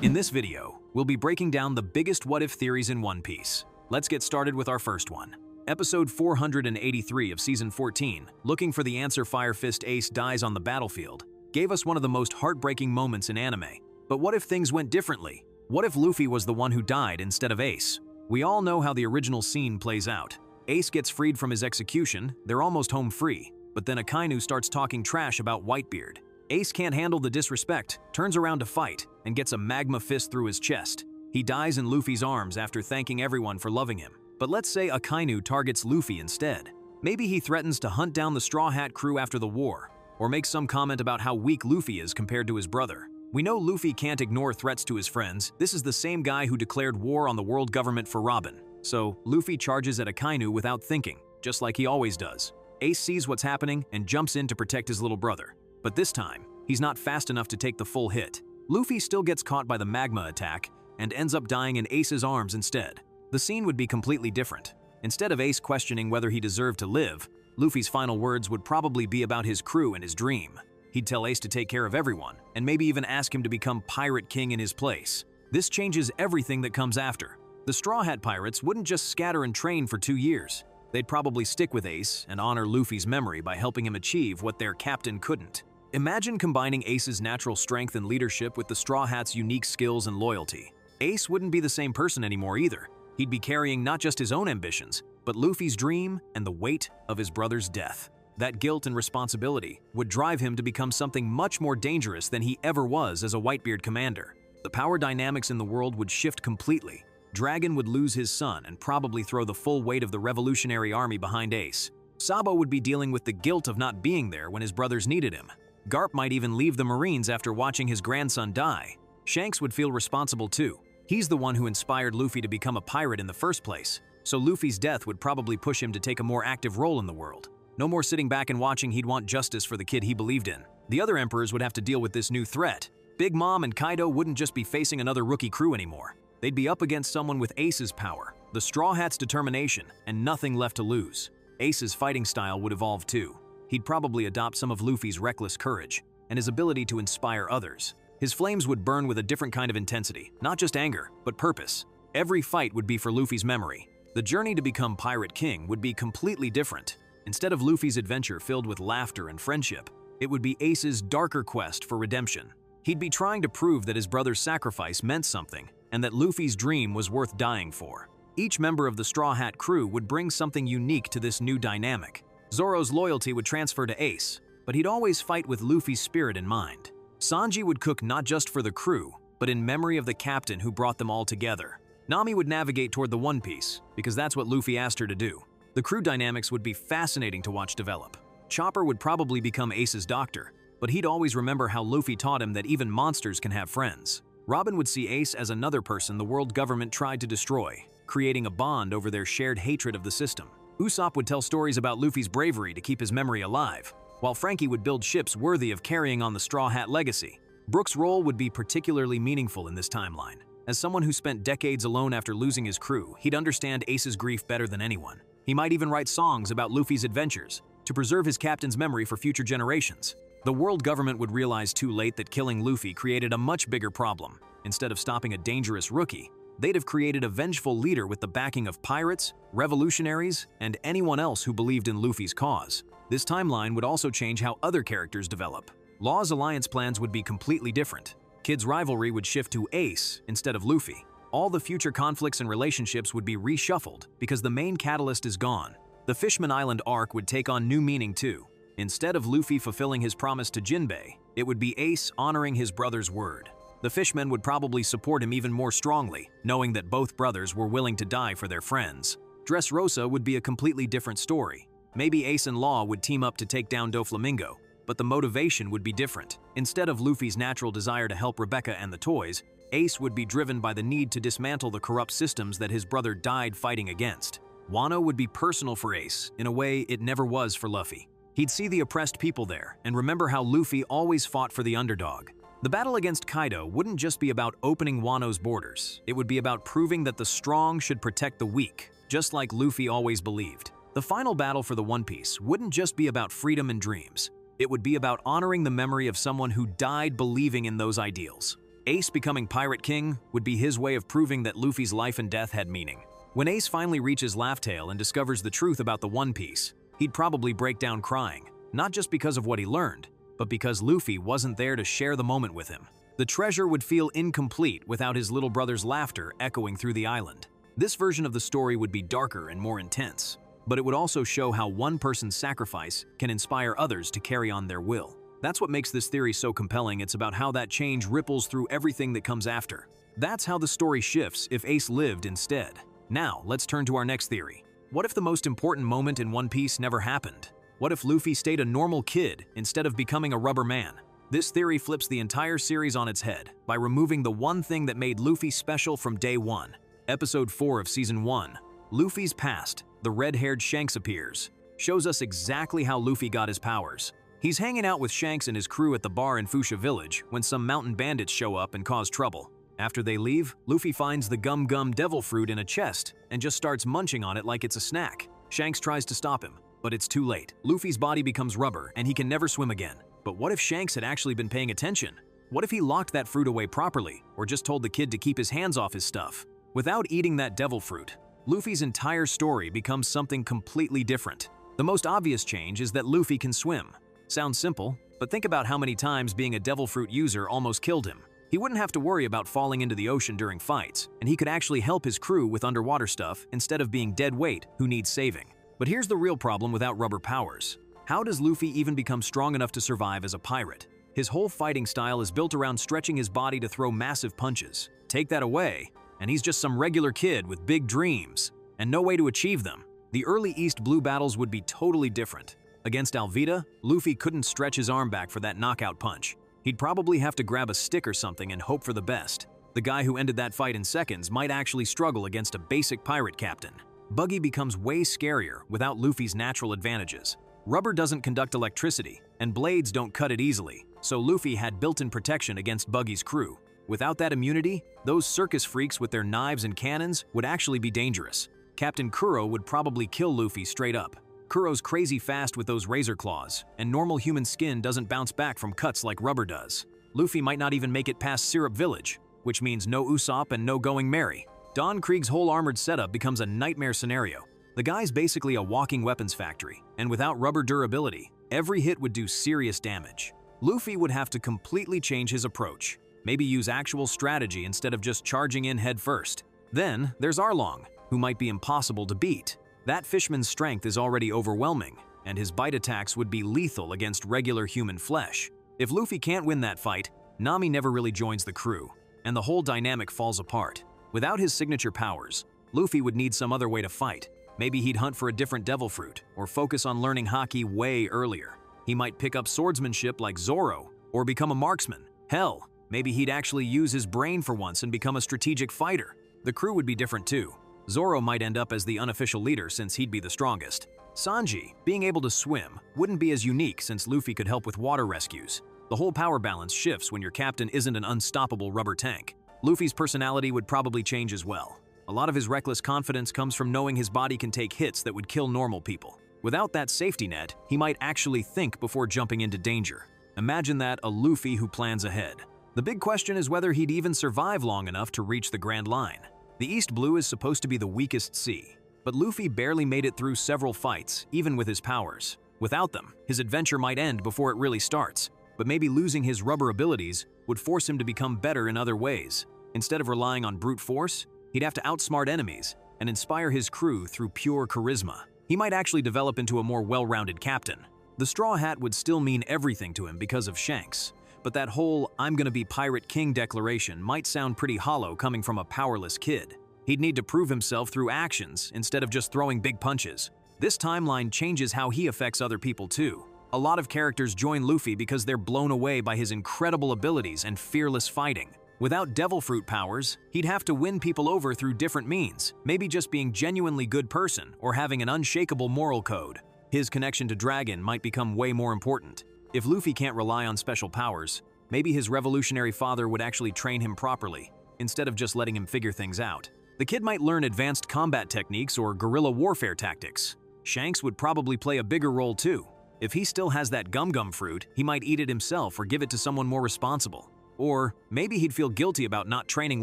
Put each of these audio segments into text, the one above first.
In this video, we'll be breaking down the biggest what-if theories in One Piece. Let's get started with our first one. Episode 483 of Season 14, Looking for the Answer Fire Fist Ace Dies on the Battlefield, gave us one of the most heartbreaking moments in anime. But what if things went differently? What if Luffy was the one who died instead of Ace? We all know how the original scene plays out. Ace gets freed from his execution, they're almost home free, but then Akainu starts talking trash about Whitebeard. Ace can't handle the disrespect, turns around to fight, and gets a magma fist through his chest. He dies in Luffy's arms after thanking everyone for loving him. But let's say Akainu targets Luffy instead. Maybe he threatens to hunt down the Straw Hat crew after the war, or makes some comment about how weak Luffy is compared to his brother. We know Luffy can't ignore threats to his friends. This is the same guy who declared war on the world government for Robin. So, Luffy charges at Akainu without thinking, just like he always does. Ace sees what's happening and jumps in to protect his little brother. But this time, he's not fast enough to take the full hit. Luffy still gets caught by the magma attack and ends up dying in Ace's arms instead. The scene would be completely different. Instead of Ace questioning whether he deserved to live, Luffy's final words would probably be about his crew and his dream. He'd tell Ace to take care of everyone, and maybe even ask him to become Pirate King in his place. This changes everything that comes after. The Straw Hat Pirates wouldn't just scatter and train for 2 years. They'd probably stick with Ace and honor Luffy's memory by helping him achieve what their captain couldn't. Imagine combining Ace's natural strength and leadership with the Straw Hat's unique skills and loyalty. Ace wouldn't be the same person anymore either. He'd be carrying not just his own ambitions, but Luffy's dream and the weight of his brother's death. That guilt and responsibility would drive him to become something much more dangerous than he ever was as a Whitebeard commander. The power dynamics in the world would shift completely. Dragon would lose his son and probably throw the full weight of the Revolutionary Army behind Ace. Sabo would be dealing with the guilt of not being there when his brothers needed him. Garp might even leave the Marines after watching his grandson die. Shanks would feel responsible too. He's the one who inspired Luffy to become a pirate in the first place, so Luffy's death would probably push him to take a more active role in the world. No more sitting back and watching. He'd want justice for the kid he believed in. The other emperors would have to deal with this new threat. Big Mom and Kaido wouldn't just be facing another rookie crew anymore. They'd be up against someone with Ace's power, the Straw Hat's determination, and nothing left to lose. Ace's fighting style would evolve too. He'd probably adopt some of Luffy's reckless courage and his ability to inspire others. His flames would burn with a different kind of intensity, not just anger, but purpose. Every fight would be for Luffy's memory. The journey to become Pirate King would be completely different. Instead of Luffy's adventure filled with laughter and friendship, it would be Ace's darker quest for redemption. He'd be trying to prove that his brother's sacrifice meant something and that Luffy's dream was worth dying for. Each member of the Straw Hat crew would bring something unique to this new dynamic. Zoro's loyalty would transfer to Ace, but he'd always fight with Luffy's spirit in mind. Sanji would cook not just for the crew, but in memory of the captain who brought them all together. Nami would navigate toward the One Piece, because that's what Luffy asked her to do. The crew dynamics would be fascinating to watch develop. Chopper would probably become Ace's doctor, but he'd always remember how Luffy taught him that even monsters can have friends. Robin would see Ace as another person the world government tried to destroy, creating a bond over their shared hatred of the system. Usopp would tell stories about Luffy's bravery to keep his memory alive, while Frankie would build ships worthy of carrying on the Straw Hat legacy. Brook's role would be particularly meaningful in this timeline. As someone who spent decades alone after losing his crew, he'd understand Ace's grief better than anyone. He might even write songs about Luffy's adventures to preserve his captain's memory for future generations. The world government would realize too late that killing Luffy created a much bigger problem. Instead of stopping a dangerous rookie, they'd have created a vengeful leader with the backing of pirates, revolutionaries, and anyone else who believed in Luffy's cause. This timeline would also change how other characters develop. Law's alliance plans would be completely different. Kid's rivalry would shift to Ace instead of Luffy. All the future conflicts and relationships would be reshuffled because the main catalyst is gone. The Fishman Island arc would take on new meaning too. Instead of Luffy fulfilling his promise to Jinbei, it would be Ace honoring his brother's word. The Fishmen would probably support him even more strongly, knowing that both brothers were willing to die for their friends. Dressrosa would be a completely different story. Maybe Ace and Law would team up to take down Doflamingo, but the motivation would be different. Instead of Luffy's natural desire to help Rebecca and the toys, Ace would be driven by the need to dismantle the corrupt systems that his brother died fighting against. Wano would be personal for Ace in a way it never was for Luffy. He'd see the oppressed people there and remember how Luffy always fought for the underdog. The battle against Kaido wouldn't just be about opening Wano's borders. It would be about proving that the strong should protect the weak, just like Luffy always believed. The final battle for the One Piece wouldn't just be about freedom and dreams. It would be about honoring the memory of someone who died believing in those ideals. Ace becoming Pirate King would be his way of proving that Luffy's life and death had meaning. When Ace finally reaches Laugh Tale and discovers the truth about the One Piece, he'd probably break down crying, not just because of what he learned, but because Luffy wasn't there to share the moment with him. The treasure would feel incomplete without his little brother's laughter echoing through the island. This version of the story would be darker and more intense, but it would also show how one person's sacrifice can inspire others to carry on their will. That's what makes this theory so compelling. It's about how that change ripples through everything that comes after. That's how the story shifts if Ace lived instead. Now, let's turn to our next theory. What if the most important moment in One Piece never happened? What if Luffy stayed a normal kid instead of becoming a rubber man? This theory flips the entire series on its head by removing the one thing that made Luffy special from day one. Episode 4 of Season 1, Luffy's Past, the red-haired Shanks appears, shows us exactly how Luffy got his powers. He's hanging out with Shanks and his crew at the bar in Fuchsia Village when some mountain bandits show up and cause trouble. After they leave, Luffy finds the Gum Gum Devil Fruit in a chest and just starts munching on it like it's a snack. Shanks tries to stop him, but it's too late. Luffy's body becomes rubber and he can never swim again. But what if Shanks had actually been paying attention? What if he locked that fruit away properly, or just told the kid to keep his hands off his stuff? Without eating that devil fruit, Luffy's entire story becomes something completely different. The most obvious change is that Luffy can swim. Sounds simple, but think about how many times being a devil fruit user almost killed him. He wouldn't have to worry about falling into the ocean during fights, and he could actually help his crew with underwater stuff instead of being dead weight who needs saving. But here's the real problem without rubber powers. How does Luffy even become strong enough to survive as a pirate? His whole fighting style is built around stretching his body to throw massive punches. Take that away, and he's just some regular kid with big dreams, and no way to achieve them. The early East Blue battles would be totally different. Against Alvida, Luffy couldn't stretch his arm back for that knockout punch. He'd probably have to grab a stick or something and hope for the best. The guy who ended that fight in seconds might actually struggle against a basic pirate captain. Buggy becomes way scarier without Luffy's natural advantages. Rubber doesn't conduct electricity, and blades don't cut it easily, so Luffy had built-in protection against Buggy's crew. Without that immunity, those circus freaks with their knives and cannons would actually be dangerous. Captain Kuro would probably kill Luffy straight up. Kuro's crazy fast with those razor claws, and normal human skin doesn't bounce back from cuts like rubber does. Luffy might not even make it past Syrup Village, which means no Usopp and no going merry. Don Krieg's whole armored setup becomes a nightmare scenario. The guy's basically a walking weapons factory, and without rubber durability, every hit would do serious damage. Luffy would have to completely change his approach, maybe use actual strategy instead of just charging in head first. Then, there's Arlong, who might be impossible to beat. That fishman's strength is already overwhelming, and his bite attacks would be lethal against regular human flesh. If Luffy can't win that fight, Nami never really joins the crew, and the whole dynamic falls apart. Without his signature powers, Luffy would need some other way to fight. Maybe he'd hunt for a different devil fruit, or focus on learning haki way earlier. He might pick up swordsmanship like Zoro, or become a marksman. Hell, maybe he'd actually use his brain for once and become a strategic fighter. The crew would be different too. Zoro might end up as the unofficial leader since he'd be the strongest. Sanji, being able to swim, wouldn't be as unique since Luffy could help with water rescues. The whole power balance shifts when your captain isn't an unstoppable rubber tank. Luffy's personality would probably change as well. A lot of his reckless confidence comes from knowing his body can take hits that would kill normal people. Without that safety net, he might actually think before jumping into danger. Imagine that, a Luffy who plans ahead. The big question is whether he'd even survive long enough to reach the Grand Line. The East Blue is supposed to be the weakest sea, but Luffy barely made it through several fights, even with his powers. Without them, his adventure might end before it really starts, but maybe losing his rubber abilities would force him to become better in other ways. Instead of relying on brute force, he'd have to outsmart enemies and inspire his crew through pure charisma. He might actually develop into a more well-rounded captain. The Straw Hat would still mean everything to him because of Shanks, but that whole "I'm gonna be Pirate King" declaration might sound pretty hollow coming from a powerless kid. He'd need to prove himself through actions instead of just throwing big punches. This timeline changes how he affects other people too. A lot of characters join Luffy because they're blown away by his incredible abilities and fearless fighting. Without Devil Fruit powers, he'd have to win people over through different means, maybe just being genuinely good person or having an unshakable moral code. His connection to Dragon might become way more important. If Luffy can't rely on special powers, maybe his revolutionary father would actually train him properly, instead of just letting him figure things out. The kid might learn advanced combat techniques or guerrilla warfare tactics. Shanks would probably play a bigger role too. If he still has that Gum Gum fruit, he might eat it himself or give it to someone more responsible. Or maybe he'd feel guilty about not training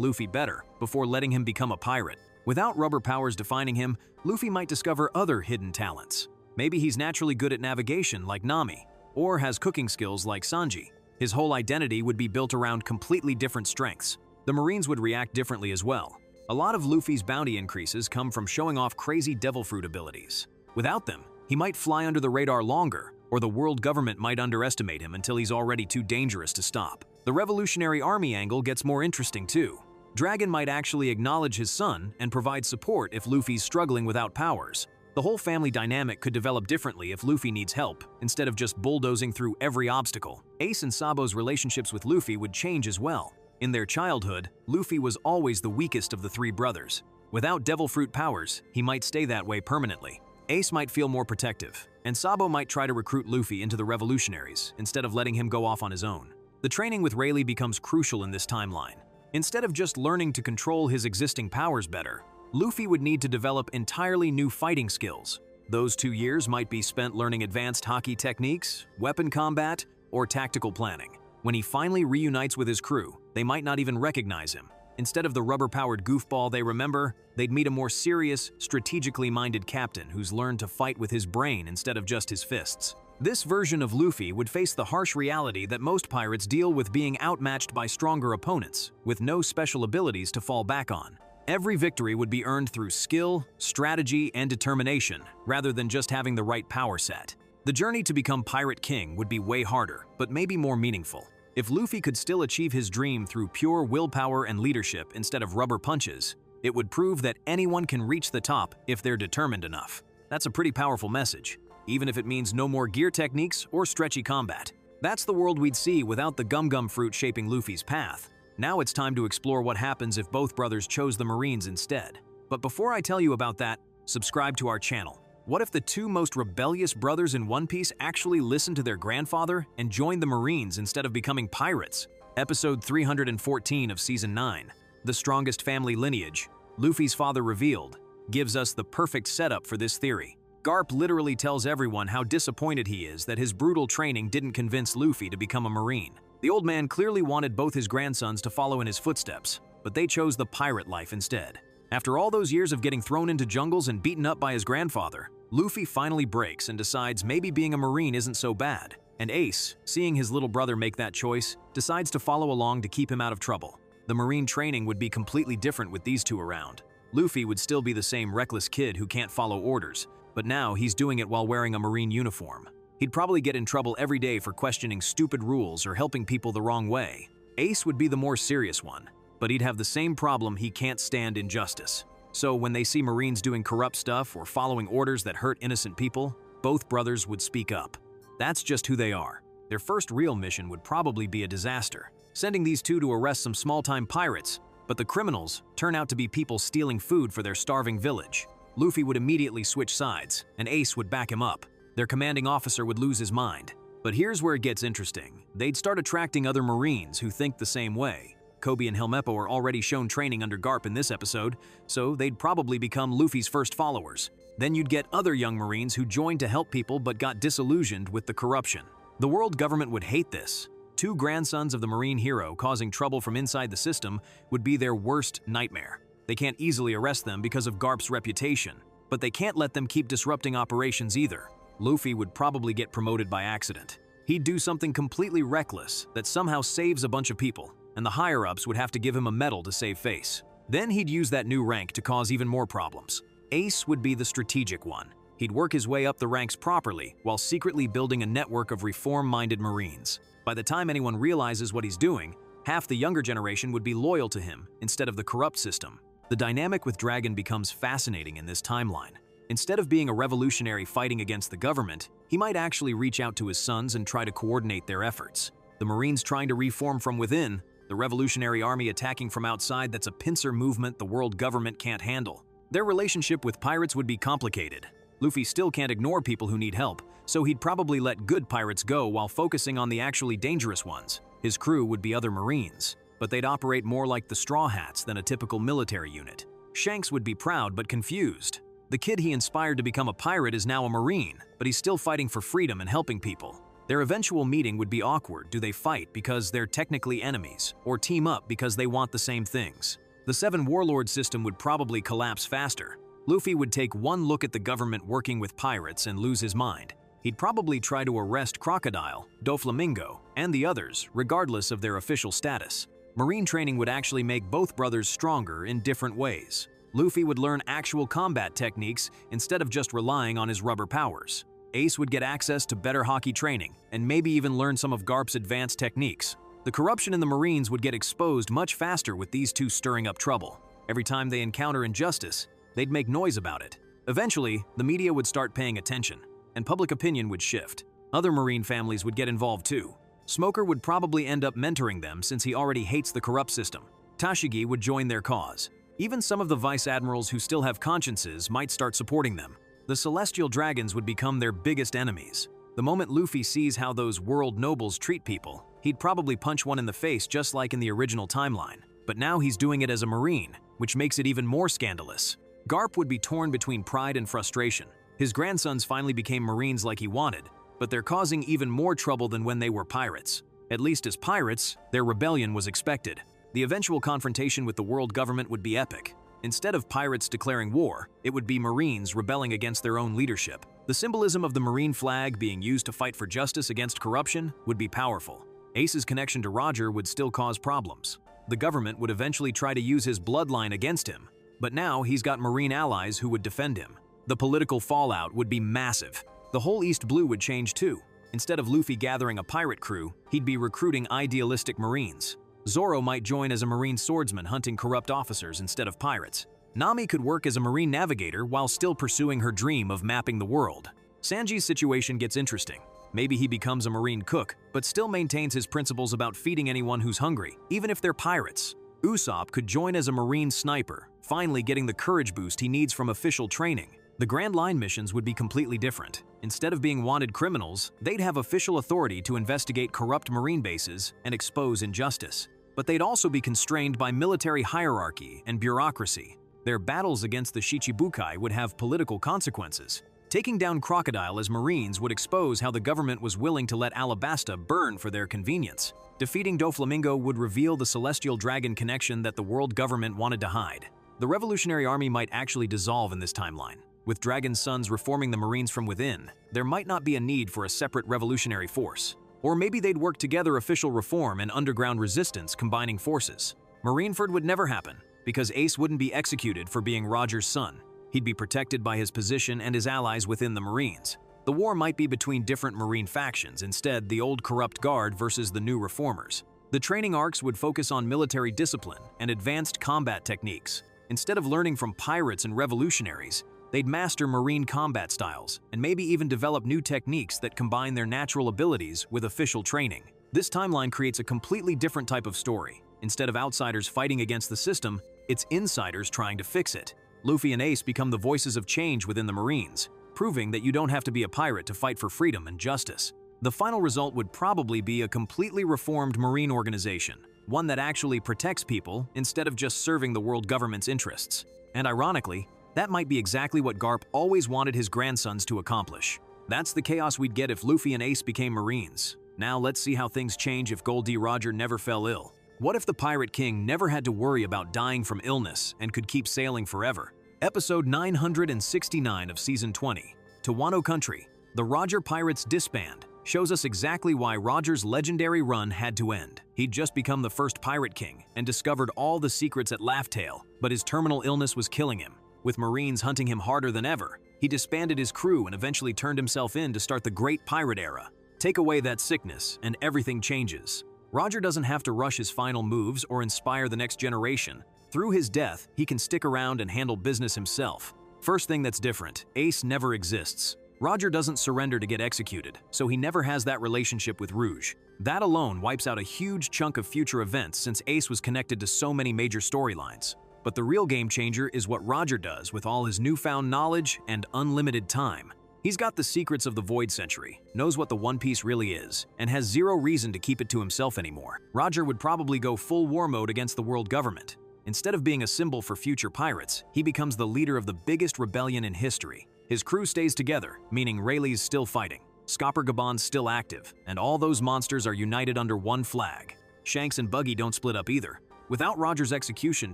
Luffy better before letting him become a pirate. Without rubber powers defining him, Luffy might discover other hidden talents. Maybe he's naturally good at navigation like Nami, or has cooking skills like Sanji. His whole identity would be built around completely different strengths. The Marines would react differently as well. A lot of Luffy's bounty increases come from showing off crazy devil fruit abilities. Without them, he might fly under the radar longer, or the world government might underestimate him until he's already too dangerous to stop. The Revolutionary Army angle gets more interesting too. Dragon might actually acknowledge his son and provide support if Luffy's struggling without powers. The whole family dynamic could develop differently if Luffy needs help, instead of just bulldozing through every obstacle. Ace and Sabo's relationships with Luffy would change as well. In their childhood, Luffy was always the weakest of the three brothers. Without devil fruit powers, he might stay that way permanently. Ace might feel more protective, and Sabo might try to recruit Luffy into the revolutionaries instead of letting him go off on his own. The training with Rayleigh becomes crucial in this timeline. Instead of just learning to control his existing powers better, Luffy would need to develop entirely new fighting skills. Those 2 years might be spent learning advanced haki techniques, weapon combat, or tactical planning. When he finally reunites with his crew, they might not even recognize him. Instead of the rubber-powered goofball they remember, they'd meet a more serious, strategically minded captain who's learned to fight with his brain instead of just his fists. This version of Luffy would face the harsh reality that most pirates deal with being outmatched by stronger opponents, with no special abilities to fall back on. Every victory would be earned through skill, strategy, and determination, rather than just having the right power set. The journey to become Pirate King would be way harder, but maybe more meaningful. If Luffy could still achieve his dream through pure willpower and leadership instead of rubber punches, it would prove that anyone can reach the top if they're determined enough. That's a pretty powerful message, even if it means no more gear techniques or stretchy combat. That's the world we'd see without the gum-gum fruit shaping Luffy's path. Now it's time to explore what happens if both brothers chose the Marines instead. But before I tell you about that, subscribe to our channel. What if the two most rebellious brothers in One Piece actually listened to their grandfather and joined the Marines instead of becoming pirates? Episode 314 of Season 9, The Strongest Family Lineage, Luffy's Father Revealed, gives us the perfect setup for this theory. Garp literally tells everyone how disappointed he is that his brutal training didn't convince Luffy to become a Marine. The old man clearly wanted both his grandsons to follow in his footsteps, but they chose the pirate life instead. After all those years of getting thrown into jungles and beaten up by his grandfather, Luffy finally breaks and decides maybe being a Marine isn't so bad. And Ace, seeing his little brother make that choice, decides to follow along to keep him out of trouble. The Marine training would be completely different with these two around. Luffy would still be the same reckless kid who can't follow orders, but now he's doing it while wearing a Marine uniform. He'd probably get in trouble every day for questioning stupid rules or helping people the wrong way. Ace would be the more serious one, but he'd have the same problem: he can't stand injustice. So when they see Marines doing corrupt stuff or following orders that hurt innocent people, both brothers would speak up. That's just who they are. Their first real mission would probably be a disaster, sending these two to arrest some small-time pirates, but the criminals turn out to be people stealing food for their starving village. Luffy would immediately switch sides, and Ace would back him up. Their commanding officer would lose his mind. But here's where it gets interesting. They'd start attracting other Marines who think the same way. Kobe and Helmeppo are already shown training under Garp in this episode, so they'd probably become Luffy's first followers. Then you'd get other young Marines who joined to help people but got disillusioned with the corruption. The world government would hate this. Two grandsons of the Marine hero causing trouble from inside the system would be their worst nightmare. They can't easily arrest them because of Garp's reputation, but they can't let them keep disrupting operations either. Luffy would probably get promoted by accident. He'd do something completely reckless that somehow saves a bunch of people, and the higher-ups would have to give him a medal to save face. Then he'd use that new rank to cause even more problems. Ace would be the strategic one. He'd work his way up the ranks properly while secretly building a network of reform-minded Marines. By the time anyone realizes what he's doing, half the younger generation would be loyal to him instead of the corrupt system. The dynamic with Dragon becomes fascinating in this timeline. Instead of being a revolutionary fighting against the government, he might actually reach out to his sons and try to coordinate their efforts. The Marines trying to reform from within, the Revolutionary Army attacking from outside. That's a pincer movement the world government can't handle. Their relationship with pirates would be complicated. Luffy still can't ignore people who need help, so he'd probably let good pirates go while focusing on the actually dangerous ones. His crew would be other Marines, but they'd operate more like the Straw Hats than a typical military unit. Shanks would be proud but confused. The kid he inspired to become a pirate is now a Marine, but he's still fighting for freedom and helping people. Their eventual meeting would be awkward. Do they fight because they're technically enemies, or team up because they want the same things? The 7 warlord system would probably collapse faster. Luffy would take one look at the government working with pirates and lose his mind. He'd probably try to arrest Crocodile, Doflamingo, and the others, regardless of their official status. Marine training would actually make both brothers stronger in different ways. Luffy would learn actual combat techniques instead of just relying on his rubber powers. Ace would get access to better hockey training, and maybe even learn some of Garp's advanced techniques. The corruption in the Marines would get exposed much faster with these two stirring up trouble. Every time they encounter injustice, they'd make noise about it. Eventually, the media would start paying attention, and public opinion would shift. Other Marine families would get involved too. Smoker would probably end up mentoring them since he already hates the corrupt system. Tashigi would join their cause. Even some of the vice admirals who still have consciences might start supporting them. The Celestial Dragons would become their biggest enemies. The moment Luffy sees how those world nobles treat people, he'd probably punch one in the face just like in the original timeline. But now he's doing it as a Marine, which makes it even more scandalous. Garp would be torn between pride and frustration. His grandsons finally became Marines like he wanted, but they're causing even more trouble than when they were pirates. At least as pirates, their rebellion was expected. The eventual confrontation with the world government would be epic. Instead of pirates declaring war, it would be Marines rebelling against their own leadership. The symbolism of the Marine flag being used to fight for justice against corruption would be powerful. Ace's connection to Roger would still cause problems. The government would eventually try to use his bloodline against him, but now he's got Marine allies who would defend him. The political fallout would be massive. The whole East Blue would change too. Instead of Luffy gathering a pirate crew, he'd be recruiting idealistic Marines. Zoro might join as a Marine swordsman hunting corrupt officers instead of pirates. Nami could work as a Marine navigator while still pursuing her dream of mapping the world. Sanji's situation gets interesting. Maybe he becomes a Marine cook, but still maintains his principles about feeding anyone who's hungry, even if they're pirates. Usopp could join as a Marine sniper, finally getting the courage boost he needs from official training. The Grand Line missions would be completely different. Instead of being wanted criminals, they'd have official authority to investigate corrupt Marine bases and expose injustice. But they'd also be constrained by military hierarchy and bureaucracy. Their battles against the Shichibukai would have political consequences. Taking down Crocodile as Marines would expose how the government was willing to let Alabasta burn for their convenience. Defeating Doflamingo would reveal the Celestial Dragon connection that the world government wanted to hide. The Revolutionary Army might actually dissolve in this timeline. With Dragon's sons reforming the Marines from within, there might not be a need for a separate revolutionary force. Or maybe they'd work together official reform and underground resistance combining forces. Marineford would never happen, because Ace wouldn't be executed for being Roger's son. He'd be protected by his position and his allies within the Marines. The war might be between different Marine factions, instead the old corrupt guard versus the new reformers. The training arcs would focus on military discipline and advanced combat techniques. Instead of learning from pirates and revolutionaries, they'd master Marine combat styles and maybe even develop new techniques that combine their natural abilities with official training. This timeline creates a completely different type of story. Instead of outsiders fighting against the system, it's insiders trying to fix it. Luffy and Ace become the voices of change within the Marines, proving that you don't have to be a pirate to fight for freedom and justice. The final result would probably be a completely reformed Marine organization, one that actually protects people instead of just serving the world government's interests. And ironically, that might be exactly what Garp always wanted his grandsons to accomplish. That's the chaos we'd get if Luffy and Ace became Marines. Now let's see how things change if Gold D. Roger never fell ill. What if the Pirate King never had to worry about dying from illness and could keep sailing forever? Episode 969 of Season 20, To Wano Country, the Roger Pirates disband, shows us exactly why Roger's legendary run had to end. He'd just become the first Pirate King and discovered all the secrets at Laugh-Tale, but his terminal illness was killing him. With Marines hunting him harder than ever, he disbanded his crew and eventually turned himself in to start the Great Pirate Era. Take away that sickness, and everything changes. Roger doesn't have to rush his final moves or inspire the next generation. Through his death, he can stick around and handle business himself. First thing that's different, Ace never exists. Roger doesn't surrender to get executed, so he never has that relationship with Rouge. That alone wipes out a huge chunk of future events since Ace was connected to so many major storylines. But the real game changer is what Roger does with all his newfound knowledge and unlimited time. He's got the secrets of the Void Century, knows what the One Piece really is, and has zero reason to keep it to himself anymore. Roger would probably go full war mode against the world government. Instead of being a symbol for future pirates, he becomes the leader of the biggest rebellion in history. His crew stays together, meaning Rayleigh's still fighting. Skopper still active, and all those monsters are united under one flag. Shanks and Buggy don't split up either. Without Roger's execution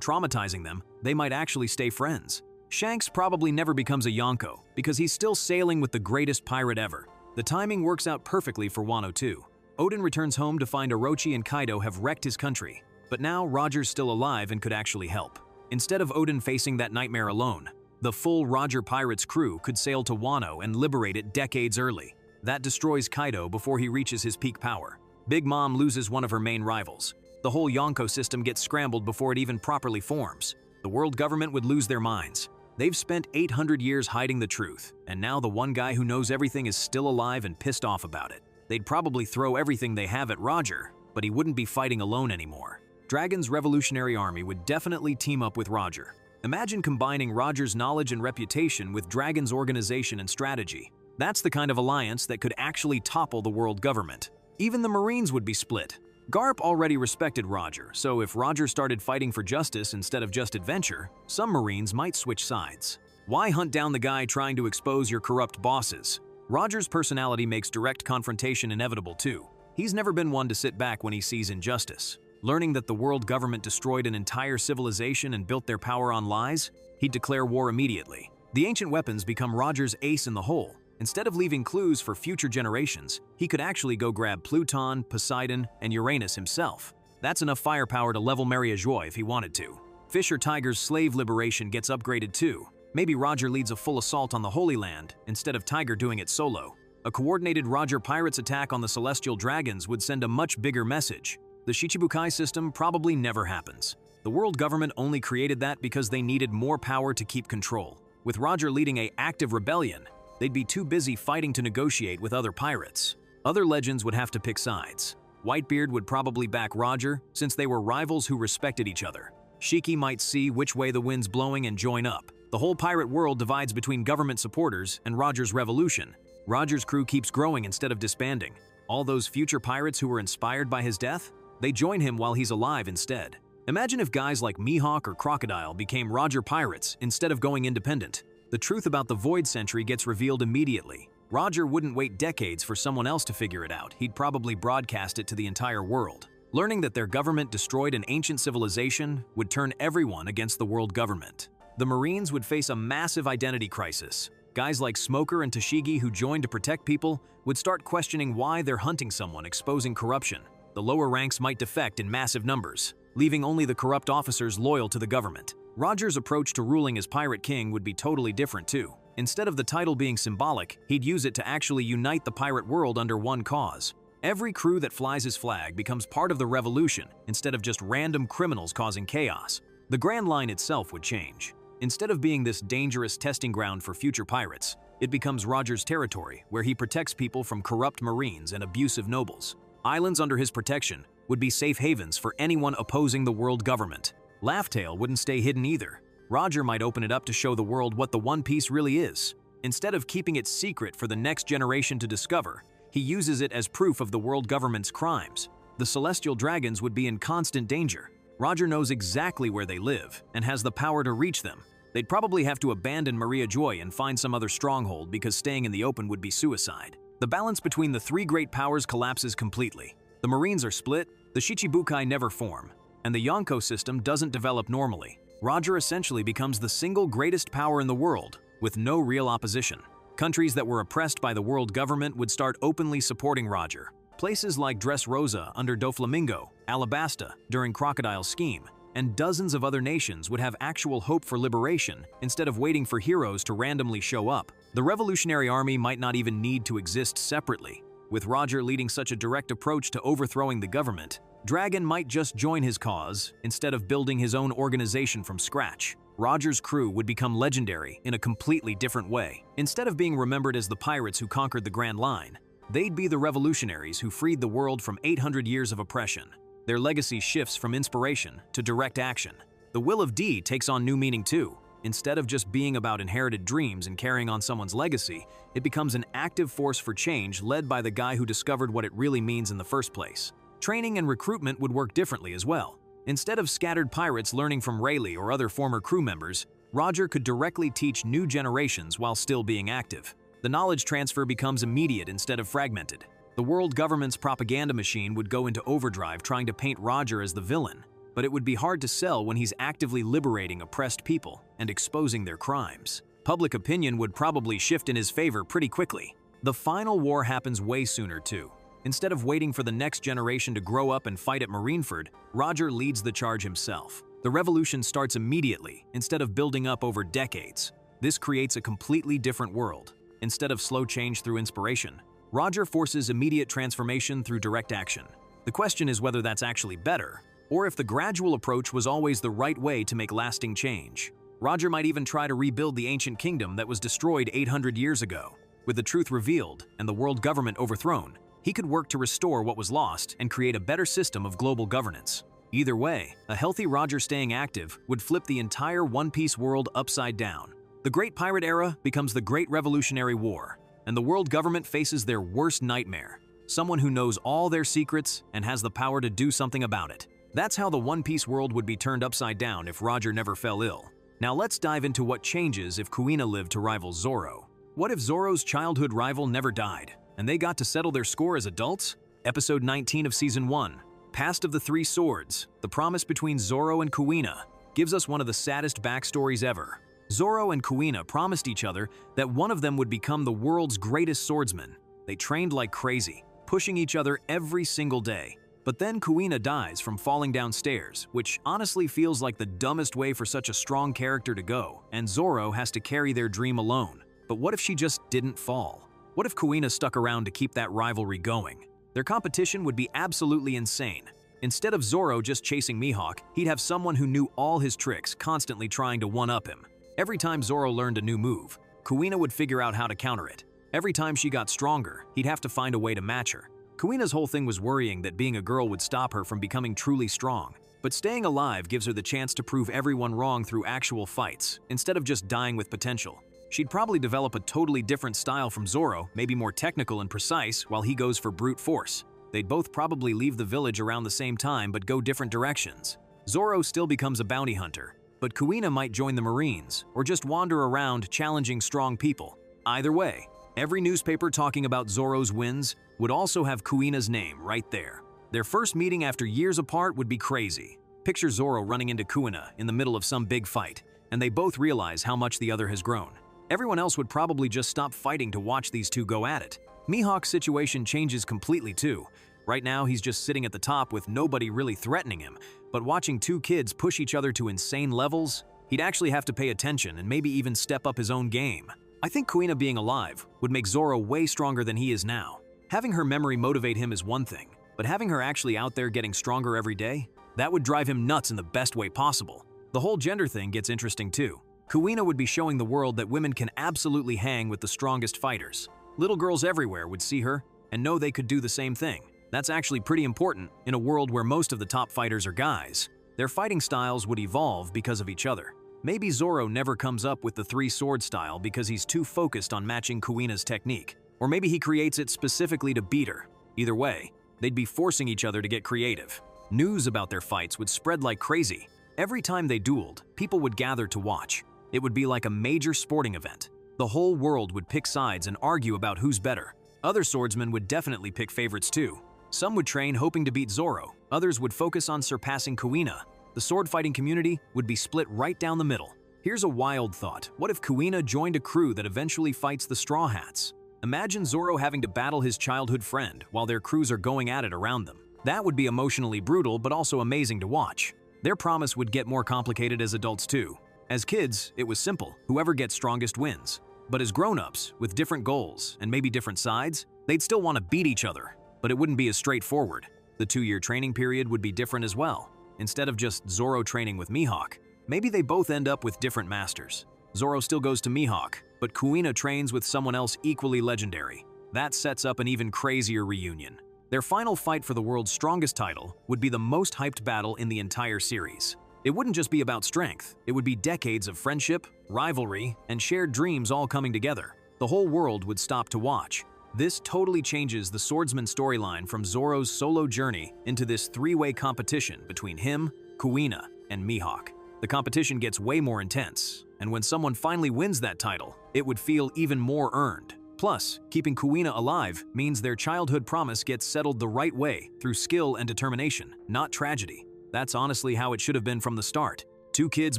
traumatizing them, they might actually stay friends. Shanks probably never becomes a Yonko, because he's still sailing with the greatest pirate ever. The timing works out perfectly for Wano too. Odin returns home to find Orochi and Kaido have wrecked his country, but now Roger's still alive and could actually help. Instead of Odin facing that nightmare alone, the full Roger Pirates crew could sail to Wano and liberate it decades early. That destroys Kaido before he reaches his peak power. Big Mom loses one of her main rivals. The whole Yonko system gets scrambled before it even properly forms. The world government would lose their minds. They've spent 800 years hiding the truth, and now the one guy who knows everything is still alive and pissed off about it. They'd probably throw everything they have at Roger, but he wouldn't be fighting alone anymore. Dragon's Revolutionary Army would definitely team up with Roger. Imagine combining Roger's knowledge and reputation with Dragon's organization and strategy. That's the kind of alliance that could actually topple the world government. Even the Marines would be split. Garp already respected Roger, so if Roger started fighting for justice instead of just adventure, some Marines might switch sides. Why hunt down the guy trying to expose your corrupt bosses? Roger's personality makes direct confrontation inevitable too. He's never been one to sit back when he sees injustice. Learning that the world government destroyed an entire civilization and built their power on lies, he'd declare war immediately. The ancient weapons become Roger's ace in the hole. Instead of leaving clues for future generations, he could actually go grab Pluton, Poseidon, and Uranus himself. That's enough firepower to level Mary Joy if he wanted to. Fisher Tiger's slave liberation gets upgraded too. Maybe Roger leads a full assault on the Holy Land, instead of Tiger doing it solo. A coordinated Roger Pirates attack on the Celestial Dragons would send a much bigger message. The Shichibukai system probably never happens. The world government only created that because they needed more power to keep control. With Roger leading an active rebellion, they'd be too busy fighting to negotiate with other pirates. Other legends would have to pick sides. Whitebeard would probably back Roger, since they were rivals who respected each other. Shiki might see which way the wind's blowing and join up. The whole pirate world divides between government supporters and Roger's revolution. Roger's crew keeps growing instead of disbanding. All those future pirates who were inspired by his death, they join him while he's alive instead. Imagine if guys like Mihawk or Crocodile became Roger Pirates instead of going independent. The truth about the Void Century gets revealed immediately. Roger wouldn't wait decades for someone else to figure it out. He'd probably broadcast it to the entire world. Learning that their government destroyed an ancient civilization would turn everyone against the world government. The Marines would face a massive identity crisis. Guys like Smoker and Tashigi who joined to protect people would start questioning why they're hunting someone exposing corruption. The lower ranks might defect in massive numbers, leaving only the corrupt officers loyal to the government. Roger's approach to ruling as Pirate King would be totally different too. Instead of the title being symbolic, he'd use it to actually unite the pirate world under one cause. Every crew that flies his flag becomes part of the revolution instead of just random criminals causing chaos. The Grand Line itself would change. Instead of being this dangerous testing ground for future pirates, it becomes Roger's territory where he protects people from corrupt Marines and abusive nobles. Islands under his protection would be safe havens for anyone opposing the world government. Laughtail wouldn't stay hidden either. Roger might open it up to show the world what the One Piece really is. Instead of keeping it secret for the next generation to discover, he uses it as proof of the world government's crimes. The Celestial Dragons would be in constant danger. Roger knows exactly where they live and has the power to reach them. They'd probably have to abandon Maria Joy and find some other stronghold because staying in the open would be suicide. The balance between the three great powers collapses completely. The Marines are split, the Shichibukai never form, and the Yonko system doesn't develop normally. Roger essentially becomes the single greatest power in the world, with no real opposition. Countries that were oppressed by the world government would start openly supporting Roger. Places like Dressrosa under Doflamingo, Alabasta during Crocodile's scheme, and dozens of other nations would have actual hope for liberation instead of waiting for heroes to randomly show up. The Revolutionary Army might not even need to exist separately. With Roger leading such a direct approach to overthrowing the government, Dragon might just join his cause instead of building his own organization from scratch. Roger's crew would become legendary in a completely different way. Instead of being remembered as the pirates who conquered the Grand Line, they'd be the revolutionaries who freed the world from 800 years of oppression. Their legacy shifts from inspiration to direct action. The Will of D takes on new meaning too. Instead of just being about inherited dreams and carrying on someone's legacy, it becomes an active force for change led by the guy who discovered what it really means in the first place. Training and recruitment would work differently as well. Instead of scattered pirates learning from Rayleigh or other former crew members, Roger could directly teach new generations while still being active. The knowledge transfer becomes immediate instead of fragmented. The world government's propaganda machine would go into overdrive trying to paint Roger as the villain, but it would be hard to sell when he's actively liberating oppressed people and exposing their crimes. Public opinion would probably shift in his favor pretty quickly. The final war happens way sooner too. Instead of waiting for the next generation to grow up and fight at Marineford, Roger leads the charge himself. The revolution starts immediately instead of building up over decades. This creates a completely different world. Instead of slow change through inspiration, Roger forces immediate transformation through direct action. The question is whether that's actually better, or if the gradual approach was always the right way to make lasting change. Roger might even try to rebuild the ancient kingdom that was destroyed 800 years ago. With the truth revealed and the world government overthrown, he could work to restore what was lost and create a better system of global governance. Either way, a healthy Roger staying active would flip the entire One Piece world upside down. The Great Pirate Era becomes the Great Revolutionary War, and the world government faces their worst nightmare, someone who knows all their secrets and has the power to do something about it. That's how the One Piece world would be turned upside down if Roger never fell ill. Now let's dive into what changes if Kuina lived to rival Zoro. What if Zoro's childhood rival never died, and they got to settle their score as adults? Episode 19 of Season 1, Past of the Three Swords, the promise between Zoro and Kuina, gives us one of the saddest backstories ever. Zoro and Kuina promised each other that one of them would become the world's greatest swordsman. They trained like crazy, pushing each other every single day. But then Kuina dies from falling downstairs, which honestly feels like the dumbest way for such a strong character to go, and Zoro has to carry their dream alone. But what if she just didn't fall? What if Kuina stuck around to keep that rivalry going? Their competition would be absolutely insane. Instead of Zoro just chasing Mihawk, he'd have someone who knew all his tricks, constantly trying to one-up him. Every time Zoro learned a new move, Kuina would figure out how to counter it. Every time she got stronger, he'd have to find a way to match her. Kuina's whole thing was worrying that being a girl would stop her from becoming truly strong. But staying alive gives her the chance to prove everyone wrong through actual fights, instead of just dying with potential. She'd probably develop a totally different style from Zoro, maybe more technical and precise, while he goes for brute force. They'd both probably leave the village around the same time but go different directions. Zoro still becomes a bounty hunter, but Kuina might join the Marines, or just wander around challenging strong people. Either way, every newspaper talking about Zoro's wins would also have Kuina's name right there. Their first meeting after years apart would be crazy. Picture Zoro running into Kuina in the middle of some big fight, and they both realize how much the other has grown. Everyone else would probably just stop fighting to watch these two go at it. Mihawk's situation changes completely too. Right now, he's just sitting at the top with nobody really threatening him, but watching two kids push each other to insane levels, he'd actually have to pay attention and maybe even step up his own game. I think Kuina being alive would make Zoro way stronger than he is now. Having her memory motivate him is one thing, but having her actually out there getting stronger every day, that would drive him nuts in the best way possible. The whole gender thing gets interesting too. Kuina would be showing the world that women can absolutely hang with the strongest fighters. Little girls everywhere would see her and know they could do the same thing. That's actually pretty important in a world where most of the top fighters are guys. Their fighting styles would evolve because of each other. Maybe Zoro never comes up with the three-sword style because he's too focused on matching Kuina's technique. Or maybe he creates it specifically to beat her. Either way, they'd be forcing each other to get creative. News about their fights would spread like crazy. Every time they dueled, people would gather to watch. It would be like a major sporting event. The whole world would pick sides and argue about who's better. Other swordsmen would definitely pick favorites too. Some would train hoping to beat Zoro, others would focus on surpassing Kuina. The sword-fighting community would be split right down the middle. Here's a wild thought. What if Kuina joined a crew that eventually fights the Straw Hats? Imagine Zoro having to battle his childhood friend while their crews are going at it around them. That would be emotionally brutal but also amazing to watch. Their promise would get more complicated as adults too. As kids, it was simple, whoever gets strongest wins. But as grown-ups, with different goals and maybe different sides, they'd still want to beat each other. But it wouldn't be as straightforward. The 2-year training period would be different as well. Instead of just Zoro training with Mihawk, maybe they both end up with different masters. Zoro still goes to Mihawk, but Kuina trains with someone else equally legendary. That sets up an even crazier reunion. Their final fight for the world's strongest title would be the most hyped battle in the entire series. It wouldn't just be about strength, it would be decades of friendship, rivalry, and shared dreams all coming together. The whole world would stop to watch. This totally changes the swordsman storyline from Zoro's solo journey into this three-way competition between him, Kuina, and Mihawk. The competition gets way more intense, and when someone finally wins that title, it would feel even more earned. Plus, keeping Kuina alive means their childhood promise gets settled the right way through skill and determination, not tragedy. That's honestly how it should have been from the start. Two kids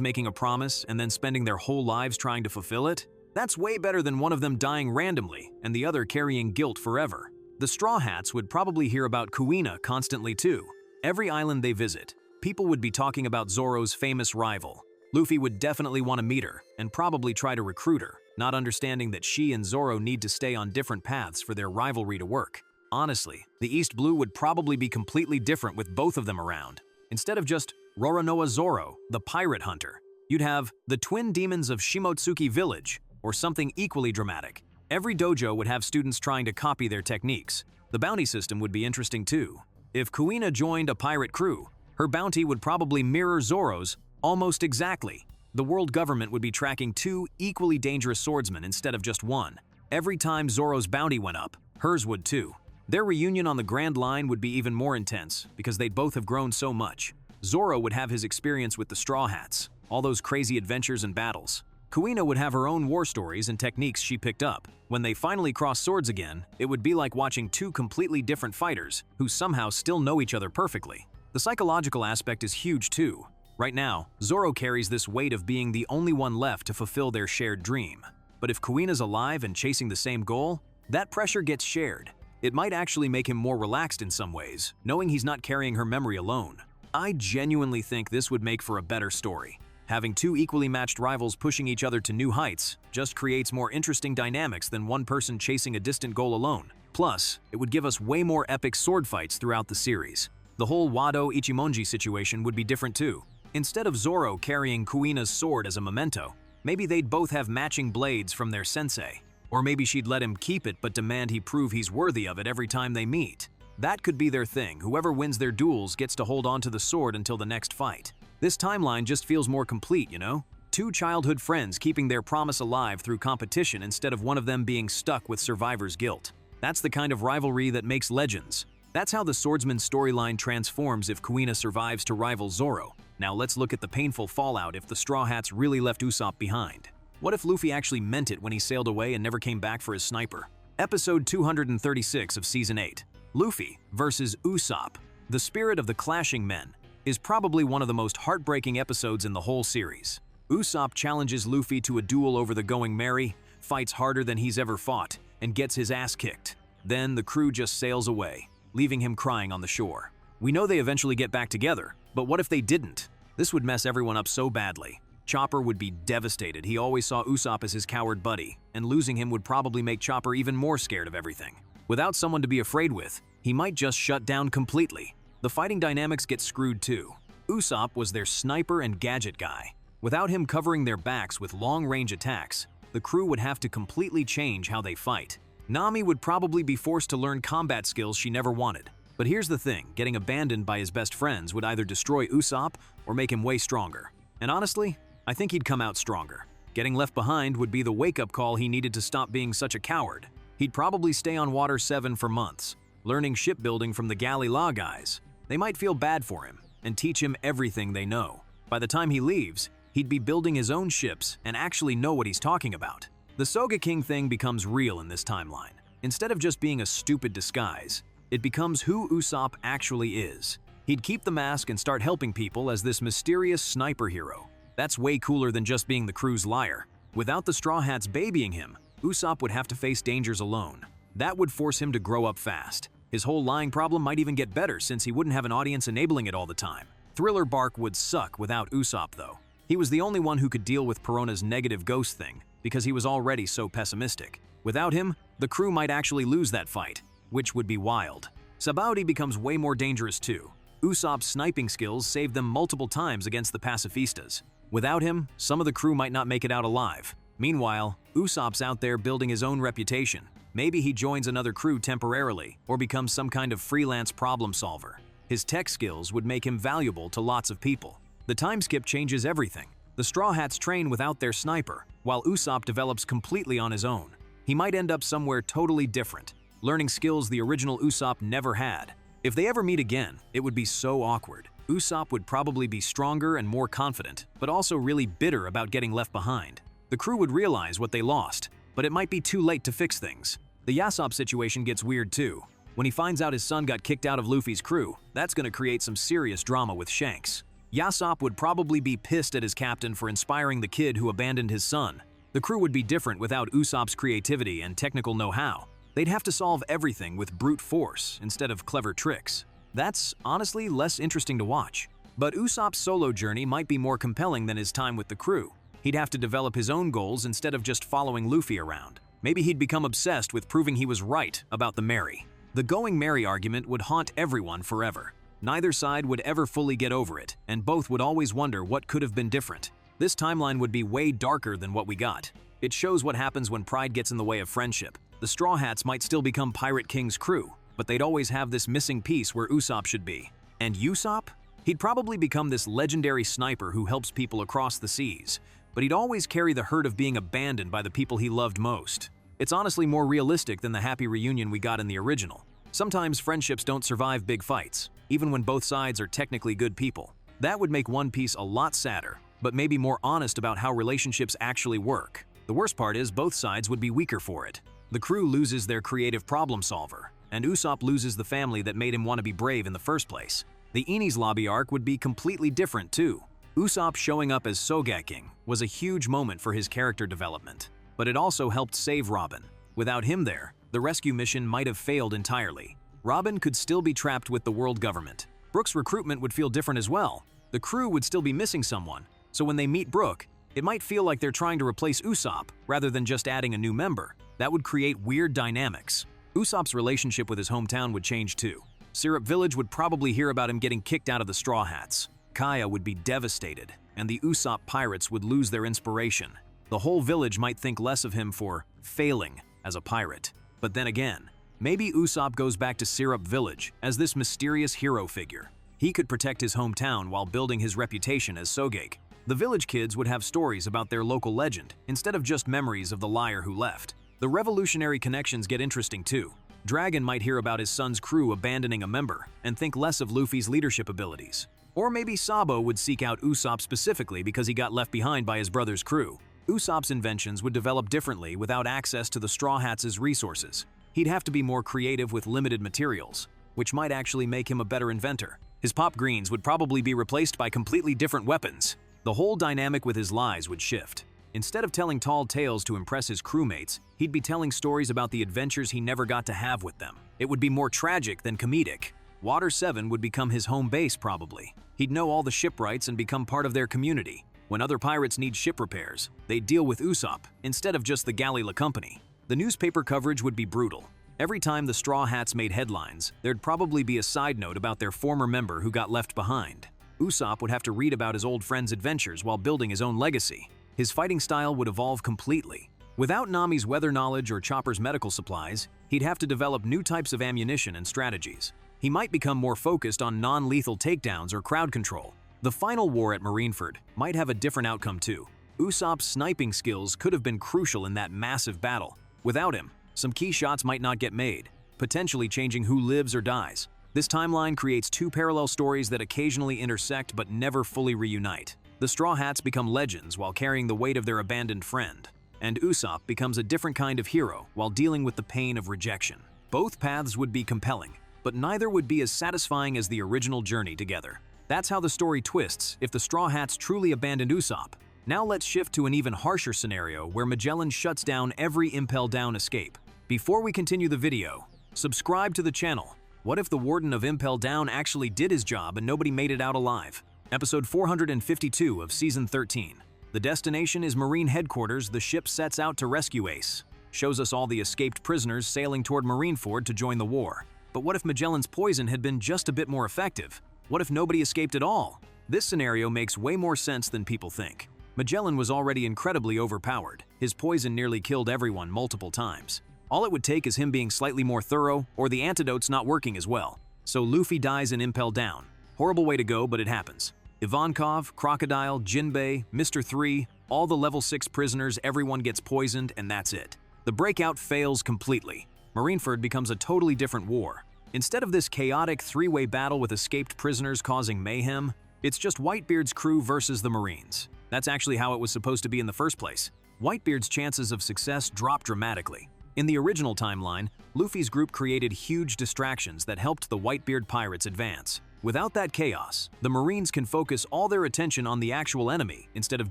making a promise and then spending their whole lives trying to fulfill it? That's way better than one of them dying randomly and the other carrying guilt forever. The Straw Hats would probably hear about Kuina constantly too. Every island they visit, people would be talking about Zoro's famous rival. Luffy would definitely want to meet her and probably try to recruit her, not understanding that she and Zoro need to stay on different paths for their rivalry to work. Honestly, the East Blue would probably be completely different with both of them around. Instead of just Roronoa Zoro, the pirate hunter, you'd have the twin demons of Shimotsuki Village, or something equally dramatic. Every dojo would have students trying to copy their techniques. The bounty system would be interesting too. If Kuina joined a pirate crew, her bounty would probably mirror Zoro's almost exactly. The world government would be tracking two equally dangerous swordsmen instead of just one. Every time Zoro's bounty went up, hers would too. Their reunion on the Grand Line would be even more intense because they'd both have grown so much. Zoro would have his experience with the Straw Hats, all those crazy adventures and battles. Kuina would have her own war stories and techniques she picked up. When they finally cross swords again, it would be like watching two completely different fighters who somehow still know each other perfectly. The psychological aspect is huge too. Right now, Zoro carries this weight of being the only one left to fulfill their shared dream. But if Kuina's alive and chasing the same goal, that pressure gets shared. It might actually make him more relaxed in some ways, knowing he's not carrying her memory alone. I genuinely think this would make for a better story. Having two equally matched rivals pushing each other to new heights just creates more interesting dynamics than one person chasing a distant goal alone. Plus, it would give us way more epic sword fights throughout the series. The whole Wado Ichimonji situation would be different too. Instead of Zoro carrying Kuina's sword as a memento, maybe they'd both have matching blades from their sensei. Or maybe she'd let him keep it but demand he prove he's worthy of it every time they meet. That could be their thing. Whoever wins their duels gets to hold on to the sword until the next fight. This timeline just feels more complete, you know? Two childhood friends keeping their promise alive through competition instead of one of them being stuck with survivor's guilt. That's the kind of rivalry that makes legends. That's how the swordsman storyline transforms if Kuina survives to rival Zoro. Now let's look at the painful fallout if the Straw Hats really left Usopp behind. What if Luffy actually meant it when he sailed away and never came back for his sniper? Episode 236 of Season 8. Luffy versus Usopp, the spirit of the clashing men, is probably one of the most heartbreaking episodes in the whole series. Usopp challenges Luffy to a duel over the Going Merry, fights harder than he's ever fought, and gets his ass kicked. Then the crew just sails away, leaving him crying on the shore. We know they eventually get back together, but what if they didn't? This would mess everyone up so badly. Chopper would be devastated. He always saw Usopp as his coward buddy, and losing him would probably make Chopper even more scared of everything. Without someone to be afraid with, he might just shut down completely. The fighting dynamics get screwed too. Usopp was their sniper and gadget guy. Without him covering their backs with long-range attacks, the crew would have to completely change how they fight. Nami would probably be forced to learn combat skills she never wanted. But here's the thing, getting abandoned by his best friends would either destroy Usopp or make him way stronger. And honestly, I think he'd come out stronger. Getting left behind would be the wake-up call he needed to stop being such a coward. He'd probably stay on Water 7 for months, learning shipbuilding from the Galley Law guys. They might feel bad for him and teach him everything they know. By the time he leaves, he'd be building his own ships and actually know what he's talking about. The Soga King thing becomes real in this timeline. Instead of just being a stupid disguise, it becomes who Usopp actually is. He'd keep the mask and start helping people as this mysterious sniper hero. That's way cooler than just being the crew's liar. Without the Straw Hats babying him, Usopp would have to face dangers alone. That would force him to grow up fast. His whole lying problem might even get better since he wouldn't have an audience enabling it all the time. Thriller Bark would suck without Usopp though. He was the only one who could deal with Perona's negative ghost thing because he was already so pessimistic. Without him, the crew might actually lose that fight, which would be wild. Sabaody becomes way more dangerous too. Usopp's sniping skills saved them multiple times against the pacifistas. Without him, some of the crew might not make it out alive. Meanwhile, Usopp's out there building his own reputation. Maybe he joins another crew temporarily or becomes some kind of freelance problem solver. His tech skills would make him valuable to lots of people. The time skip changes everything. The Straw Hats train without their sniper, while Usopp develops completely on his own. He might end up somewhere totally different, learning skills the original Usopp never had. If they ever meet again, it would be so awkward. Usopp would probably be stronger and more confident, but also really bitter about getting left behind. The crew would realize what they lost. but it might be too late to fix things. The Yasopp situation gets weird too. When he finds out his son got kicked out of Luffy's crew, that's gonna create some serious drama with Shanks. Yasopp would probably be pissed at his captain for inspiring the kid who abandoned his son. The crew would be different without Usopp's creativity and technical know-how. They'd have to solve everything with brute force instead of clever tricks. That's honestly less interesting to watch. But Usopp's solo journey might be more compelling than his time with the crew. He'd have to develop his own goals instead of just following Luffy around. Maybe he'd become obsessed with proving he was right about the Merry. The going merry argument would haunt everyone forever. Neither side would ever fully get over it, and both would always wonder what could have been different. This timeline would be way darker than what we got. It shows what happens when pride gets in the way of friendship. The Straw Hats might still become Pirate King's crew, but they'd always have this missing piece where Usopp should be. And Usopp? He'd probably become this legendary sniper who helps people across the seas, but he'd always carry the hurt of being abandoned by the people he loved most. It's honestly more realistic than the happy reunion we got in the original. Sometimes friendships don't survive big fights, even when both sides are technically good people. That would make One Piece a lot sadder, but maybe more honest about how relationships actually work. The worst part is both sides would be weaker for it. The crew loses their creative problem solver, and Usopp loses the family that made him want to be brave in the first place. The Enies Lobby arc would be completely different too. Usopp showing up as Sogeking was a huge moment for his character development, but it also helped save Robin. Without him there, the rescue mission might have failed entirely. Robin could still be trapped with the world government. Brook's recruitment would feel different as well. The crew would still be missing someone, so when they meet Brook, it might feel like they're trying to replace Usopp rather than just adding a new member. That would create weird dynamics. Usopp's relationship with his hometown would change too. Syrup Village would probably hear about him getting kicked out of the Straw Hats. Kaya would be devastated, and the Usopp pirates would lose their inspiration. The whole village might think less of him for failing as a pirate. But then again, maybe Usopp goes back to Syrup Village as this mysterious hero figure. He could protect his hometown while building his reputation as Sogek. The village kids would have stories about their local legend instead of just memories of the liar who left. The revolutionary connections get interesting too. Dragon might hear about his son's crew abandoning a member and think less of Luffy's leadership abilities. Or maybe Sabo would seek out Usopp specifically because he got left behind by his brother's crew. Usopp's inventions would develop differently without access to the Straw Hats' resources. He'd have to be more creative with limited materials, which might actually make him a better inventor. His pop greens would probably be replaced by completely different weapons. The whole dynamic with his lies would shift. Instead of telling tall tales to impress his crewmates, he'd be telling stories about the adventures he never got to have with them. It would be more tragic than comedic. Water 7 would become his home base probably. He'd know all the shipwrights and become part of their community. When other pirates need ship repairs, they'd deal with Usopp instead of just the Galila Company. The newspaper coverage would be brutal. Every time the Straw Hats made headlines, there'd probably be a side note about their former member who got left behind. Usopp would have to read about his old friend's adventures while building his own legacy. His fighting style would evolve completely. Without Nami's weather knowledge or Chopper's medical supplies, he'd have to develop new types of ammunition and strategies. He might become more focused on non-lethal takedowns or crowd control. The final war at Marineford might have a different outcome too. Usopp's sniping skills could have been crucial in that massive battle. Without him, some key shots might not get made, potentially changing who lives or dies. This timeline creates two parallel stories that occasionally intersect but never fully reunite. The Straw Hats become legends while carrying the weight of their abandoned friend, and Usopp becomes a different kind of hero while dealing with the pain of rejection. Both paths would be compelling, but neither would be as satisfying as the original journey together. That's how the story twists if the Straw Hats truly abandoned Usopp. Now let's shift to an even harsher scenario where Magellan shuts down every Impel Down escape. Before we continue the video, subscribe to the channel. What if the Warden of Impel Down actually did his job and nobody made it out alive? Episode 452 of Season 13. The destination is Marine Headquarters. The ship sets out to rescue Ace. Shows us all the escaped prisoners sailing toward Marineford to join the war. But what if Magellan's poison had been just a bit more effective? What if nobody escaped at all? This scenario makes way more sense than people think. Magellan was already incredibly overpowered. His poison nearly killed everyone multiple times. All it would take is him being slightly more thorough or the antidotes not working as well. So Luffy dies in Impel Down. Horrible way to go, but it happens. Ivankov, Crocodile, Jinbei, Mr. 3, all the level 6 prisoners, everyone gets poisoned, and that's it. The breakout fails completely. Marineford becomes a totally different war. Instead of this chaotic three-way battle with escaped prisoners causing mayhem, it's just Whitebeard's crew versus the Marines. That's actually how it was supposed to be in the first place. Whitebeard's chances of success drop dramatically. In the original timeline, Luffy's group created huge distractions that helped the Whitebeard pirates advance. Without that chaos, the Marines can focus all their attention on the actual enemy instead of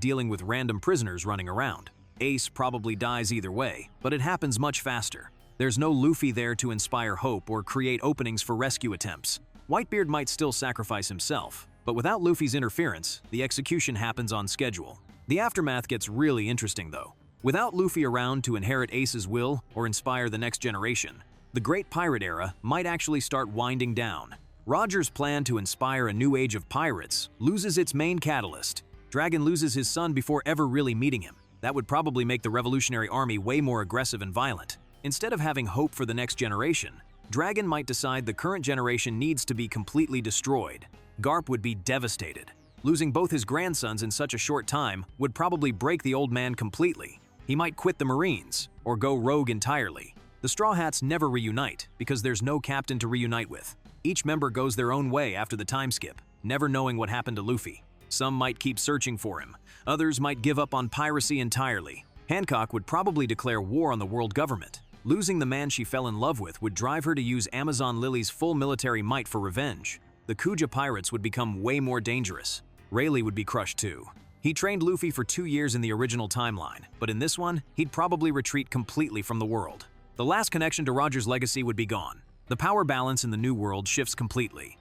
dealing with random prisoners running around. Ace probably dies either way, but it happens much faster. There's no Luffy there to inspire hope or create openings for rescue attempts. Whitebeard might still sacrifice himself, but without Luffy's interference, the execution happens on schedule. The aftermath gets really interesting though. Without Luffy around to inherit Ace's will or inspire the next generation, the Great Pirate Era might actually start winding down. Roger's plan to inspire a new age of pirates loses its main catalyst. Dragon loses his son before ever really meeting him. That would probably make the Revolutionary Army way more aggressive and violent. Instead of having hope for the next generation, Dragon might decide the current generation needs to be completely destroyed. Garp would be devastated. Losing both his grandsons in such a short time would probably break the old man completely. He might quit the Marines, or go rogue entirely. The Straw Hats never reunite, because there's no captain to reunite with. Each member goes their own way after the time skip, never knowing what happened to Luffy. Some might keep searching for him. Others might give up on piracy entirely. Hancock would probably declare war on the world government. Losing the man she fell in love with would drive her to use Amazon Lily's full military might for revenge. The Kuja pirates would become way more dangerous. Rayleigh would be crushed too. He trained Luffy for 2 years in the original timeline, but in this one, he'd probably retreat completely from the world. The last connection to Roger's legacy would be gone. The power balance in the new world shifts completely.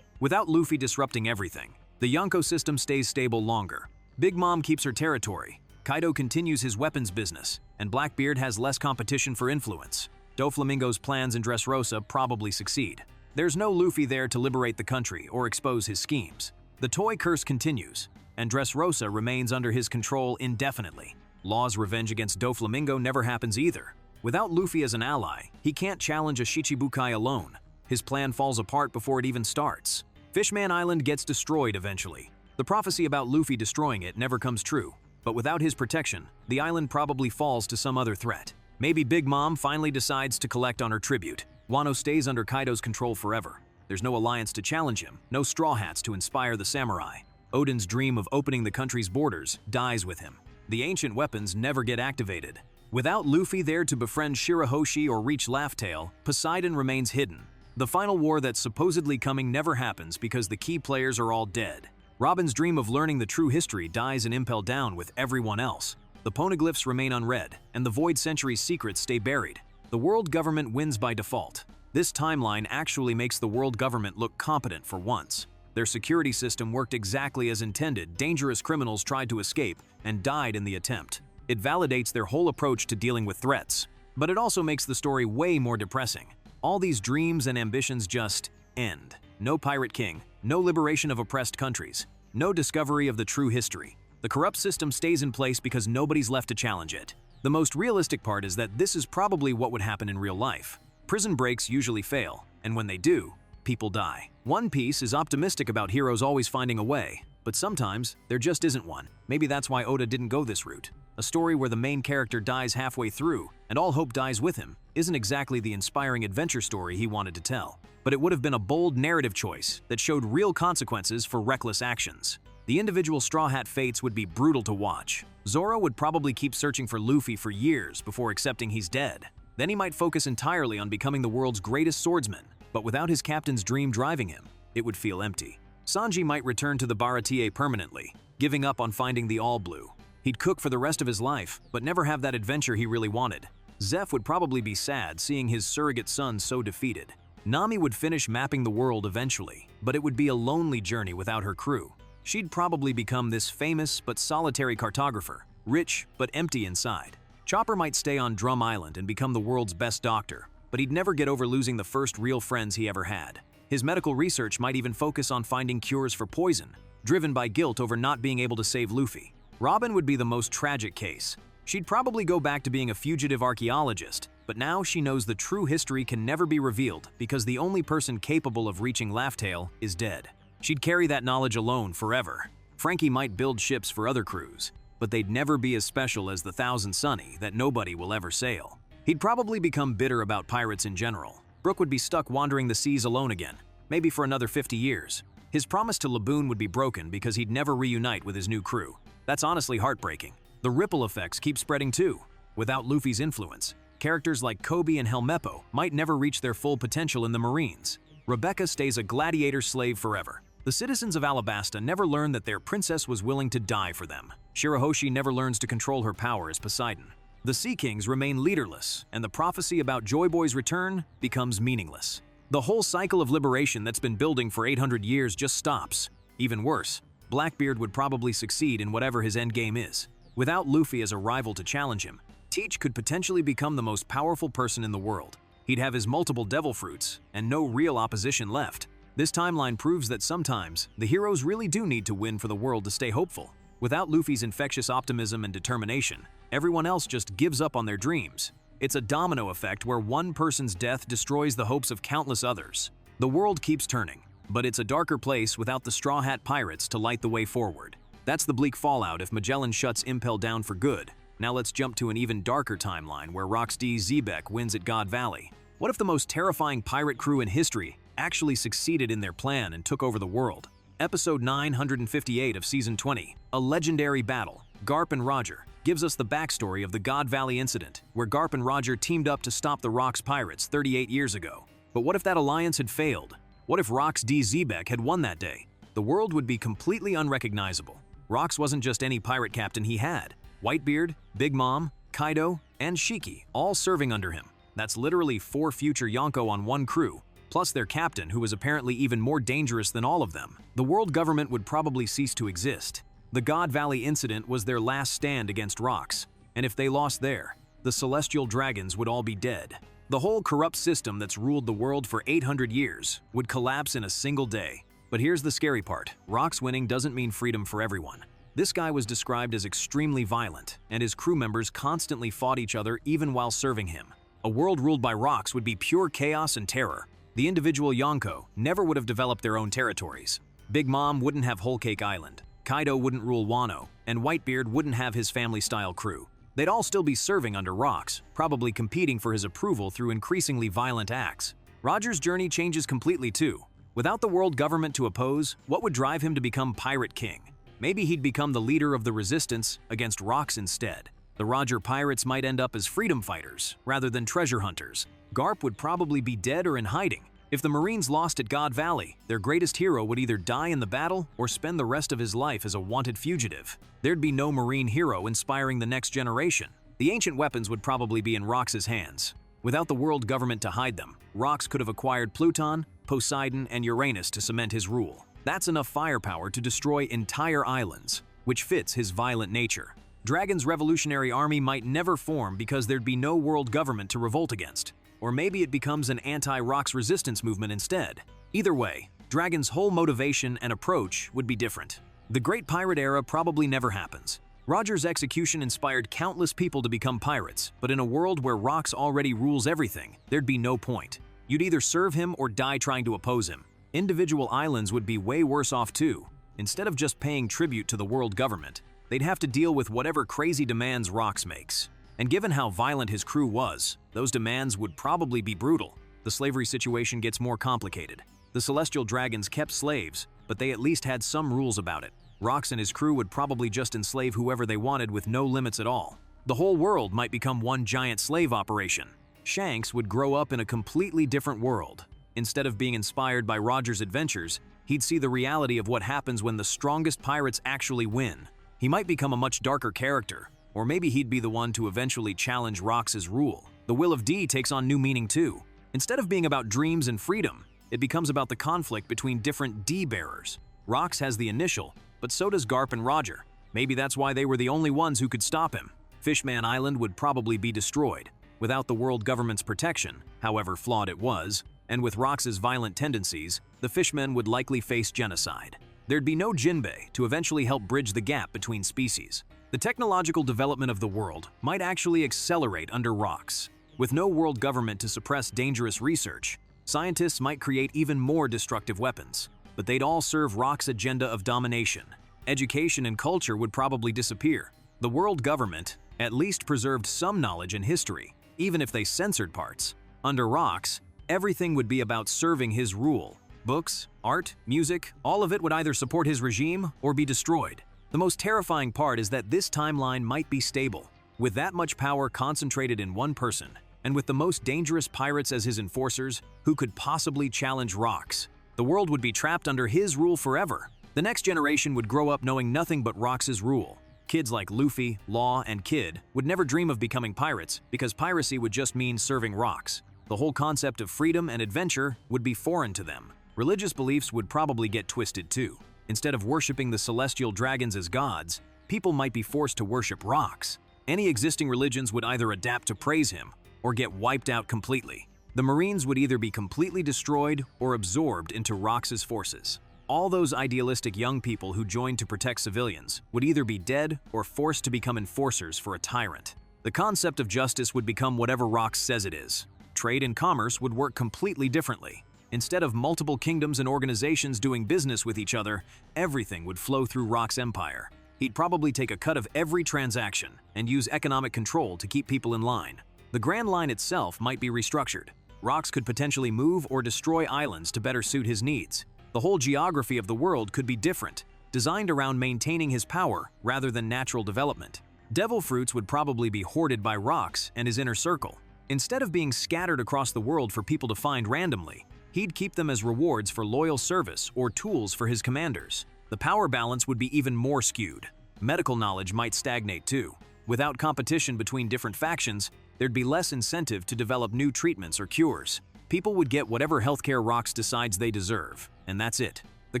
Without Luffy disrupting everything, the Yonko system stays stable longer. Big Mom keeps her territory, Kaido continues his weapons business, and Blackbeard has less competition for influence. Doflamingo's plans in Dressrosa probably succeed. There's no Luffy there to liberate the country or expose his schemes. The toy curse continues, and Dressrosa remains under his control indefinitely. Law's revenge against Doflamingo never happens either. Without Luffy as an ally, he can't challenge a Shichibukai alone. His plan falls apart before it even starts. Fishman Island gets destroyed eventually. The prophecy about Luffy destroying it never comes true, but without his protection, the island probably falls to some other threat. Maybe Big Mom finally decides to collect on her tribute. Wano stays under Kaido's control forever. There's no alliance to challenge him, no Straw Hats to inspire the samurai. Odin's dream of opening the country's borders dies with him. The ancient weapons never get activated. Without Luffy there to befriend Shirahoshi or reach Laugh Tale, Poseidon remains hidden. The final war that's supposedly coming never happens because the key players are all dead. Robin's dream of learning the true history dies in Impel Down with everyone else. The poneglyphs remain unread, and the Void Century's secrets stay buried. The world government wins by default. This timeline actually makes the world government look competent for once. Their security system worked exactly as intended. Dangerous criminals tried to escape and died in the attempt. It validates their whole approach to dealing with threats. But it also makes the story way more depressing. All these dreams and ambitions just end. No Pirate King, no liberation of oppressed countries, no discovery of the true history. The corrupt system stays in place because nobody's left to challenge it. The most realistic part is that this is probably what would happen in real life. Prison breaks usually fail, and when they do, people die. One Piece is optimistic about heroes always finding a way, but sometimes there just isn't one. Maybe that's why Oda didn't go this route. A story where the main character dies halfway through, and all hope dies with him, isn't exactly the inspiring adventure story he wanted to tell. But it would have been a bold narrative choice that showed real consequences for reckless actions. The individual Straw Hat fates would be brutal to watch. Zoro would probably keep searching for Luffy for years before accepting he's dead. Then he might focus entirely on becoming the world's greatest swordsman, but without his captain's dream driving him, it would feel empty. Sanji might return to the Baratie permanently, giving up on finding the All Blue. He'd cook for the rest of his life, but never have that adventure he really wanted. Zeph would probably be sad seeing his surrogate son so defeated. Nami would finish mapping the world eventually, but it would be a lonely journey without her crew. She'd probably become this famous but solitary cartographer, rich but empty inside. Chopper might stay on Drum Island and become the world's best doctor, but he'd never get over losing the first real friends he ever had. His medical research might even focus on finding cures for poison, driven by guilt over not being able to save Luffy. Robin would be the most tragic case. She'd probably go back to being a fugitive archaeologist, but now she knows the true history can never be revealed because the only person capable of reaching Laugh Tale is dead. She'd carry that knowledge alone forever. Frankie might build ships for other crews, but they'd never be as special as the Thousand Sunny that nobody will ever sail. He'd probably become bitter about pirates in general. Brook would be stuck wandering the seas alone again, maybe for another 50 years. His promise to Laboon would be broken because he'd never reunite with his new crew. That's honestly heartbreaking. the ripple effects keep spreading too. Without Luffy's influence, characters like Kobe and Helmeppo might never reach their full potential in the Marines. Rebecca stays a gladiator slave forever. The citizens of Alabasta never learn that their princess was willing to die for them. Shirahoshi never learns to control her power as Poseidon. The Sea Kings remain leaderless, and the prophecy about Joy Boy's return becomes meaningless. The whole cycle of liberation that's been building for 800 years just stops. Even worse, Blackbeard would probably succeed in whatever his endgame is. Without Luffy as a rival to challenge him, Teach could potentially become the most powerful person in the world. He'd have his multiple devil fruits, and no real opposition left. This timeline proves that sometimes, the heroes really do need to win for the world to stay hopeful. Without Luffy's infectious optimism and determination, everyone else just gives up on their dreams. It's a domino effect where one person's death destroys the hopes of countless others. The world keeps turning, but it's a darker place without the Straw Hat Pirates to light the way forward. That's the bleak fallout if Magellan shuts Impel down for good. Now let's jump to an even darker timeline where Rox D. Zebek wins at God Valley. What if the most terrifying pirate crew in history actually succeeded in their plan and took over the world? Episode 958 of Season 20, A Legendary Battle, Garp and Roger, gives us the backstory of the God Valley incident, where Garp and Roger teamed up to stop the Rox pirates 38 years ago. But what if that alliance had failed? What if Rox D. Zebek had won that day? The world would be completely unrecognizable. Rox wasn't just any pirate captain he had. Whitebeard, Big Mom, Kaido, and Shiki all serving under him. That's literally 4 future Yonko on one crew, plus their captain, who was apparently even more dangerous than all of them. The world government would probably cease to exist. The God Valley incident was their last stand against Rox, and if they lost there, the celestial dragons would all be dead. The whole corrupt system that's ruled the world for 800 years would collapse in a single day. But here's the scary part. Rox winning doesn't mean freedom for everyone. This guy was described as extremely violent, and his crew members constantly fought each other even while serving him. A world ruled by Rox would be pure chaos and terror. The individual Yonko never would have developed their own territories. Big Mom wouldn't have Whole Cake Island, Kaido wouldn't rule Wano, and Whitebeard wouldn't have his family-style crew. They'd all still be serving under Rox, probably competing for his approval through increasingly violent acts. Roger's journey changes completely too. Without the world government to oppose, what would drive him to become Pirate King? Maybe he'd become the leader of the resistance against Rox instead. The Roger pirates might end up as freedom fighters rather than treasure hunters. Garp would probably be dead or in hiding. If the Marines lost at God Valley, their greatest hero would either die in the battle or spend the rest of his life as a wanted fugitive. There'd be no Marine hero inspiring the next generation. The ancient weapons would probably be in Rox's hands. Without the world government to hide them, Rox could have acquired Pluton, Poseidon, and Uranus to cement his rule. That's enough firepower to destroy entire islands, which fits his violent nature. Dragon's revolutionary army might never form because there'd be no world government to revolt against. Or maybe it becomes an anti-Rox resistance movement instead. Either way, Dragon's whole motivation and approach would be different. The Great Pirate Era probably never happens. Roger's execution inspired countless people to become pirates, but in a world where Rox already rules everything, there'd be no point. You'd either serve him or die trying to oppose him. Individual islands would be way worse off too. Instead of just paying tribute to the world government, they'd have to deal with whatever crazy demands Rox makes. And given how violent his crew was, those demands would probably be brutal. The slavery situation gets more complicated. The Celestial Dragons kept slaves, but they at least had some rules about it. Rox and his crew would probably just enslave whoever they wanted with no limits at all. The whole world might become one giant slave operation. Shanks would grow up in a completely different world. Instead of being inspired by Roger's adventures, he'd see the reality of what happens when the strongest pirates actually win. He might become a much darker character, or maybe he'd be the one to eventually challenge Rox's rule. The Will of D takes on new meaning too. Instead of being about dreams and freedom, it becomes about the conflict between different D-bearers. Rox has the initial, but so does Garp and Roger. Maybe that's why they were the only ones who could stop him. Fishman Island would probably be destroyed. Without the world government's protection, however flawed it was, and with Rox's violent tendencies, the Fishmen would likely face genocide. There'd be no Jinbei to eventually help bridge the gap between species. The technological development of the world might actually accelerate under Rox. With no world government to suppress dangerous research, scientists might create even more destructive weapons, but they'd all serve Rox's agenda of domination. Education and culture would probably disappear. The world government at least preserved some knowledge and history, even if they censored parts. Under Rox, everything would be about serving his rule. Books, art, music, all of it would either support his regime or be destroyed. The most terrifying part is that this timeline might be stable. With that much power concentrated in one person, and with the most dangerous pirates as his enforcers, who could possibly challenge Rox? The world would be trapped under his rule forever. The next generation would grow up knowing nothing but Rox's rule. Kids like Luffy, Law, and Kid would never dream of becoming pirates because piracy would just mean serving Rox. The whole concept of freedom and adventure would be foreign to them. Religious beliefs would probably get twisted too. Instead of worshipping the celestial dragons as gods, people might be forced to worship Rox. Any existing religions would either adapt to praise him or get wiped out completely. The Marines would either be completely destroyed or absorbed into Rox's forces. All those idealistic young people who joined to protect civilians would either be dead or forced to become enforcers for a tyrant. The concept of justice would become whatever Rox says it is. Trade and commerce would work completely differently. Instead of multiple kingdoms and organizations doing business with each other, everything would flow through Rox's empire. He'd probably take a cut of every transaction and use economic control to keep people in line. The Grand Line itself might be restructured. Rox could potentially move or destroy islands to better suit his needs. The whole geography of the world could be different, designed around maintaining his power rather than natural development. Devil fruits would probably be hoarded by Rox and his inner circle. Instead of being scattered across the world for people to find randomly, he'd keep them as rewards for loyal service or tools for his commanders. The power balance would be even more skewed. Medical knowledge might stagnate too. Without competition between different factions, there'd be less incentive to develop new treatments or cures. People would get whatever healthcare Rox decides they deserve, and that's it. The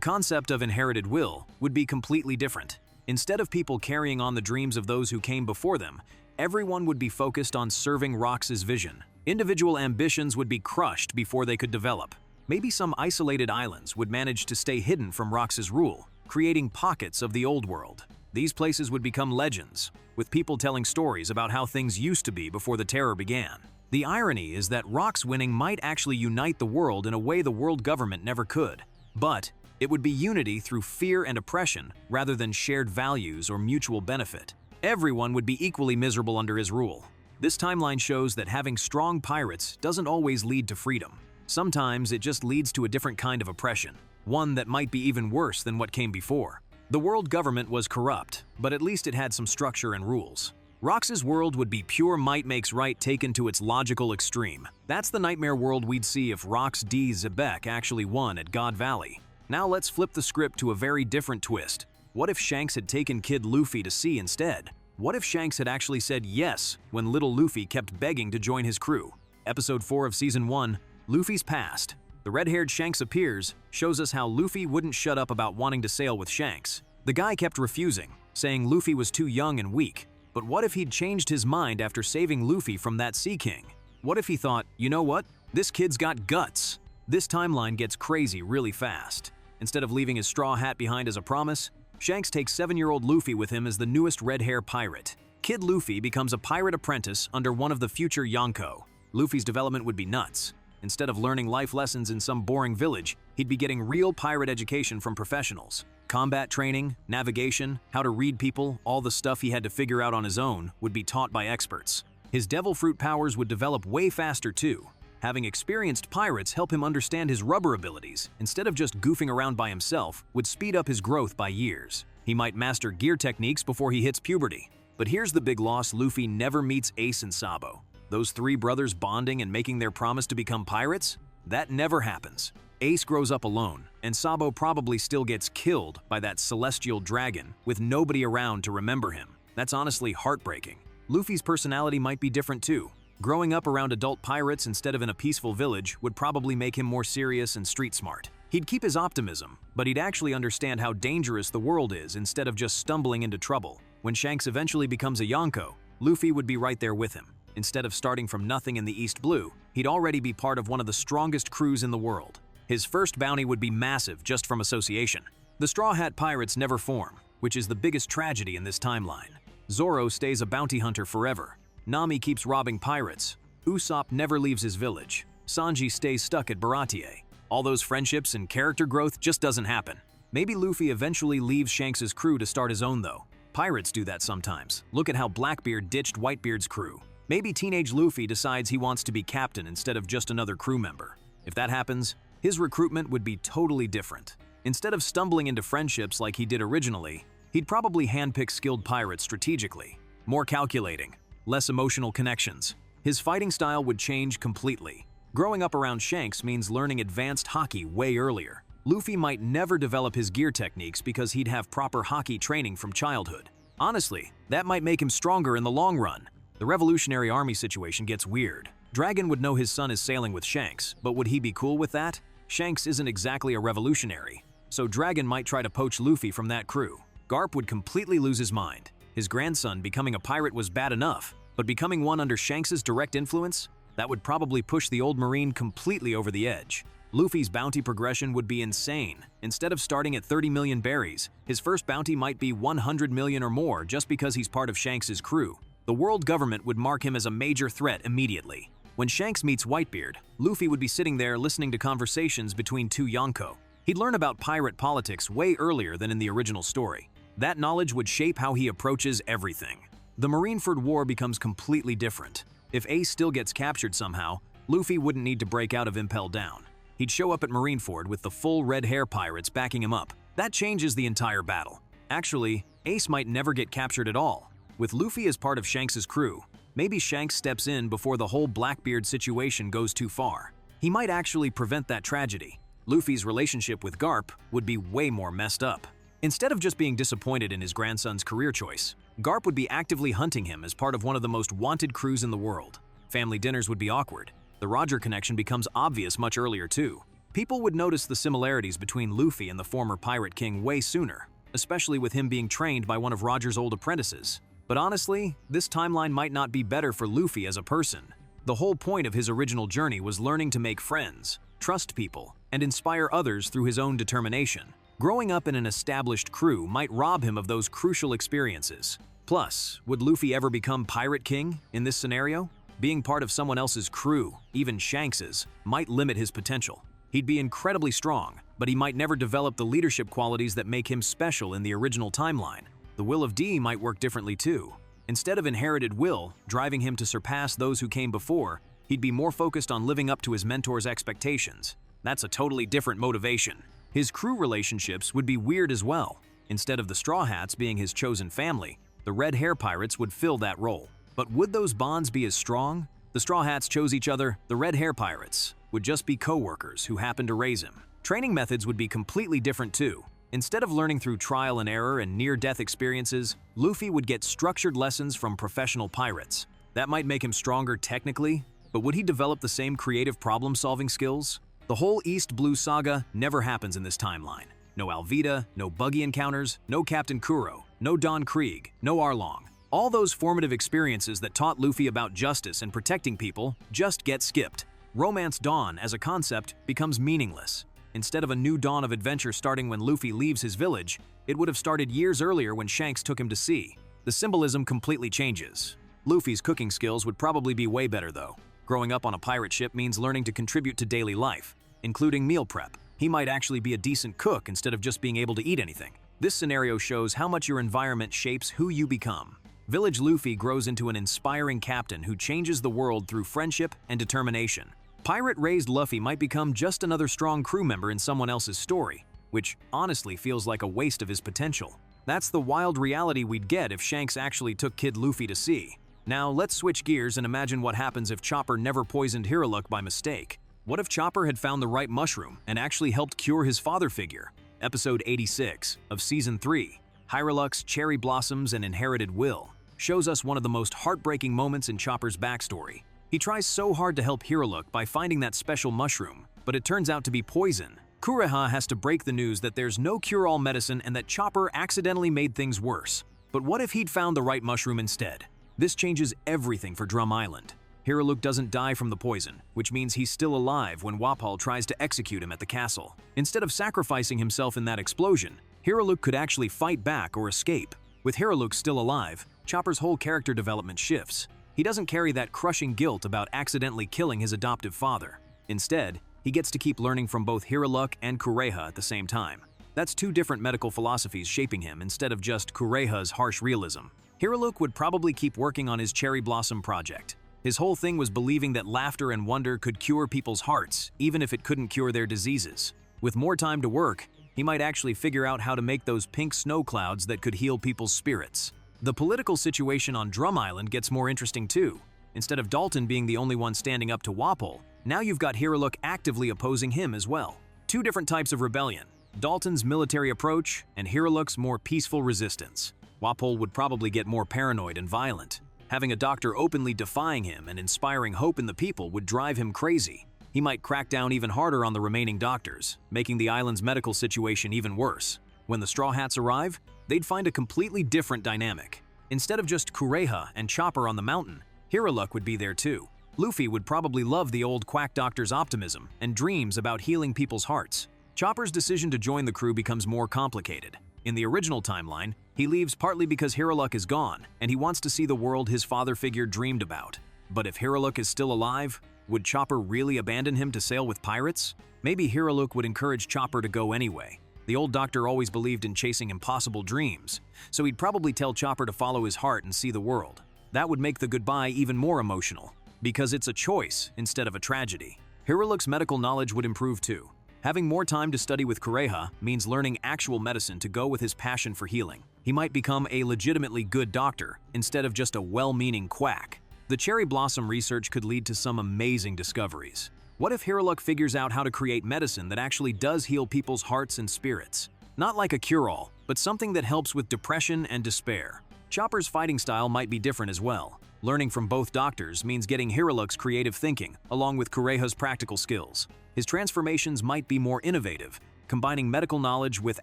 concept of inherited will would be completely different. Instead of people carrying on the dreams of those who came before them, everyone would be focused on serving Rox's vision. Individual ambitions would be crushed before they could develop. Maybe some isolated islands would manage to stay hidden from Rox's rule, creating pockets of the old world. These places would become legends, with people telling stories about how things used to be before the terror began. The irony is that Rox winning might actually unite the world in a way the world government never could. But it would be unity through fear and oppression rather than shared values or mutual benefit. Everyone would be equally miserable under his rule. This timeline shows that having strong pirates doesn't always lead to freedom. Sometimes it just leads to a different kind of oppression, one that might be even worse than what came before. The world government was corrupt, but at least it had some structure and rules. Rox's world would be pure might makes right taken to its logical extreme. That's the nightmare world we'd see if Rox D. Zebek actually won at God Valley. Now let's flip the script to a very different twist. What if Shanks had taken Kid Luffy to sea instead? What if Shanks had actually said yes when little Luffy kept begging to join his crew? Episode 4 of Season 1, Luffy's Past. The red-haired Shanks appears, shows us how Luffy wouldn't shut up about wanting to sail with Shanks. The guy kept refusing, saying Luffy was too young and weak. But what if he'd changed his mind after saving Luffy from that Sea King? What if he thought, you know what? This kid's got guts. This timeline gets crazy really fast. Instead of leaving his straw hat behind as a promise, Shanks takes 7-year-old Luffy with him as the newest red-hair pirate. Kid Luffy becomes a pirate apprentice under one of the future Yonko. Luffy's development would be nuts. Instead of learning life lessons in some boring village, he'd be getting real pirate education from professionals. Combat training, navigation, how to read people, all the stuff he had to figure out on his own would be taught by experts. His devil fruit powers would develop way faster too. Having experienced pirates help him understand his rubber abilities, instead of just goofing around by himself, would speed up his growth by years. He might master gear techniques before he hits puberty. But here's the big loss: Luffy never meets Ace and Sabo. Those three brothers bonding and making their promise to become pirates? That never happens. Ace grows up alone, and Sabo probably still gets killed by that celestial dragon with nobody around to remember him. That's honestly heartbreaking. Luffy's personality might be different too. Growing up around adult pirates instead of in a peaceful village would probably make him more serious and street smart. He'd keep his optimism, but he'd actually understand how dangerous the world is instead of just stumbling into trouble. When Shanks eventually becomes a Yonko, Luffy would be right there with him. Instead of starting from nothing in the East Blue, he'd already be part of one of the strongest crews in the world. His first bounty would be massive just from association. The Straw Hat Pirates never form, which is the biggest tragedy in this timeline. Zoro stays a bounty hunter forever. Nami keeps robbing pirates. Usopp never leaves his village. Sanji stays stuck at Baratie. All those friendships and character growth just doesn't happen. Maybe Luffy eventually leaves Shanks' crew to start his own though. Pirates do that sometimes. Look at how Blackbeard ditched Whitebeard's crew. Maybe teenage Luffy decides he wants to be captain instead of just another crew member. If that happens, his recruitment would be totally different. Instead of stumbling into friendships like he did originally, He'd probably handpick skilled pirates strategically, more calculating, less emotional connections. His fighting style would change completely. Growing up around Shanks means learning advanced hockey way earlier. Luffy might never develop his gear techniques because he'd have proper hockey training from childhood. Honestly, that might make him stronger in the long run. The Revolutionary Army situation gets weird. Dragon would know his son is sailing with Shanks, but would he be cool with that? Shanks isn't exactly a revolutionary, so Dragon might try to poach Luffy from that crew. Garp would completely lose his mind. His grandson becoming a pirate was bad enough, but becoming one under Shanks' direct influence? That would probably push the old Marine completely over the edge. Luffy's bounty progression would be insane. Instead of starting at 30 million berries, his first bounty might be 100 million or more just because he's part of Shanks' crew. The world government would mark him as a major threat immediately. When Shanks meets Whitebeard, Luffy would be sitting there listening to conversations between two Yonko. He'd learn about pirate politics way earlier than in the original story. That knowledge would shape how he approaches everything. The Marineford War becomes completely different. If Ace still gets captured somehow, Luffy wouldn't need to break out of Impel Down. He'd show up at Marineford with the full red hair pirates backing him up. That changes the entire battle. Actually, Ace might never get captured at all. With Luffy as part of Shanks' crew, maybe Shanks steps in before the whole Blackbeard situation goes too far. He might actually prevent that tragedy. Luffy's relationship with Garp would be way more messed up. Instead of just being disappointed in his grandson's career choice, Garp would be actively hunting him as part of one of the most wanted crews in the world. Family dinners would be awkward. The Roger connection becomes obvious much earlier too. People would notice the similarities between Luffy and the former Pirate King way sooner, especially with him being trained by one of Roger's old apprentices. But honestly, this timeline might not be better for Luffy as a person. The whole point of his original journey was learning to make friends, trust people, and inspire others through his own determination. Growing up in an established crew might rob him of those crucial experiences. Plus, would Luffy ever become Pirate King in this scenario? Being part of someone else's crew, even Shanks's, might limit his potential. He'd be incredibly strong, but he might never develop the leadership qualities that make him special in the original timeline. The will of D might work differently too. Instead of inherited will driving him to surpass those who came before, he'd be more focused on living up to his mentor's expectations. That's a totally different motivation. His crew relationships would be weird as well. Instead of the Straw Hats being his chosen family, the Red Hair Pirates would fill that role. But would those bonds be as strong? The Straw Hats chose each other, the Red Hair Pirates would just be co-workers who happened to raise him. Training methods would be completely different too. Instead of learning through trial and error and near-death experiences, Luffy would get structured lessons from professional pirates. That might make him stronger technically, but would he develop the same creative problem-solving skills? The whole East Blue saga never happens in this timeline. No Alvida, no Buggy encounters, no Captain Kuro, no Don Krieg, no Arlong. All those formative experiences that taught Luffy about justice and protecting people just get skipped. Romance Dawn as a concept becomes meaningless. Instead of a new dawn of adventure starting when Luffy leaves his village, it would have started years earlier when Shanks took him to sea. The symbolism completely changes. Luffy's cooking skills would probably be way better though. Growing up on a pirate ship means learning to contribute to daily life, including meal prep. He might actually be a decent cook instead of just being able to eat anything. This scenario shows how much your environment shapes who you become. Village Luffy grows into an inspiring captain who changes the world through friendship and determination. Pirate-raised Luffy might become just another strong crew member in someone else's story, which honestly feels like a waste of his potential. That's the wild reality we'd get if Shanks actually took Kid Luffy to sea. Now let's switch gears and imagine what happens if Chopper never poisoned Hiraluk by mistake. What if Chopper had found the right mushroom and actually helped cure his father figure? Episode 86 of Season 3, Hiraluk's Cherry Blossoms and Inherited Will, shows us one of the most heartbreaking moments in Chopper's backstory. He tries so hard to help Hiraluk by finding that special mushroom, but it turns out to be poison. Kureha has to break the news that there's no cure-all medicine and that Chopper accidentally made things worse. But what if he'd found the right mushroom instead? This changes everything for Drum Island. Hiraluk doesn't die from the poison, which means he's still alive when Wapol tries to execute him at the castle. Instead of sacrificing himself in that explosion, Hiraluk could actually fight back or escape. With Hiraluk still alive, Chopper's whole character development shifts. He doesn't carry that crushing guilt about accidentally killing his adoptive father. Instead, he gets to keep learning from both Hiraluk and Kureha at the same time. That's two different medical philosophies shaping him instead of just Kureha's harsh realism. Hiraluk would probably keep working on his Cherry Blossom project. His whole thing was believing that laughter and wonder could cure people's hearts, even if it couldn't cure their diseases. With more time to work, he might actually figure out how to make those pink snow clouds that could heal people's spirits. The political situation on Drum Island gets more interesting too. Instead of Dalton being the only one standing up to Wapol, now you've got Hiraluk actively opposing him as well. Two different types of rebellion: Dalton's military approach and Hiraluk's more peaceful resistance. Wapol would probably get more paranoid and violent. Having a doctor openly defying him and inspiring hope in the people would drive him crazy. He might crack down even harder on the remaining doctors, making the island's medical situation even worse. When the Straw Hats arrive, they'd find a completely different dynamic. Instead of just Kureha and Chopper on the mountain, Hiraluk would be there too. Luffy would probably love the old quack doctor's optimism and dreams about healing people's hearts. Chopper's decision to join the crew becomes more complicated. In the original timeline, he leaves partly because Hiraluk is gone and he wants to see the world his father figure dreamed about. But if Hiraluk is still alive, would Chopper really abandon him to sail with pirates? Maybe Hiraluk would encourage Chopper to go anyway. The old doctor always believed in chasing impossible dreams, so he'd probably tell Chopper to follow his heart and see the world. That would make the goodbye even more emotional, because it's a choice instead of a tragedy. Hiraluk's medical knowledge would improve too. Having more time to study with Kureha means learning actual medicine to go with his passion for healing. He might become a legitimately good doctor instead of just a well-meaning quack. The cherry blossom research could lead to some amazing discoveries. What if Hiraluk figures out how to create medicine that actually does heal people's hearts and spirits? Not like a cure-all, but something that helps with depression and despair. Chopper's fighting style might be different as well. Learning from both doctors means getting Hiraluk's creative thinking, along with Kureha's practical skills. His transformations might be more innovative, combining medical knowledge with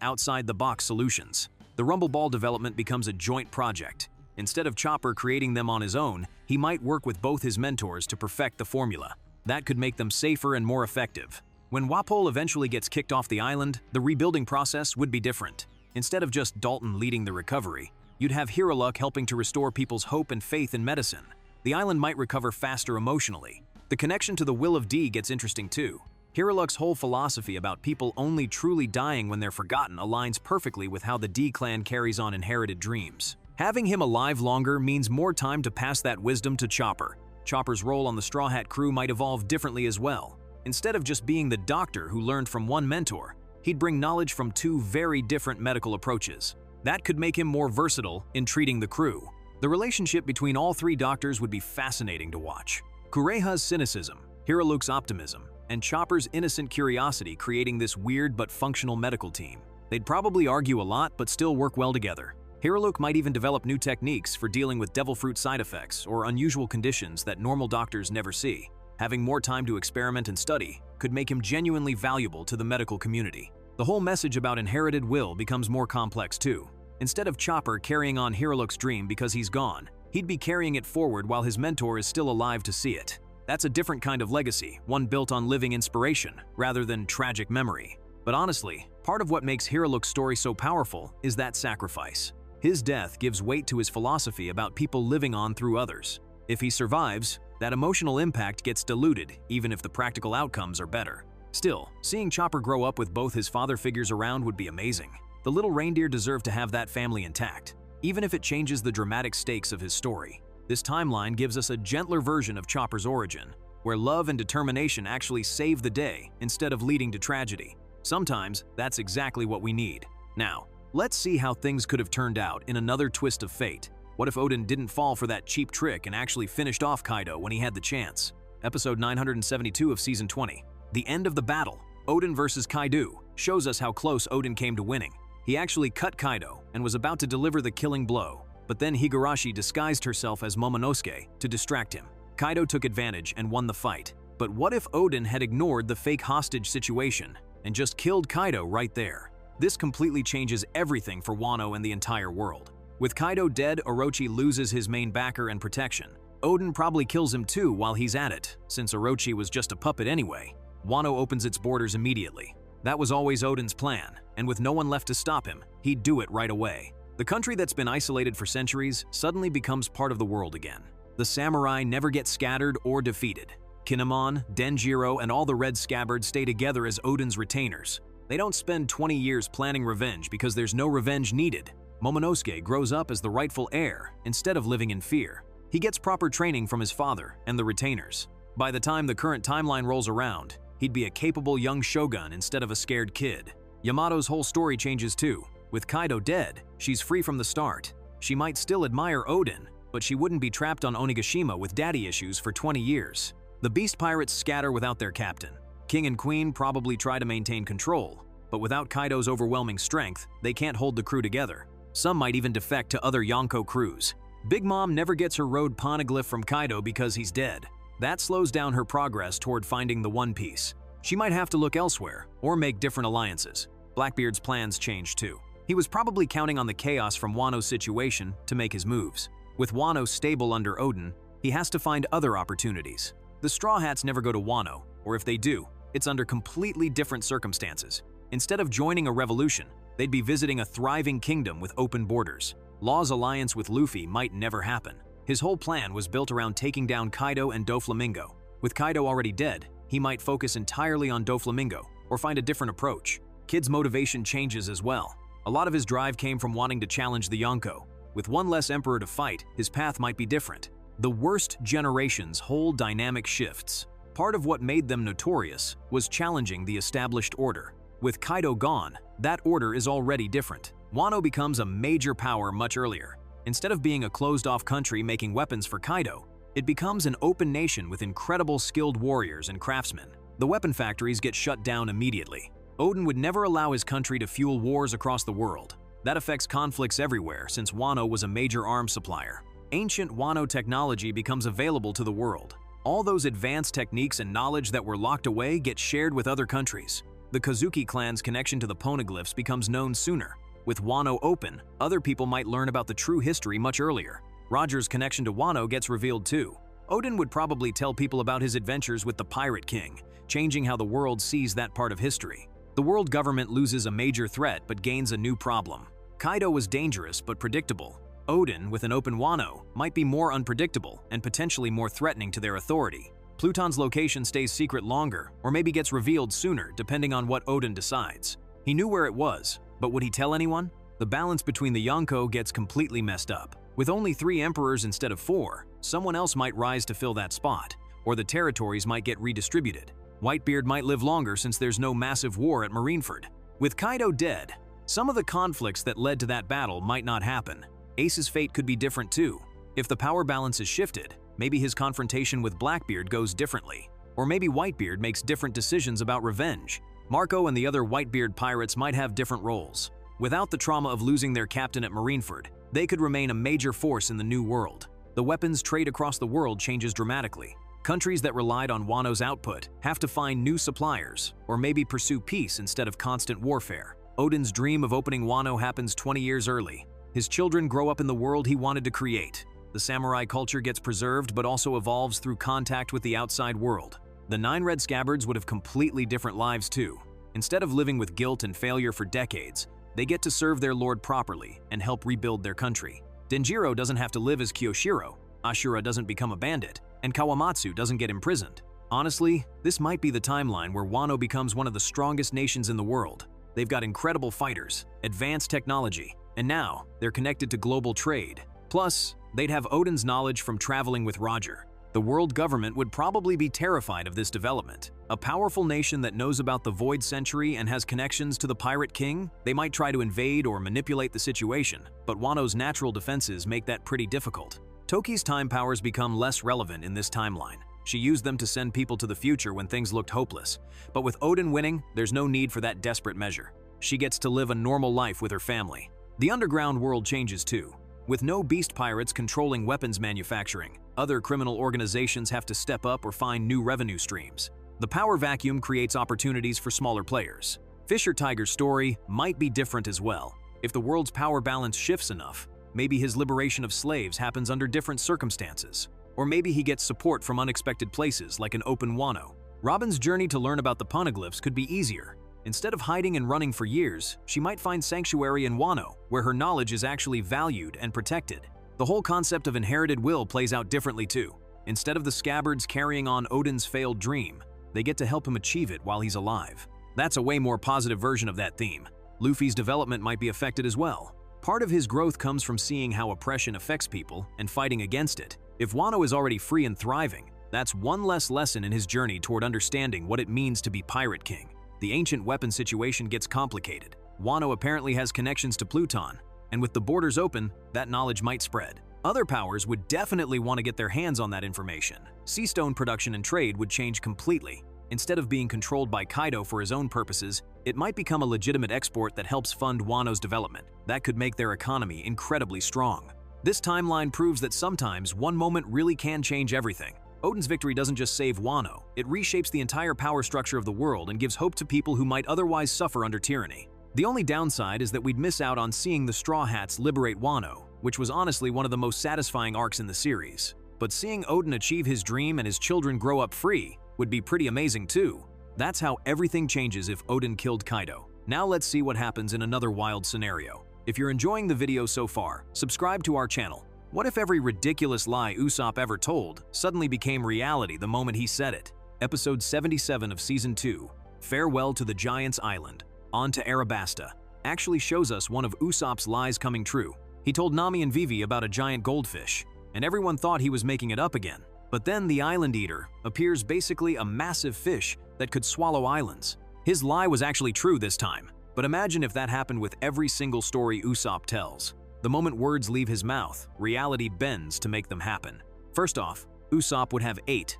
outside-the-box solutions. The Rumble Ball development becomes a joint project. Instead of Chopper creating them on his own, he might work with both his mentors to perfect the formula. That could make them safer and more effective. When Wapol eventually gets kicked off the island, the rebuilding process would be different. Instead of just Dalton leading the recovery, you'd have Hiraluk helping to restore people's hope and faith in medicine. The island might recover faster emotionally. The connection to the Will of D gets interesting too. Hiraluk's whole philosophy about people only truly dying when they're forgotten aligns perfectly with how the D clan carries on inherited dreams. Having him alive longer means more time to pass that wisdom to Chopper. Chopper's role on the Straw Hat crew might evolve differently as well. Instead of just being the doctor who learned from one mentor, he'd bring knowledge from two very different medical approaches. That could make him more versatile in treating the crew. The relationship between all three doctors would be fascinating to watch. Kureha's cynicism, Hiraluk's optimism, and Chopper's innocent curiosity creating this weird but functional medical team. They'd probably argue a lot but still work well together. Hiraluk might even develop new techniques for dealing with devil fruit side effects or unusual conditions that normal doctors never see. Having more time to experiment and study could make him genuinely valuable to the medical community. The whole message about inherited will becomes more complex too. Instead of Chopper carrying on Hiraluk's dream because he's gone, he'd be carrying it forward while his mentor is still alive to see it. That's a different kind of legacy, one built on living inspiration rather than tragic memory. But honestly, part of what makes Hiraluk's story so powerful is that sacrifice. His death gives weight to his philosophy about people living on through others. If he survives, that emotional impact gets diluted even if the practical outcomes are better. Still, seeing Chopper grow up with both his father figures around would be amazing. The little reindeer deserve to have that family intact, even if it changes the dramatic stakes of his story. This timeline gives us a gentler version of Chopper's origin, where love and determination actually save the day instead of leading to tragedy. Sometimes, that's exactly what we need. Now, let's see how things could have turned out in another twist of fate. What if Oden didn't fall for that cheap trick and actually finished off Kaido when he had the chance? Episode 972 of Season 20. The end of the battle, Oden versus Kaido, shows us how close Oden came to winning. He actually cut Kaido and was about to deliver the killing blow, but then Higurashi disguised herself as Momonosuke to distract him. Kaido took advantage and won the fight. But what if Oden had ignored the fake hostage situation and just killed Kaido right there? This completely changes everything for Wano and the entire world. With Kaido dead, Orochi loses his main backer and protection. Oden probably kills him too while he's at it, since Orochi was just a puppet anyway. Wano opens its borders immediately. That was always Oden's plan, and with no one left to stop him, he'd do it right away. The country that's been isolated for centuries suddenly becomes part of the world again. The samurai never get scattered or defeated. Kinemon, Denjiro, and all the Red Scabbards stay together as Oden's retainers. They don't spend 20 years planning revenge because there's no revenge needed. Momonosuke grows up as the rightful heir instead of living in fear. He gets proper training from his father and the retainers. By the time the current timeline rolls around, he'd be a capable young shogun instead of a scared kid. Yamato's whole story changes too. With Kaido dead, she's free from the start. She might still admire Odin, but she wouldn't be trapped on Onigashima with daddy issues for 20 years. The beast pirates scatter without their captain. King and Queen probably try to maintain control, but without Kaido's overwhelming strength, they can't hold the crew together. Some might even defect to other Yonko crews. Big Mom never gets her road poneglyph from Kaido because he's dead. That slows down her progress toward finding the One Piece. She might have to look elsewhere, or make different alliances. Blackbeard's plans change too. He was probably counting on the chaos from Wano's situation to make his moves. With Wano stable under Odin, he has to find other opportunities. The Straw Hats never go to Wano, or if they do, it's under completely different circumstances. Instead of joining a revolution, they'd be visiting a thriving kingdom with open borders. Law's alliance with Luffy might never happen. His whole plan was built around taking down Kaido and Doflamingo. With Kaido already dead, he might focus entirely on Doflamingo, or find a different approach. Kid's motivation changes as well. A lot of his drive came from wanting to challenge the Yonko. With one less emperor to fight, his path might be different. The worst generation's whole dynamic shifts. Part of what made them notorious was challenging the established order. With Kaido gone, that order is already different. Wano becomes a major power much earlier. Instead of being a closed-off country making weapons for Kaido, it becomes an open nation with incredible skilled warriors and craftsmen. The weapon factories get shut down immediately. Odin would never allow his country to fuel wars across the world. That affects conflicts everywhere since Wano was a major arms supplier. Ancient Wano technology becomes available to the world. All those advanced techniques and knowledge that were locked away get shared with other countries. The Kozuki clan's connection to the poneglyphs becomes known sooner. With Wano open, other people might learn about the true history much earlier. Roger's connection to Wano gets revealed too. Odin would probably tell people about his adventures with the Pirate King, changing how the world sees that part of history. The world government loses a major threat but gains a new problem. Kaido was dangerous but predictable. Odin, with an open Wano, might be more unpredictable and potentially more threatening to their authority. Pluton's location stays secret longer, or maybe gets revealed sooner depending on what Odin decides. He knew where it was, but would he tell anyone? The balance between the Yonko gets completely messed up. With only 3 emperors instead of 4, someone else might rise to fill that spot, or the territories might get redistributed. Whitebeard might live longer since there's no massive war at Marineford. With Kaido dead, some of the conflicts that led to that battle might not happen. Ace's fate could be different too. If the power balance is shifted, maybe his confrontation with Blackbeard goes differently. Or maybe Whitebeard makes different decisions about revenge. Marco and the other Whitebeard pirates might have different roles. Without the trauma of losing their captain at Marineford, they could remain a major force in the new world. The weapons trade across the world changes dramatically. Countries that relied on Wano's output have to find new suppliers, or maybe pursue peace instead of constant warfare. Odin's dream of opening Wano happens 20 years early. His children grow up in the world he wanted to create. The samurai culture gets preserved but also evolves through contact with the outside world. The 9 Red Scabbards would have completely different lives too. Instead of living with guilt and failure for decades, they get to serve their lord properly and help rebuild their country. Denjiro doesn't have to live as Kyoshiro, Ashura doesn't become a bandit, and Kawamatsu doesn't get imprisoned. Honestly, this might be the timeline where Wano becomes one of the strongest nations in the world. They've got incredible fighters, advanced technology, and now they're connected to global trade. Plus, they'd have Odin's knowledge from traveling with Roger. The world government would probably be terrified of this development. A powerful nation that knows about the Void Century and has connections to the Pirate King, they might try to invade or manipulate the situation, but Wano's natural defenses make that pretty difficult. Toki's time powers become less relevant in this timeline. She used them to send people to the future when things looked hopeless. But with Odin winning, there's no need for that desperate measure. She gets to live a normal life with her family. The underground world changes too. With no beast pirates controlling weapons manufacturing, other criminal organizations have to step up or find new revenue streams. The power vacuum creates opportunities for smaller players. Fisher Tiger's story might be different as well. If the world's power balance shifts enough, maybe his liberation of slaves happens under different circumstances. Or maybe he gets support from unexpected places like an open Wano. Robin's journey to learn about the poneglyphs could be easier. Instead of hiding and running for years, she might find sanctuary in Wano, where her knowledge is actually valued and protected. The whole concept of inherited will plays out differently too. Instead of the Scabbards carrying on Odin's failed dream, they get to help him achieve it while he's alive. That's a way more positive version of that theme. Luffy's development might be affected as well. Part of his growth comes from seeing how oppression affects people and fighting against it. If Wano is already free and thriving, that's one less lesson in his journey toward understanding what it means to be Pirate King. the ancient weapon situation gets complicated. Wano apparently has connections to Pluton, and with the borders open, that knowledge might spread. Other powers would definitely want to get their hands on that information. Sea stone production and trade would change completely. Instead of being controlled by Kaido for his own purposes, it might become a legitimate export that helps fund Wano's development. That could make their economy incredibly strong. This timeline proves that sometimes one moment really can change everything. Oden's victory doesn't just save Wano, it reshapes the entire power structure of the world and gives hope to people who might otherwise suffer under tyranny. The only downside is that we'd miss out on seeing the Straw Hats liberate Wano, which was honestly one of the most satisfying arcs in the series. But seeing Oden achieve his dream and his children grow up free would be pretty amazing too. That's how everything changes if Oden killed Kaido. Now let's see what happens in another wild scenario. If you're enjoying the video so far, subscribe to our channel. What if every ridiculous lie Usopp ever told suddenly became reality the moment he said it? Episode 77 of Season 2, Farewell to the Giant's Island, On to Arabasta, actually shows us one of Usopp's lies coming true. He told Nami and Vivi about a giant goldfish, and everyone thought he was making it up again. But then the Island Eater appears basically a massive fish that could swallow islands. His lie was actually true this time, but imagine if that happened with every single story Usopp tells. The moment words leave his mouth, reality bends to make them happen. First off, Usopp would have 80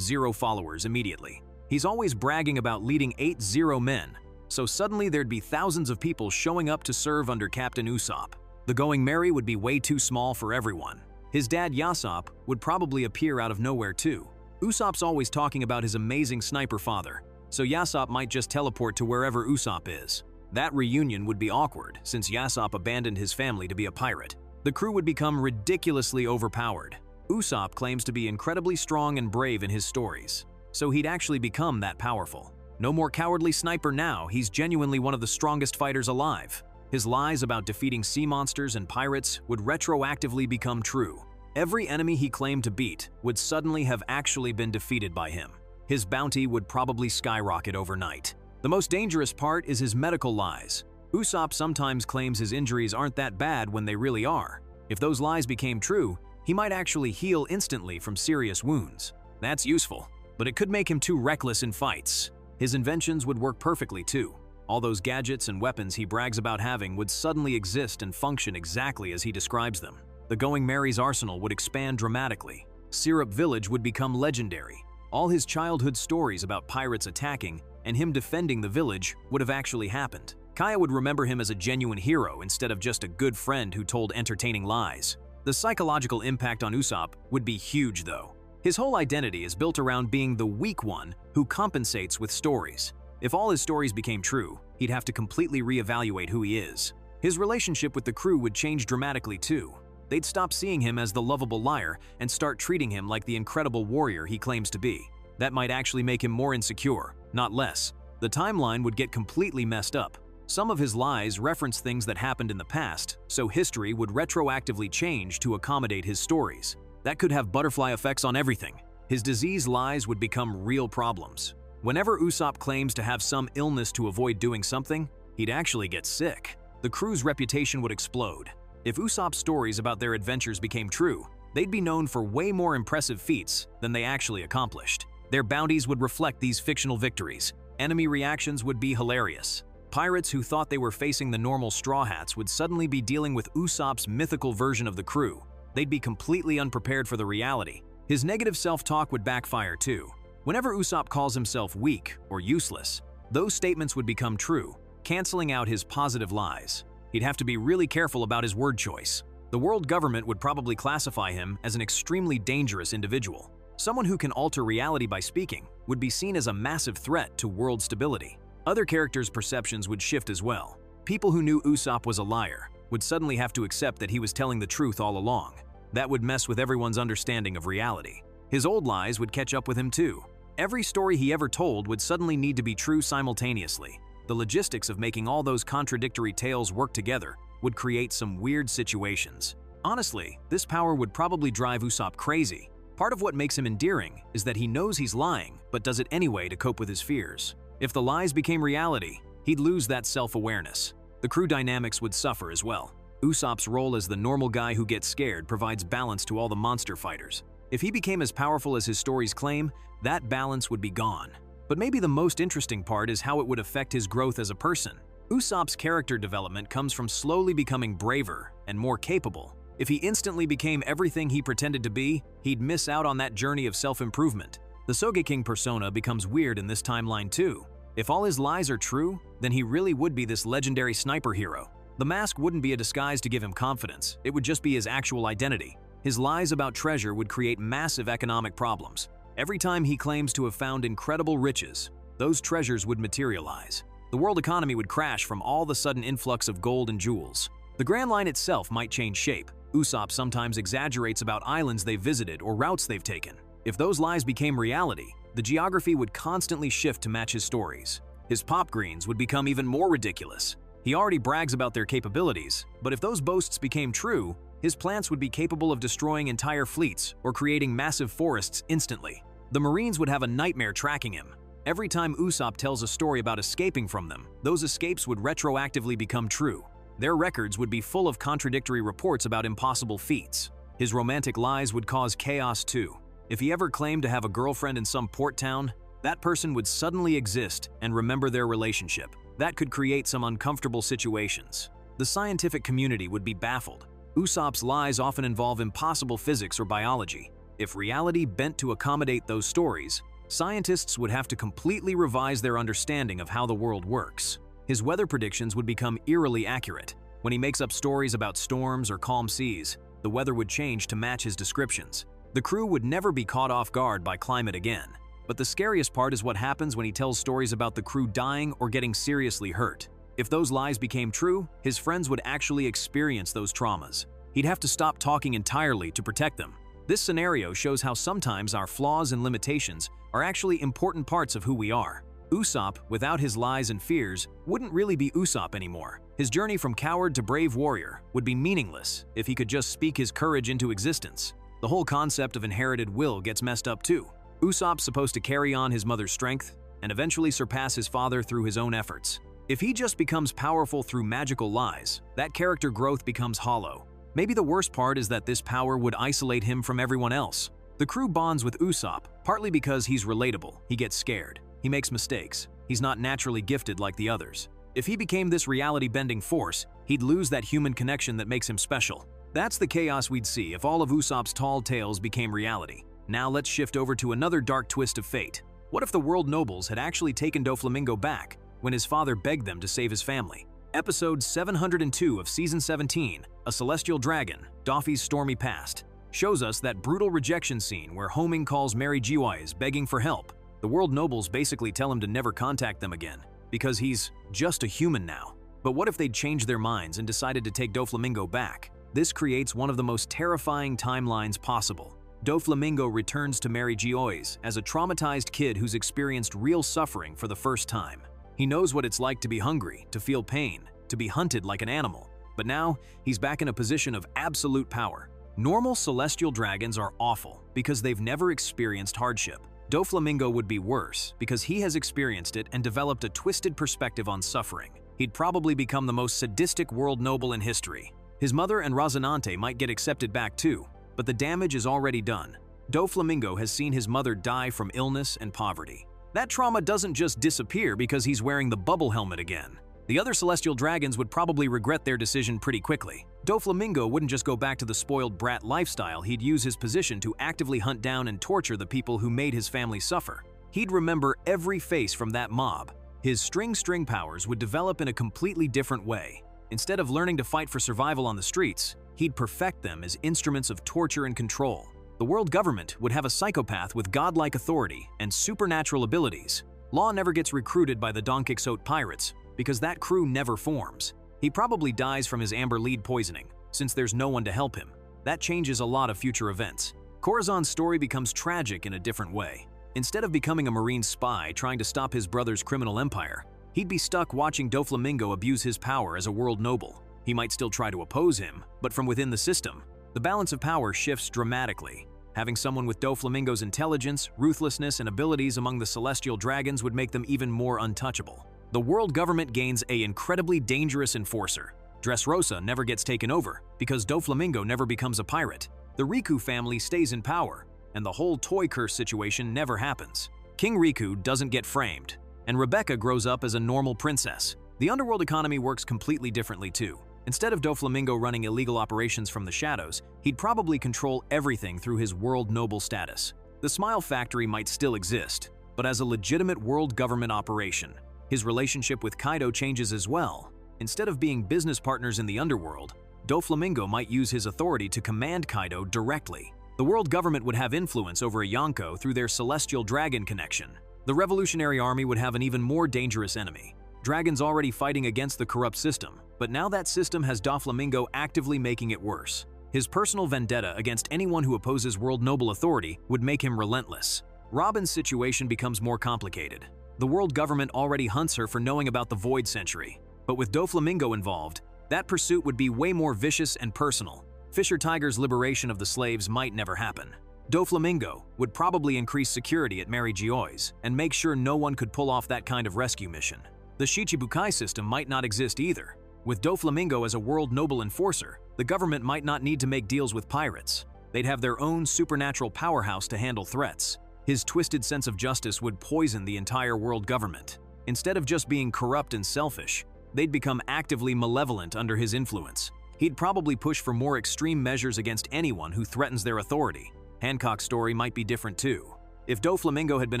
followers immediately. He's always bragging about leading 80 men, so suddenly there'd be thousands of people showing up to serve under Captain Usopp. The going merry would be way too small for everyone. His dad Yasopp would probably appear out of nowhere too. Usopp's always talking about his amazing sniper father, so Yasopp might just teleport to wherever Usopp is. That reunion would be awkward since Yasopp abandoned his family to be a pirate. The crew would become ridiculously overpowered. Usopp claims to be incredibly strong and brave in his stories, so he'd actually become that powerful. No more cowardly sniper now, he's genuinely one of the strongest fighters alive. His lies about defeating sea monsters and pirates would retroactively become true. Every enemy he claimed to beat would suddenly have actually been defeated by him. His bounty would probably skyrocket overnight. The most dangerous part is his medical lies. Usopp sometimes claims his injuries aren't that bad when they really are. If those lies became true, he might actually heal instantly from serious wounds. That's useful, but it could make him too reckless in fights. His inventions would work perfectly too. All those gadgets and weapons he brags about having would suddenly exist and function exactly as he describes them. The Going Merry's arsenal would expand dramatically. Syrup Village would become legendary. All his childhood stories about pirates attacking and him defending the village would have actually happened. Kaya would remember him as a genuine hero instead of just a good friend who told entertaining lies. The psychological impact on Usopp would be huge though. His whole identity is built around being the weak one who compensates with stories. If all his stories became true, he'd have to completely reevaluate who he is. His relationship with the crew would change dramatically too. They'd stop seeing him as the lovable liar and start treating him like the incredible warrior he claims to be. That might actually make him more insecure, not less. The timeline would get completely messed up. Some of his lies reference things that happened in the past, so history would retroactively change to accommodate his stories. That could have butterfly effects on everything. His disease lies would become real problems. Whenever Usopp claims to have some illness to avoid doing something, he'd actually get sick. The crew's reputation would explode. If Usopp's stories about their adventures became true, they'd be known for way more impressive feats than they actually accomplished. Their bounties would reflect these fictional victories. Enemy reactions would be hilarious. Pirates who thought they were facing the normal Straw Hats would suddenly be dealing with Usopp's mythical version of the crew. They'd be completely unprepared for the reality. His negative self-talk would backfire too. Whenever Usopp calls himself weak or useless, those statements would become true, canceling out his positive lies. He'd have to be really careful about his word choice. The world government would probably classify him as an extremely dangerous individual. Someone who can alter reality by speaking would be seen as a massive threat to world stability. Other characters' perceptions would shift as well. People who knew Usopp was a liar would suddenly have to accept that he was telling the truth all along. That would mess with everyone's understanding of reality. His old lies would catch up with him too. Every story he ever told would suddenly need to be true simultaneously. The logistics of making all those contradictory tales work together would create some weird situations. Honestly, this power would probably drive Usopp crazy. Part of what makes him endearing is that he knows he's lying, but does it anyway to cope with his fears. If the lies became reality, he'd lose that self-awareness. The crew dynamics would suffer as well. Usopp's role as the normal guy who gets scared provides balance to all the monster fighters. If he became as powerful as his stories claim, that balance would be gone. But maybe the most interesting part is how it would affect his growth as a person. Usopp's character development comes from slowly becoming braver and more capable. If he instantly became everything he pretended to be, he'd miss out on that journey of self-improvement. The Sogeking persona becomes weird in this timeline too. If all his lies are true, then he really would be this legendary sniper hero. The mask wouldn't be a disguise to give him confidence, it would just be his actual identity. His lies about treasure would create massive economic problems. Every time he claims to have found incredible riches, those treasures would materialize. The world economy would crash from all the sudden influx of gold and jewels. The Grand Line itself might change shape. Usopp sometimes exaggerates about islands they've visited or routes they've taken. If those lies became reality, the geography would constantly shift to match his stories. His pop greens would become even more ridiculous. He already brags about their capabilities, but if those boasts became true, his plants would be capable of destroying entire fleets or creating massive forests instantly. The Marines would have a nightmare tracking him. Every time Usopp tells a story about escaping from them, those escapes would retroactively become true. Their records would be full of contradictory reports about impossible feats. His romantic lies would cause chaos too. If he ever claimed to have a girlfriend in some port town, that person would suddenly exist and remember their relationship. That could create some uncomfortable situations. The scientific community would be baffled. Usopp's lies often involve impossible physics or biology. If reality bent to accommodate those stories, scientists would have to completely revise their understanding of how the world works. His weather predictions would become eerily accurate. When he makes up stories about storms or calm seas, the weather would change to match his descriptions. The crew would never be caught off guard by climate again. But the scariest part is what happens when he tells stories about the crew dying or getting seriously hurt. If those lies became true, his friends would actually experience those traumas. He'd have to stop talking entirely to protect them. This scenario shows how sometimes our flaws and limitations are actually important parts of who we are. Usopp, without his lies and fears, wouldn't really be Usopp anymore. His journey from coward to brave warrior would be meaningless if he could just speak his courage into existence. The whole concept of inherited will gets messed up too. Usopp's supposed to carry on his mother's strength and eventually surpass his father through his own efforts. If he just becomes powerful through magical lies, that character growth becomes hollow. Maybe the worst part is that this power would isolate him from everyone else. The crew bonds with Usopp, partly because he's relatable, he gets scared, he makes mistakes, he's not naturally gifted like the others. If he became this reality-bending force, he'd lose that human connection that makes him special. That's the chaos we'd see if all of Usopp's tall tales became reality. Now let's shift over to another dark twist of fate. What if the world nobles had actually taken Doflamingo back when his father begged them to save his family? Episode 702 of Season 17, A Celestial Dragon, Doffy's Stormy Past, shows us that brutal rejection scene where Homing calls Mary Jiwais begging for help. The world nobles basically tell him to never contact them again, because he's just a human now. But what if they'd changed their minds and decided to take Doflamingo back? This creates one of the most terrifying timelines possible. Doflamingo returns to Mary Jiwais as a traumatized kid who's experienced real suffering for the first time. He knows what it's like to be hungry, to feel pain, to be hunted like an animal. But now, he's back in a position of absolute power. Normal celestial dragons are awful because they've never experienced hardship. Doflamingo would be worse because he has experienced it and developed a twisted perspective on suffering. He'd probably become the most sadistic world noble in history. His mother and Rosinante might get accepted back too, but the damage is already done. Doflamingo has seen his mother die from illness and poverty. That trauma doesn't just disappear because he's wearing the bubble helmet again. The other celestial dragons would probably regret their decision pretty quickly. Doflamingo wouldn't just go back to the spoiled brat lifestyle, he'd use his position to actively hunt down and torture the people who made his family suffer. He'd remember every face from that mob. His string powers would develop in a completely different way. Instead of learning to fight for survival on the streets, he'd perfect them as instruments of torture and control. The world government would have a psychopath with godlike authority and supernatural abilities. Law never gets recruited by the Don Quixote pirates because that crew never forms. He probably dies from his amber lead poisoning, since there's no one to help him. That changes a lot of future events. Corazon's story becomes tragic in a different way. Instead of becoming a marine spy trying to stop his brother's criminal empire, he'd be stuck watching Doflamingo abuse his power as a world noble. He might still try to oppose him, but from within the system, the balance of power shifts dramatically. Having someone with Doflamingo's intelligence, ruthlessness, and abilities among the celestial dragons would make them even more untouchable. The world government gains an incredibly dangerous enforcer. Dressrosa never gets taken over because Doflamingo never becomes a pirate. The Riku family stays in power, and the whole toy curse situation never happens. King Riku doesn't get framed, and Rebecca grows up as a normal princess. The underworld economy works completely differently too. Instead of Doflamingo running illegal operations from the shadows, he'd probably control everything through his world noble status. The Smile Factory might still exist, but as a legitimate world government operation. His relationship with Kaido changes as well. Instead of being business partners in the underworld, Doflamingo might use his authority to command Kaido directly. The world government would have influence over Yonko through their celestial dragon connection. The Revolutionary Army would have an even more dangerous enemy. Dragons already fighting against the corrupt system, but now that system has Doflamingo actively making it worse. His personal vendetta against anyone who opposes world noble authority would make him relentless. Robin's situation becomes more complicated. The world government already hunts her for knowing about the Void Century, but with Doflamingo involved, that pursuit would be way more vicious and personal. Fisher Tiger's liberation of the slaves might never happen. Doflamingo would probably increase security at Mary Geoise and make sure no one could pull off that kind of rescue mission. The Shichibukai system might not exist either. With Doflamingo as a world noble enforcer, the government might not need to make deals with pirates. They'd have their own supernatural powerhouse to handle threats. His twisted sense of justice would poison the entire world government. Instead of just being corrupt and selfish, they'd become actively malevolent under his influence. He'd probably push for more extreme measures against anyone who threatens their authority. Hancock's story might be different too. If Doflamingo had been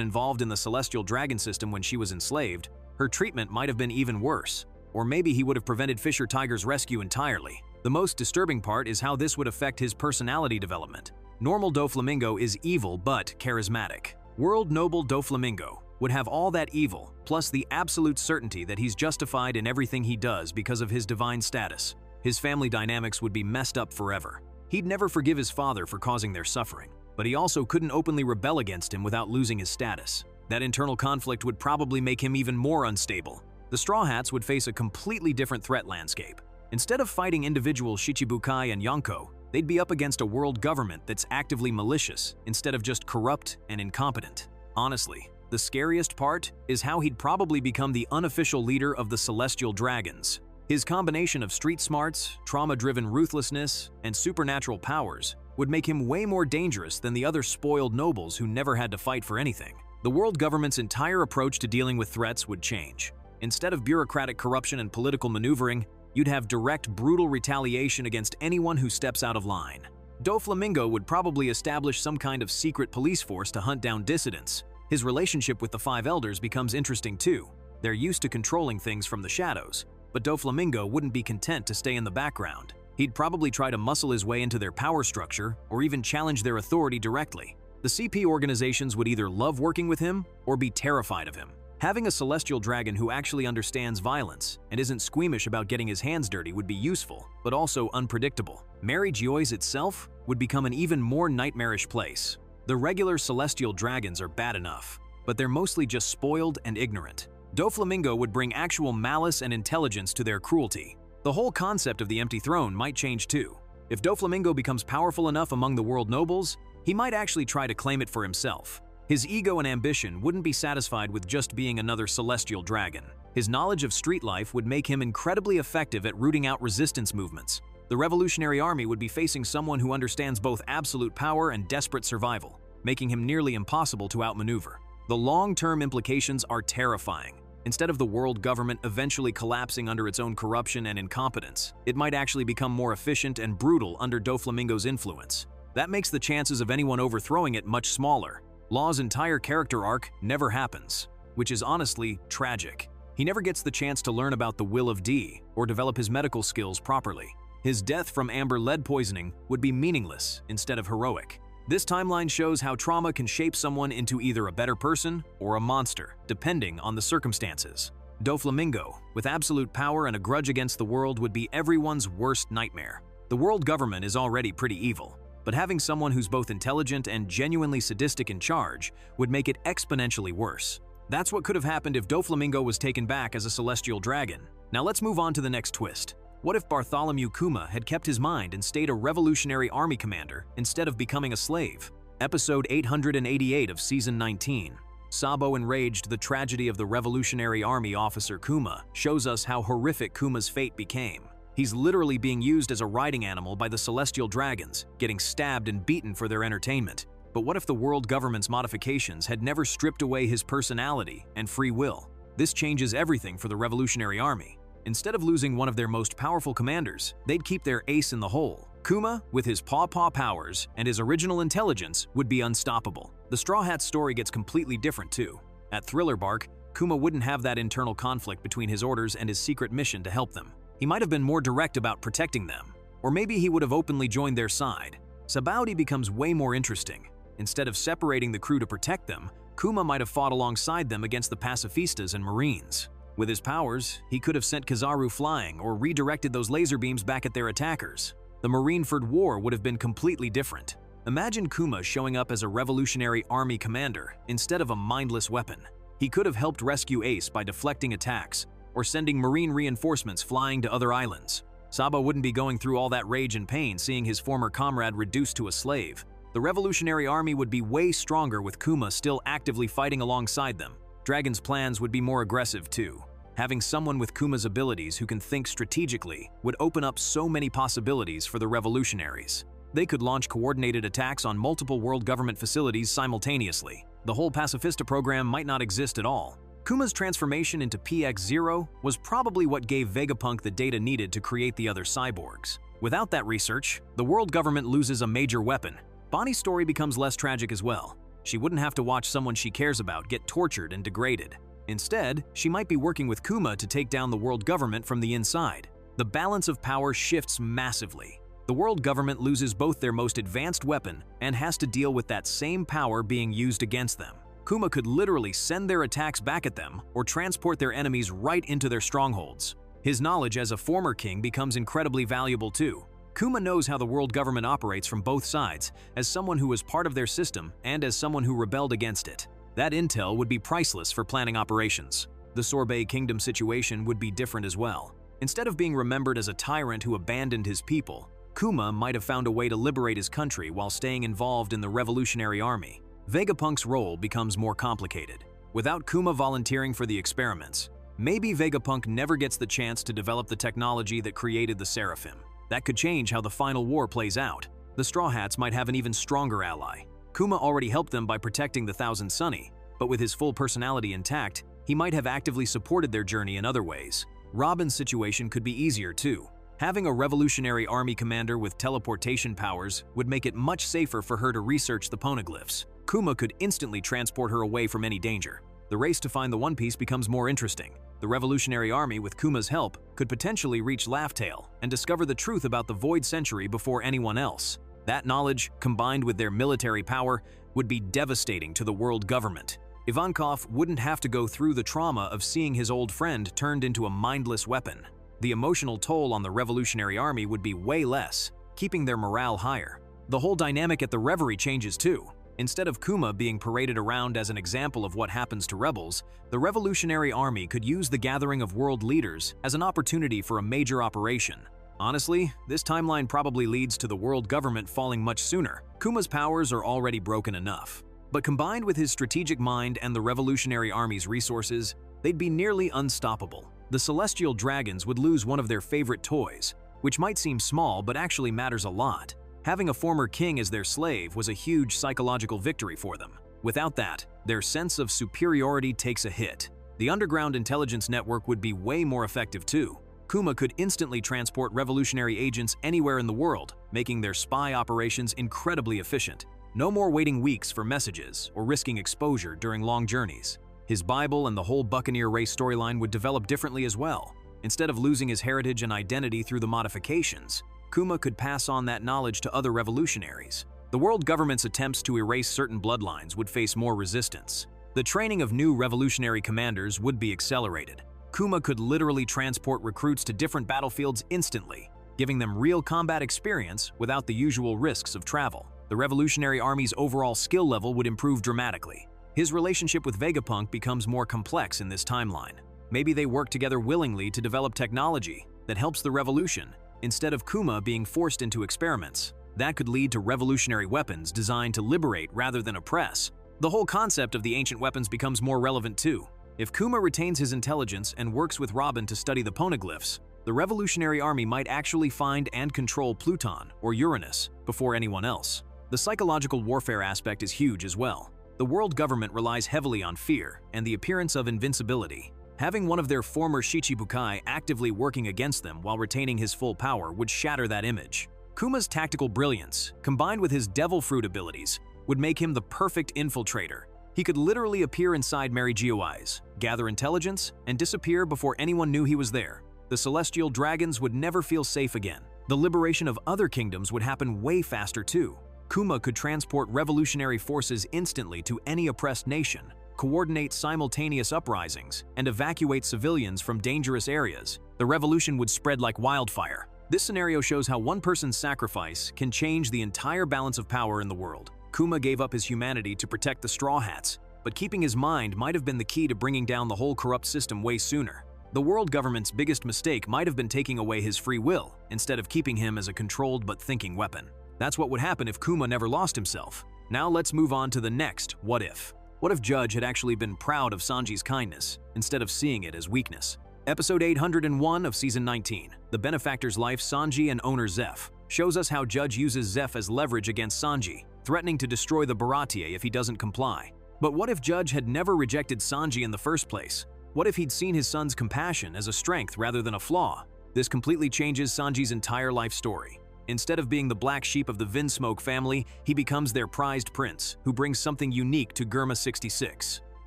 involved in the celestial dragon system when she was enslaved, her treatment might have been even worse. Or maybe he would have prevented Fisher Tiger's rescue entirely. The most disturbing part is how this would affect his personality development. Normal Doflamingo is evil but charismatic. World Noble Doflamingo would have all that evil, plus the absolute certainty that he's justified in everything he does because of his divine status. His family dynamics would be messed up forever. He'd never forgive his father for causing their suffering, but he also couldn't openly rebel against him without losing his status. That internal conflict would probably make him even more unstable. The Straw Hats would face a completely different threat landscape. Instead of fighting individual Shichibukai and Yonko, they'd be up against a world government that's actively malicious instead of just corrupt and incompetent. Honestly, the scariest part is how he'd probably become the unofficial leader of the Celestial Dragons. His combination of street smarts, trauma-driven ruthlessness, and supernatural powers would make him way more dangerous than the other spoiled nobles who never had to fight for anything. The world government's entire approach to dealing with threats would change. Instead of bureaucratic corruption and political maneuvering, you'd have direct, brutal retaliation against anyone who steps out of line. Doflamingo would probably establish some kind of secret police force to hunt down dissidents. His relationship with the Five Elders becomes interesting too. They're used to controlling things from the shadows, but Doflamingo wouldn't be content to stay in the background. He'd probably try to muscle his way into their power structure or even challenge their authority directly. The CP organizations would either love working with him or be terrified of him. Having a celestial dragon who actually understands violence and isn't squeamish about getting his hands dirty would be useful, but also unpredictable. Mary Geoise itself would become an even more nightmarish place. The regular celestial dragons are bad enough, but they're mostly just spoiled and ignorant. Doflamingo would bring actual malice and intelligence to their cruelty. The whole concept of the empty throne might change too. If Doflamingo becomes powerful enough among the world nobles, he might actually try to claim it for himself. His ego and ambition wouldn't be satisfied with just being another celestial dragon. His knowledge of street life would make him incredibly effective at rooting out resistance movements. The Revolutionary Army would be facing someone who understands both absolute power and desperate survival, making him nearly impossible to outmaneuver. The long-term implications are terrifying. Instead of the world government eventually collapsing under its own corruption and incompetence, it might actually become more efficient and brutal under Doflamingo's influence. That makes the chances of anyone overthrowing it much smaller. Law's entire character arc never happens, which is honestly tragic. He never gets the chance to learn about the will of D or develop his medical skills properly. His death from amber lead poisoning would be meaningless instead of heroic. This timeline shows how trauma can shape someone into either a better person or a monster, depending on the circumstances. Doflamingo, with absolute power and a grudge against the world, would be everyone's worst nightmare. The world government is already pretty evil, but having someone who's both intelligent and genuinely sadistic in charge would make it exponentially worse. That's what could have happened if Doflamingo was taken back as a celestial dragon. Now let's move on to the next twist. What if Bartholomew Kuma had kept his mind and stayed a Revolutionary Army commander instead of becoming a slave? Episode 888 of Season 19. Sabo Enraged, the tragedy of the Revolutionary Army officer Kuma, shows us how horrific Kuma's fate became. He's literally being used as a riding animal by the Celestial Dragons, getting stabbed and beaten for their entertainment. But what if the world government's modifications had never stripped away his personality and free will? This changes everything for the Revolutionary Army. Instead of losing one of their most powerful commanders, they'd keep their ace in the hole. Kuma, with his paw-paw powers and his original intelligence, would be unstoppable. The Straw Hat's story gets completely different too. At Thriller Bark, Kuma wouldn't have that internal conflict between his orders and his secret mission to help them. He might have been more direct about protecting them, or maybe he would have openly joined their side. Sabaody becomes way more interesting. Instead of separating the crew to protect them, Kuma might have fought alongside them against the pacifistas and Marines. With his powers, he could have sent Kizaru flying or redirected those laser beams back at their attackers. The Marineford War would have been completely different. Imagine Kuma showing up as a Revolutionary Army commander instead of a mindless weapon. He could have helped rescue Ace by deflecting attacks or sending Marine reinforcements flying to other islands. Saba wouldn't be going through all that rage and pain seeing his former comrade reduced to a slave. The Revolutionary Army would be way stronger with Kuma still actively fighting alongside them. Dragon's plans would be more aggressive too. Having someone with Kuma's abilities who can think strategically would open up so many possibilities for the revolutionaries. They could launch coordinated attacks on multiple world government facilities simultaneously. The whole Pacifista program might not exist at all. Kuma's transformation into PX-0 was probably what gave Vegapunk the data needed to create the other cyborgs. Without that research, the world government loses a major weapon. Bonnie's story becomes less tragic as well. She wouldn't have to watch someone she cares about get tortured and degraded. Instead, she might be working with Kuma to take down the world government from the inside. The balance of power shifts massively. The world government loses both their most advanced weapon and has to deal with that same power being used against them. Kuma could literally send their attacks back at them or transport their enemies right into their strongholds. His knowledge as a former king becomes incredibly valuable too. Kuma knows how the world government operates from both sides, as someone who was part of their system and as someone who rebelled against it. That intel would be priceless for planning operations. The Sorbet Kingdom situation would be different as well. Instead of being remembered as a tyrant who abandoned his people, Kuma might have found a way to liberate his country while staying involved in the Revolutionary Army. Vegapunk's role becomes more complicated. Without Kuma volunteering for the experiments, maybe Vegapunk never gets the chance to develop the technology that created the Seraphim. That could change how the final war plays out. The Straw Hats might have an even stronger ally. Kuma already helped them by protecting the Thousand Sunny, but with his full personality intact, he might have actively supported their journey in other ways. Robin's situation could be easier too. Having a Revolutionary Army commander with teleportation powers would make it much safer for her to research the poneglyphs. Kuma could instantly transport her away from any danger. The race to find the One Piece becomes more interesting. The Revolutionary Army, with Kuma's help, could potentially reach Laugh-Tale and discover the truth about the Void Century before anyone else. That knowledge, combined with their military power, would be devastating to the world government. Ivankov wouldn't have to go through the trauma of seeing his old friend turned into a mindless weapon. The emotional toll on the Revolutionary Army would be way less, keeping their morale higher. The whole dynamic at the Reverie changes too. Instead of Kuma being paraded around as an example of what happens to rebels, the Revolutionary Army could use the gathering of world leaders as an opportunity for a major operation. Honestly, this timeline probably leads to the world government falling much sooner. Kuma's powers are already broken enough. But combined with his strategic mind and the Revolutionary Army's resources, they'd be nearly unstoppable. The Celestial Dragons would lose one of their favorite toys, which might seem small but actually matters a lot. Having a former king as their slave was a huge psychological victory for them. Without that, their sense of superiority takes a hit. The underground intelligence network would be way more effective too. Kuma could instantly transport revolutionary agents anywhere in the world, making their spy operations incredibly efficient. No more waiting weeks for messages or risking exposure during long journeys. His Bible and the whole Buccaneer race storyline would develop differently as well. Instead of losing his heritage and identity through the modifications, Kuma could pass on that knowledge to other revolutionaries. The world government's attempts to erase certain bloodlines would face more resistance. The training of new revolutionary commanders would be accelerated. Kuma could literally transport recruits to different battlefields instantly, giving them real combat experience without the usual risks of travel. The Revolutionary Army's overall skill level would improve dramatically. His relationship with Vegapunk becomes more complex in this timeline. Maybe they work together willingly to develop technology that helps the revolution, instead of Kuma being forced into experiments. That could lead to revolutionary weapons designed to liberate rather than oppress. The whole concept of the ancient weapons becomes more relevant too. If Kuma retains his intelligence and works with Robin to study the poneglyphs, the Revolutionary Army might actually find and control Pluton or Uranus before anyone else. The psychological warfare aspect is huge as well. The world government relies heavily on fear and the appearance of invincibility. Having one of their former Shichibukai actively working against them while retaining his full power would shatter that image. Kuma's tactical brilliance, combined with his devil fruit abilities, would make him the perfect infiltrator. He could literally appear inside Mary Geoise, gather intelligence, and disappear before anyone knew he was there. The celestial dragons would never feel safe again. The liberation of other kingdoms would happen way faster too. Kuma could transport revolutionary forces instantly to any oppressed nation, coordinate simultaneous uprisings, and evacuate civilians from dangerous areas. The revolution would spread like wildfire. This scenario shows how one person's sacrifice can change the entire balance of power in the world. Kuma gave up his humanity to protect the Straw Hats, but keeping his mind might have been the key to bringing down the whole corrupt system way sooner. The world government's biggest mistake might have been taking away his free will, instead of keeping him as a controlled but thinking weapon. That's what would happen if Kuma never lost himself. Now let's move on to the next what if. What if Judge had actually been proud of Sanji's kindness, instead of seeing it as weakness? Episode 801 of Season 19, The Benefactor's Life, Sanji and Owner Zeph, shows us how Judge uses Zeph as leverage against Sanji, threatening to destroy the Baratie if he doesn't comply. But what if Judge had never rejected Sanji in the first place? What if he'd seen his son's compassion as a strength rather than a flaw? This completely changes Sanji's entire life story. Instead of being the black sheep of the Vinsmoke family, he becomes their prized prince, who brings something unique to Germa 66.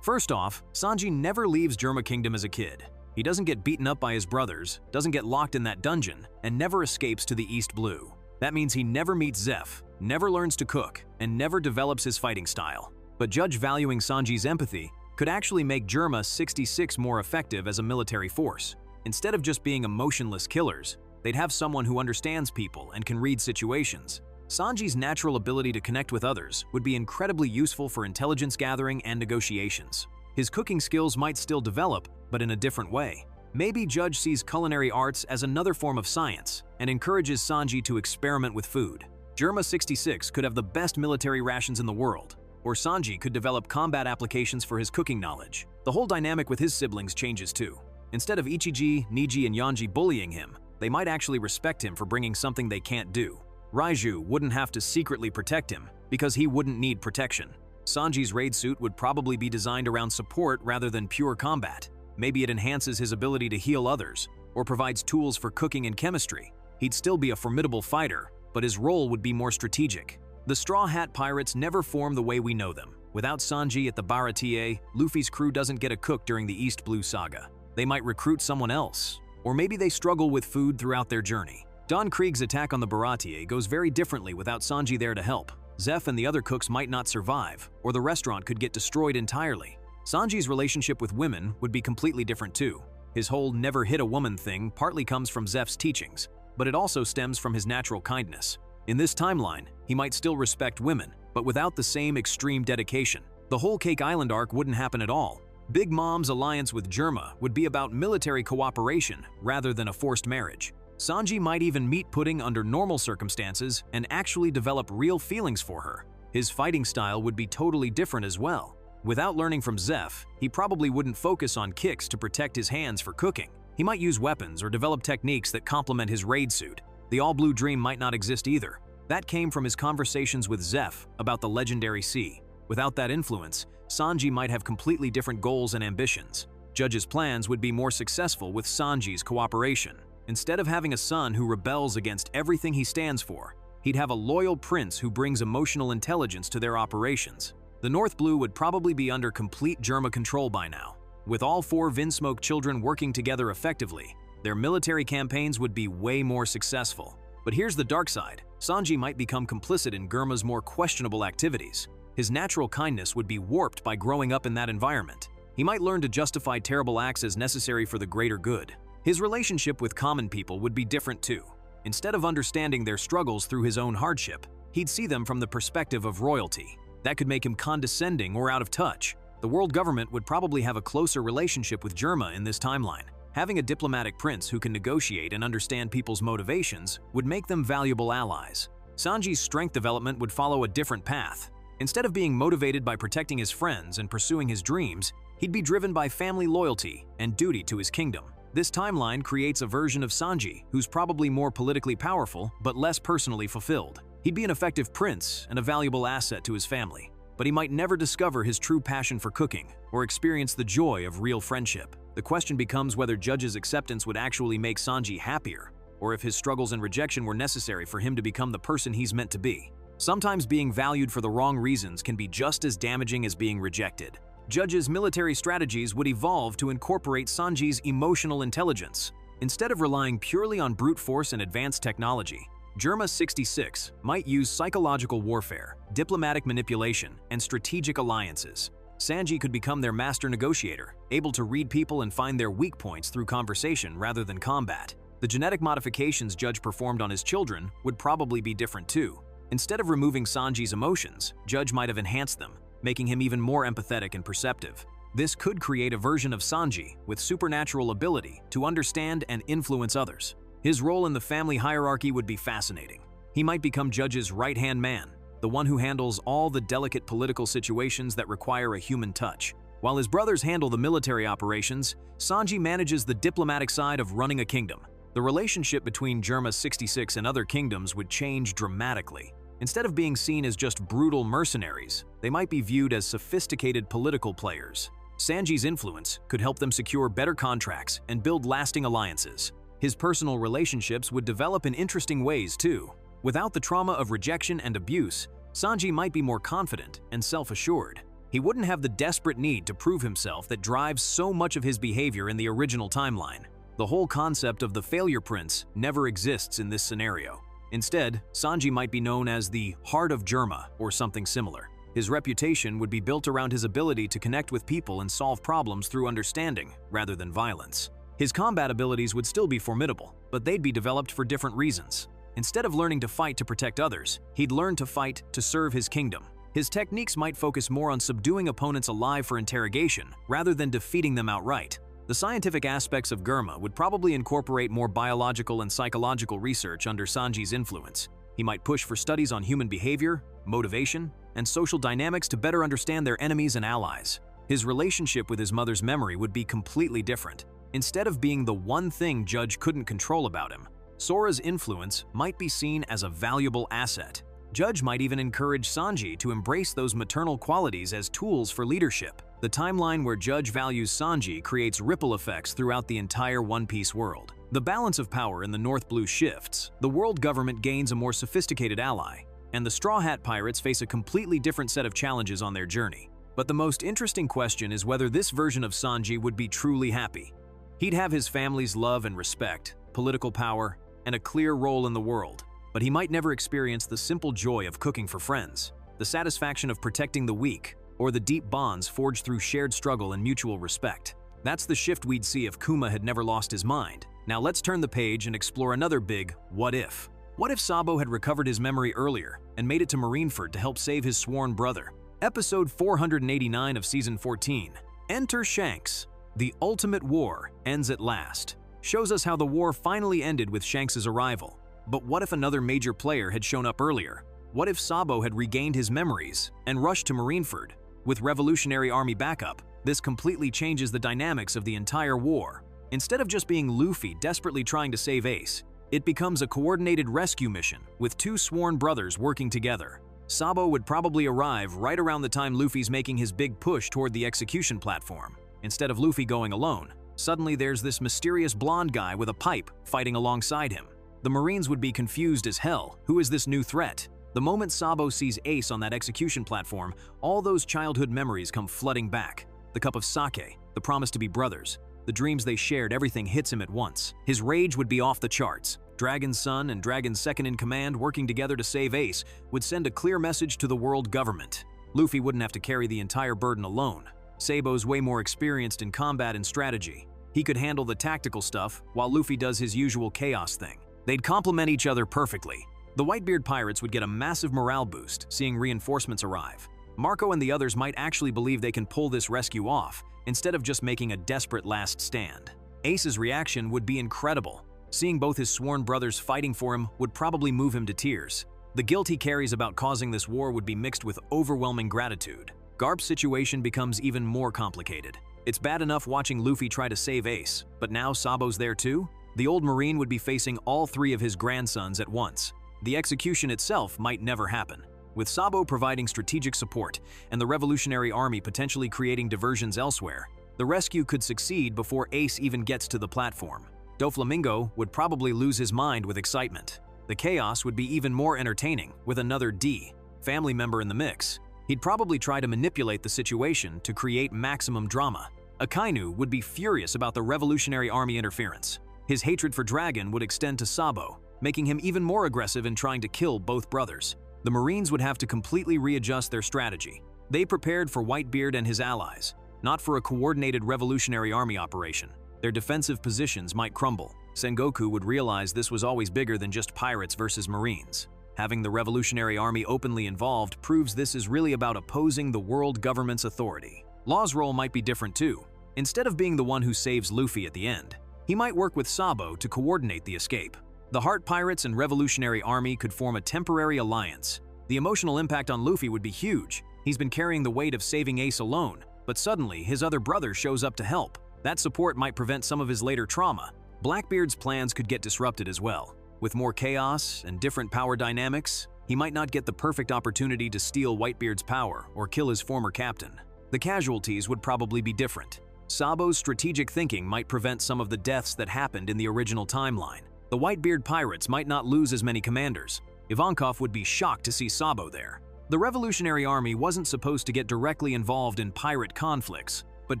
First off, Sanji never leaves Germa Kingdom as a kid. He doesn't get beaten up by his brothers, doesn't get locked in that dungeon, and never escapes to the East Blue. That means he never meets Zeph, never learns to cook, and never develops his fighting style. But Judge valuing Sanji's empathy could actually make Germa 66 more effective as a military force. Instead of just being emotionless killers, they'd have someone who understands people and can read situations. Sanji's natural ability to connect with others would be incredibly useful for intelligence gathering and negotiations. His cooking skills might still develop, but in a different way. Maybe Judge sees culinary arts as another form of science and encourages Sanji to experiment with food. Germa 66 could have the best military rations in the world, or Sanji could develop combat applications for his cooking knowledge. The whole dynamic with his siblings changes too. Instead of Ichiji, Niji, and Yanji bullying him, they might actually respect him for bringing something they can't do. Raiju wouldn't have to secretly protect him because he wouldn't need protection. Sanji's raid suit would probably be designed around support rather than pure combat. Maybe it enhances his ability to heal others, or provides tools for cooking and chemistry. He'd still be a formidable fighter, but his role would be more strategic. The Straw Hat Pirates never form the way we know them. Without Sanji at the Baratie, Luffy's crew doesn't get a cook during the East Blue Saga. They might recruit someone else, or maybe they struggle with food throughout their journey. Don Krieg's attack on the Baratie goes very differently without Sanji there to help. Zeph and the other cooks might not survive, or the restaurant could get destroyed entirely. Sanji's relationship with women would be completely different too. His whole never hit a woman thing partly comes from Zeph's teachings, but it also stems from his natural kindness. In this timeline, he might still respect women, but without the same extreme dedication. The whole Cake Island arc wouldn't happen at all. Big Mom's alliance with Germa would be about military cooperation rather than a forced marriage. Sanji might even meet Pudding under normal circumstances and actually develop real feelings for her. His fighting style would be totally different as well. Without learning from Zeph, he probably wouldn't focus on kicks to protect his hands for cooking. He might use weapons or develop techniques that complement his raid suit. The All-Blue Dream might not exist either. That came from his conversations with Zeph about the legendary sea. Without that influence, Sanji might have completely different goals and ambitions. Judge's plans would be more successful with Sanji's cooperation. Instead of having a son who rebels against everything he stands for, he'd have a loyal prince who brings emotional intelligence to their operations. The North Blue would probably be under complete Germa control by now. With all 4 Vinsmoke children working together effectively, their military campaigns would be way more successful. But here's the dark side. Sanji might become complicit in Germa's more questionable activities. His natural kindness would be warped by growing up in that environment. He might learn to justify terrible acts as necessary for the greater good. His relationship with common people would be different too. Instead of understanding their struggles through his own hardship, he'd see them from the perspective of royalty. That could make him condescending or out of touch. The world government would probably have a closer relationship with Germa in this timeline. Having a diplomatic prince who can negotiate and understand people's motivations would make them valuable allies. Sanji's strength development would follow a different path. Instead of being motivated by protecting his friends and pursuing his dreams, he'd be driven by family loyalty and duty to his kingdom. This timeline creates a version of Sanji who's probably more politically powerful but less personally fulfilled. He'd be an effective prince and a valuable asset to his family, but he might never discover his true passion for cooking or experience the joy of real friendship. The question becomes whether Judge's acceptance would actually make Sanji happier, or if his struggles and rejection were necessary for him to become the person he's meant to be. Sometimes being valued for the wrong reasons can be just as damaging as being rejected. Judge's military strategies would evolve to incorporate Sanji's emotional intelligence. Instead of relying purely on brute force and advanced technology, Germa 66 might use psychological warfare, diplomatic manipulation, and strategic alliances. Sanji could become their master negotiator, able to read people and find their weak points through conversation rather than combat. The genetic modifications Judge performed on his children would probably be different too. Instead of removing Sanji's emotions, Judge might have enhanced them, making him even more empathetic and perceptive. This could create a version of Sanji with supernatural ability to understand and influence others. His role in the family hierarchy would be fascinating. He might become Judge's right-hand man, the one who handles all the delicate political situations that require a human touch. While his brothers handle the military operations, Sanji manages the diplomatic side of running a kingdom. The relationship between Germa 66 and other kingdoms would change dramatically. Instead of being seen as just brutal mercenaries, they might be viewed as sophisticated political players. Sanji's influence could help them secure better contracts and build lasting alliances. His personal relationships would develop in interesting ways too. Without the trauma of rejection and abuse, Sanji might be more confident and self-assured. He wouldn't have the desperate need to prove himself that drives so much of his behavior in the original timeline. The whole concept of the failure prince never exists in this scenario. Instead, Sanji might be known as the Heart of Germa or something similar. His reputation would be built around his ability to connect with people and solve problems through understanding rather than violence. His combat abilities would still be formidable, but they'd be developed for different reasons. Instead of learning to fight to protect others, he'd learn to fight to serve his kingdom. His techniques might focus more on subduing opponents alive for interrogation rather than defeating them outright. The scientific aspects of Germa would probably incorporate more biological and psychological research under Sanji's influence. He might push for studies on human behavior, motivation, and social dynamics to better understand their enemies and allies. His relationship with his mother's memory would be completely different. Instead of being the one thing Judge couldn't control about him, Sora's influence might be seen as a valuable asset. Judge might even encourage Sanji to embrace those maternal qualities as tools for leadership. The timeline where Judge values Sanji creates ripple effects throughout the entire One Piece world. The balance of power in the North Blue shifts, the world government gains a more sophisticated ally, and the Straw Hat Pirates face a completely different set of challenges on their journey. But the most interesting question is whether this version of Sanji would be truly happy. He'd have his family's love and respect, political power, and a clear role in the world, but he might never experience the simple joy of cooking for friends, the satisfaction of protecting the weak, or the deep bonds forged through shared struggle and mutual respect. That's the shift we'd see if Kuma had never lost his mind. Now let's turn the page and explore another big what if. What if Sabo had recovered his memory earlier and made it to Marineford to help save his sworn brother? Episode 489 of Season 14, Enter Shanks. The Ultimate War Ends at Last, shows us how the war finally ended with Shanks' arrival. But what if another major player had shown up earlier? What if Sabo had regained his memories and rushed to Marineford? With Revolutionary Army backup, this completely changes the dynamics of the entire war. Instead of just being Luffy desperately trying to save Ace, it becomes a coordinated rescue mission with two sworn brothers working together. Sabo would probably arrive right around the time Luffy's making his big push toward the execution platform. Instead of Luffy going alone, suddenly there's this mysterious blonde guy with a pipe fighting alongside him. The Marines would be confused as hell. Who is this new threat? The moment Sabo sees Ace on that execution platform, all those childhood memories come flooding back. The cup of sake, the promise to be brothers, the dreams they shared, everything hits him at once. His rage would be off the charts. Dragon's son and Dragon's second-in-command working together to save Ace would send a clear message to the world government. Luffy wouldn't have to carry the entire burden alone. Sabo's way more experienced in combat and strategy. He could handle the tactical stuff while Luffy does his usual chaos thing. They'd complement each other perfectly. The Whitebeard pirates would get a massive morale boost seeing reinforcements arrive. Marco and the others might actually believe they can pull this rescue off instead of just making a desperate last stand. Ace's reaction would be incredible. Seeing both his sworn brothers fighting for him would probably move him to tears. The guilt he carries about causing this war would be mixed with overwhelming gratitude. Garp's situation becomes even more complicated. It's bad enough watching Luffy try to save Ace, but now Sabo's there too? The old Marine would be facing all three of his grandsons at once. the execution itself might never happen. With Sabo providing strategic support and the Revolutionary Army potentially creating diversions elsewhere, the rescue could succeed before Ace even gets to the platform. Doflamingo would probably lose his mind with excitement. The chaos would be even more entertaining with another D, family member in the mix. He'd probably try to manipulate the situation to create maximum drama. Akainu would be furious about the Revolutionary Army interference. His hatred for Dragon would extend to Sabo, making him even more aggressive in trying to kill both brothers. The Marines would have to completely readjust their strategy. They prepared for Whitebeard and his allies, not for a coordinated Revolutionary Army operation. Their defensive positions might crumble. Sengoku would realize this was always bigger than just pirates versus Marines. Having the Revolutionary Army openly involved proves this is really about opposing the world government's authority. Law's role might be different too. Instead of being the one who saves Luffy at the end, he might work with Sabo to coordinate the escape. The Heart Pirates and Revolutionary Army could form a temporary alliance. The emotional impact on Luffy would be huge. He's been carrying the weight of saving Ace alone, but suddenly his other brother shows up to help. That support might prevent some of his later trauma. Blackbeard's plans could get disrupted as well. With more chaos and different power dynamics, he might not get the perfect opportunity to steal Whitebeard's power or kill his former captain. The casualties would probably be different. Sabo's strategic thinking might prevent some of the deaths that happened in the original timeline. The Whitebeard pirates might not lose as many commanders. Ivankov would be shocked to see Sabo there. The Revolutionary Army wasn't supposed to get directly involved in pirate conflicts, but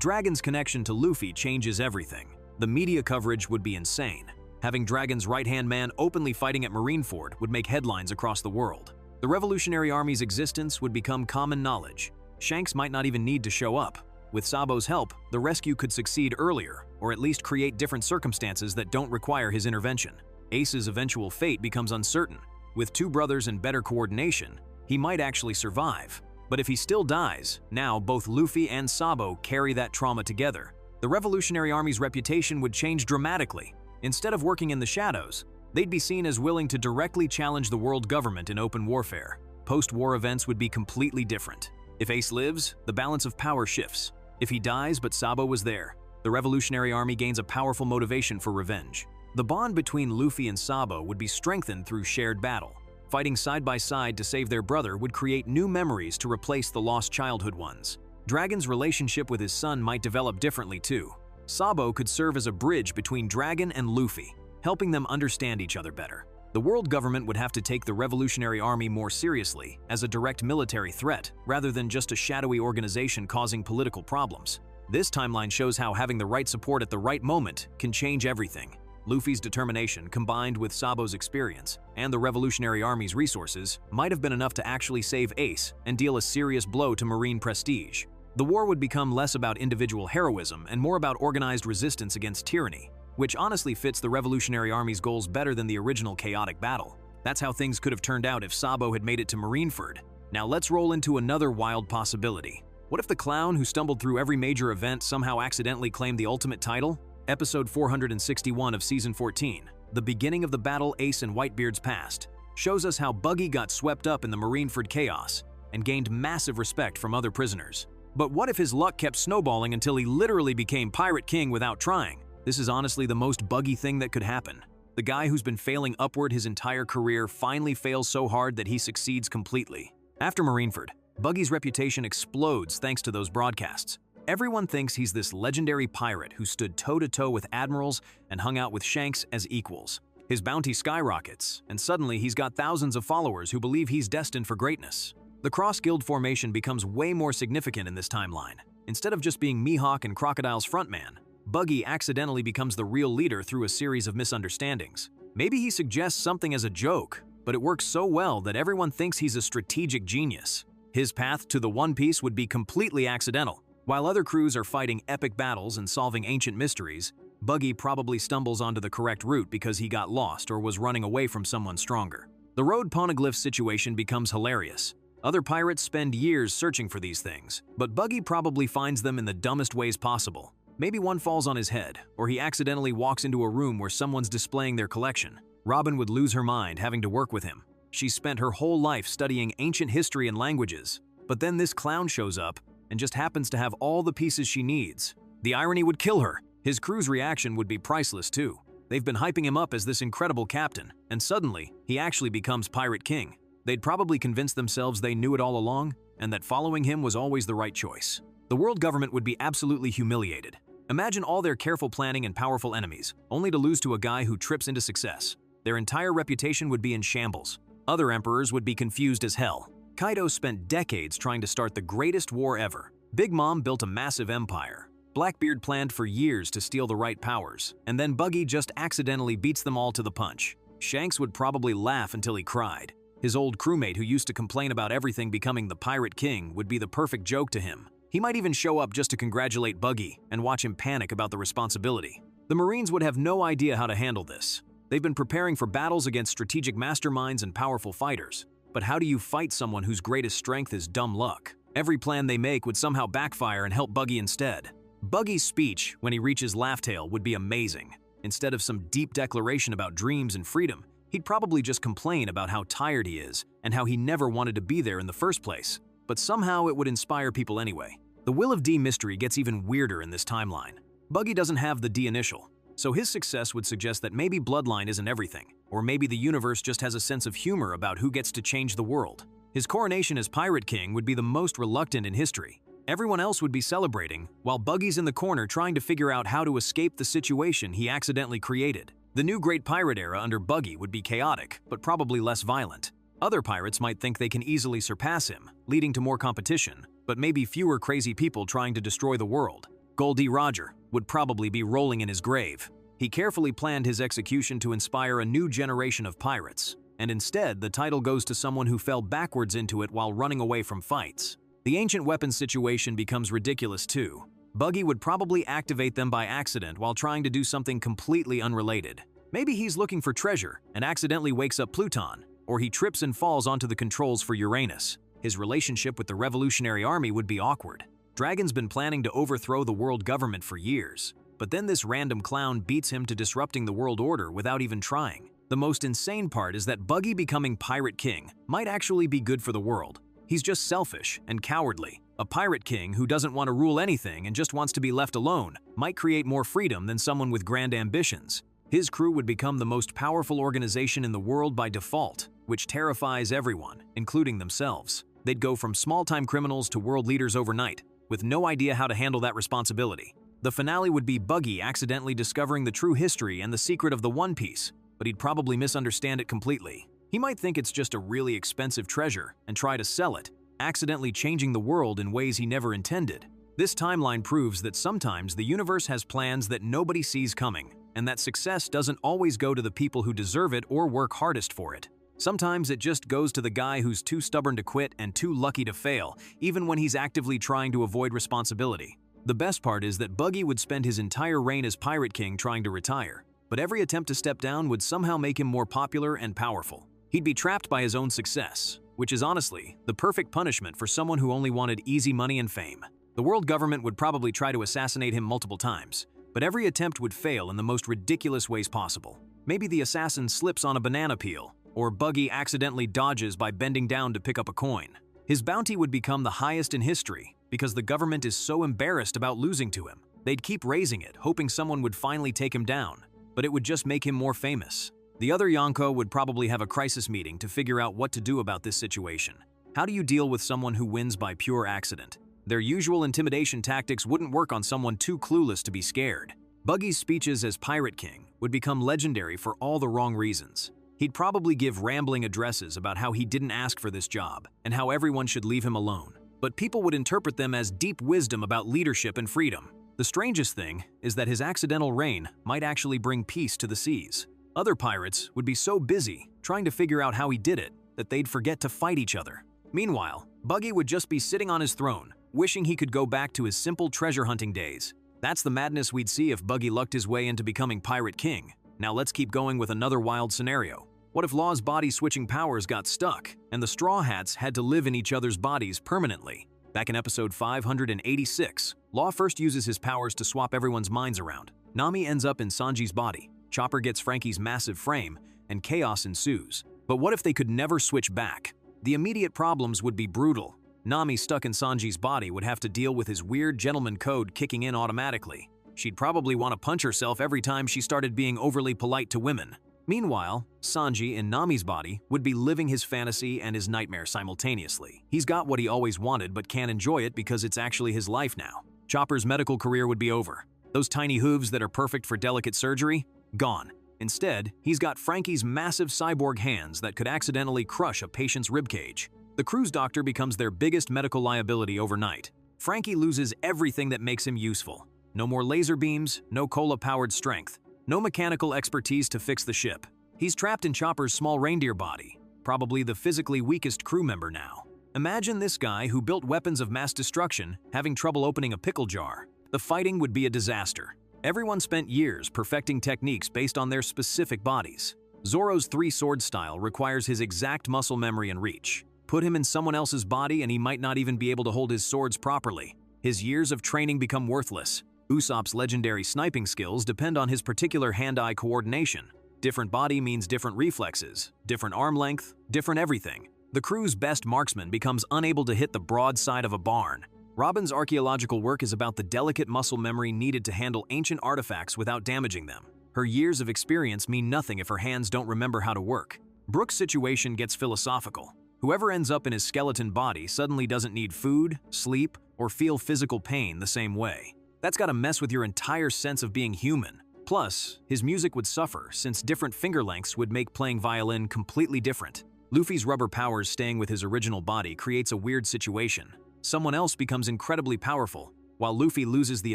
Dragon's connection to Luffy changes everything. The media coverage would be insane. Having Dragon's right-hand man openly fighting at Marineford would make headlines across the world. The Revolutionary Army's existence would become common knowledge. Shanks might not even need to show up. With Sabo's help, the rescue could succeed earlier, or at least create different circumstances that don't require his intervention. Ace's eventual fate becomes uncertain. With two brothers and better coordination, he might actually survive. But if he still dies, now both Luffy and Sabo carry that trauma together. The Revolutionary Army's reputation would change dramatically. Instead of working in the shadows, they'd be seen as willing to directly challenge the world government in open warfare. Post-war events would be completely different. If Ace lives, the balance of power shifts. If he dies but Sabo was there, the Revolutionary Army gains a powerful motivation for revenge. The bond between Luffy and Sabo would be strengthened through shared battle. Fighting side by side to save their brother would create new memories to replace the lost childhood ones. Dragon's relationship with his son might develop differently too. Sabo could serve as a bridge between Dragon and Luffy, helping them understand each other better. The world government would have to take the Revolutionary Army more seriously as a direct military threat, rather than just a shadowy organization causing political problems. This timeline shows how having the right support at the right moment can change everything. Luffy's determination, combined with Sabo's experience and the Revolutionary Army's resources, might have been enough to actually save Ace and deal a serious blow to Marine prestige. The war would become less about individual heroism and more about organized resistance against tyranny, which honestly fits the Revolutionary Army's goals better than the original chaotic battle. That's how things could have turned out if Sabo had made it to Marineford. Now let's roll into another wild possibility. What if the clown who stumbled through every major event somehow accidentally claimed the ultimate title? Episode 461 of Season 14, the beginning of the battle Ace and Whitebeard's past, shows us how Buggy got swept up in the Marineford chaos and gained massive respect from other prisoners. But what if his luck kept snowballing until he literally became Pirate King without trying? This is honestly the most Buggy thing that could happen. The guy who's been failing upward his entire career finally fails so hard that he succeeds completely. After Marineford, Buggy's reputation explodes thanks to those broadcasts. Everyone thinks he's this legendary pirate who stood toe-to-toe with admirals and hung out with Shanks as equals. His bounty skyrockets, and suddenly he's got thousands of followers who believe he's destined for greatness. The cross-guild formation becomes way more significant in this timeline. Instead of just being Mihawk and Crocodile's frontman, Buggy accidentally becomes the real leader through a series of misunderstandings. Maybe he suggests something as a joke, but it works so well that everyone thinks he's a strategic genius. His path to the One Piece would be completely accidental. While other crews are fighting epic battles and solving ancient mysteries, Buggy probably stumbles onto the correct route because he got lost or was running away from someone stronger. The road poneglyph situation becomes hilarious. Other pirates spend years searching for these things, but Buggy probably finds them in the dumbest ways possible. Maybe one falls on his head, or he accidentally walks into a room where someone's displaying their collection. Robin would lose her mind having to work with him. She's spent her whole life studying ancient history and languages, but then this clown shows up and just happens to have all the pieces she needs. The irony would kill her. His crew's reaction would be priceless too. They've been hyping him up as this incredible captain, and suddenly, he actually becomes Pirate King. They'd probably convince themselves they knew it all along, and that following him was always the right choice. The world government would be absolutely humiliated. Imagine all their careful planning and powerful enemies, only to lose to a guy who trips into success. Their entire reputation would be in shambles. Other emperors would be confused as hell. Kaido spent decades trying to start the greatest war ever. Big Mom built a massive empire. Blackbeard planned for years to steal the right powers, and then Buggy just accidentally beats them all to the punch. Shanks would probably laugh until he cried. His old crewmate who used to complain about everything becoming the Pirate King would be the perfect joke to him. He might even show up just to congratulate Buggy and watch him panic about the responsibility. The Marines would have no idea how to handle this. They've been preparing for battles against strategic masterminds and powerful fighters. But how do you fight someone whose greatest strength is dumb luck? Every plan they make would somehow backfire and help Buggy instead. Buggy's speech when he reaches Laughtail would be amazing. Instead of some deep declaration about dreams and freedom, he'd probably just complain about how tired he is and how he never wanted to be there in the first place. But somehow it would inspire people anyway. The Will of D mystery gets even weirder in this timeline. Buggy doesn't have the D initial, so his success would suggest that maybe bloodline isn't everything, or maybe the universe just has a sense of humor about who gets to change the world. His coronation as Pirate King would be the most reluctant in history. Everyone else would be celebrating, while Buggy's in the corner trying to figure out how to escape the situation he accidentally created. The new Great Pirate era under Buggy would be chaotic, but probably less violent. Other pirates might think they can easily surpass him, leading to more competition, but maybe fewer crazy people trying to destroy the world. Goldie Roger would probably be rolling in his grave. He carefully planned his execution to inspire a new generation of pirates, and instead the title goes to someone who fell backwards into it while running away from fights. The ancient weapons situation becomes ridiculous too. Buggy would probably activate them by accident while trying to do something completely unrelated. Maybe he's looking for treasure and accidentally wakes up Pluton, or he trips and falls onto the controls for Uranus. His relationship with the Revolutionary Army would be awkward. Dragon's been planning to overthrow the world government for years, but then this random clown beats him to disrupting the world order without even trying. The most insane part is that Buggy becoming Pirate King might actually be good for the world. He's just selfish and cowardly. A Pirate King who doesn't want to rule anything and just wants to be left alone might create more freedom than someone with grand ambitions. His crew would become the most powerful organization in the world by default, which terrifies everyone, including themselves. They'd go from small-time criminals to world leaders overnight, with no idea how to handle that responsibility. The finale would be Buggy accidentally discovering the true history and the secret of the One Piece, but he'd probably misunderstand it completely. He might think it's just a really expensive treasure and try to sell it, accidentally changing the world in ways he never intended. This timeline proves that sometimes the universe has plans that nobody sees coming, and that success doesn't always go to the people who deserve it or work hardest for it. Sometimes it just goes to the guy who's too stubborn to quit and too lucky to fail, even when he's actively trying to avoid responsibility. The best part is that Buggy would spend his entire reign as Pirate King trying to retire, but every attempt to step down would somehow make him more popular and powerful. He'd be trapped by his own success, which is honestly the perfect punishment for someone who only wanted easy money and fame. The world government would probably try to assassinate him multiple times, but every attempt would fail in the most ridiculous ways possible. Maybe the assassin slips on a banana peel, or Buggy accidentally dodges by bending down to pick up a coin. His bounty would become the highest in history because the government is so embarrassed about losing to him. They'd keep raising it, hoping someone would finally take him down, but it would just make him more famous. The other Yonko would probably have a crisis meeting to figure out what to do about this situation. How do you deal with someone who wins by pure accident? Their usual intimidation tactics wouldn't work on someone too clueless to be scared. Buggy's speeches as Pirate King would become legendary for all the wrong reasons. He'd probably give rambling addresses about how he didn't ask for this job and how everyone should leave him alone. But people would interpret them as deep wisdom about leadership and freedom. The strangest thing is that his accidental reign might actually bring peace to the seas. Other pirates would be so busy trying to figure out how he did it that they'd forget to fight each other. Meanwhile, Buggy would just be sitting on his throne, wishing he could go back to his simple treasure hunting days. That's the madness we'd see if Buggy lucked his way into becoming Pirate King. Now let's keep going with another wild scenario. What if Law's body-switching powers got stuck, and the Straw Hats had to live in each other's bodies permanently? Back in episode 586, Law first uses his powers to swap everyone's minds around. Nami ends up in Sanji's body, Chopper gets Frankie's massive frame, and chaos ensues. But what if they could never switch back? The immediate problems would be brutal. Nami stuck in Sanji's body would have to deal with his weird gentleman code kicking in automatically. She'd probably want to punch herself every time she started being overly polite to women. Meanwhile, Sanji in Nami's body would be living his fantasy and his nightmare simultaneously. He's got what he always wanted but can't enjoy it because it's actually his life now. Chopper's medical career would be over. Those tiny hooves that are perfect for delicate surgery? Gone. Instead, he's got Frankie's massive cyborg hands that could accidentally crush a patient's ribcage. The crew's doctor becomes their biggest medical liability overnight. Frankie loses everything that makes him useful. No more laser beams, no cola-powered strength. No mechanical expertise to fix the ship. He's trapped in Chopper's small reindeer body, probably the physically weakest crew member now. Imagine this guy who built weapons of mass destruction having trouble opening a pickle jar. The fighting would be a disaster. Everyone spent years perfecting techniques based on their specific bodies. Zoro's three-sword style requires his exact muscle memory and reach. Put him in someone else's body and he might not even be able to hold his swords properly. His years of training become worthless. Usopp's legendary sniping skills depend on his particular hand-eye coordination. Different body means different reflexes, different arm length, different everything. The crew's best marksman becomes unable to hit the broad side of a barn. Robin's archaeological work is about the delicate muscle memory needed to handle ancient artifacts without damaging them. Her years of experience mean nothing if her hands don't remember how to work. Brook's situation gets philosophical. Whoever ends up in his skeleton body suddenly doesn't need food, sleep, or feel physical pain the same way. That's gotta mess with your entire sense of being human. Plus, his music would suffer since different finger lengths would make playing violin completely different. Luffy's rubber powers staying with his original body creates a weird situation. Someone else becomes incredibly powerful, while Luffy loses the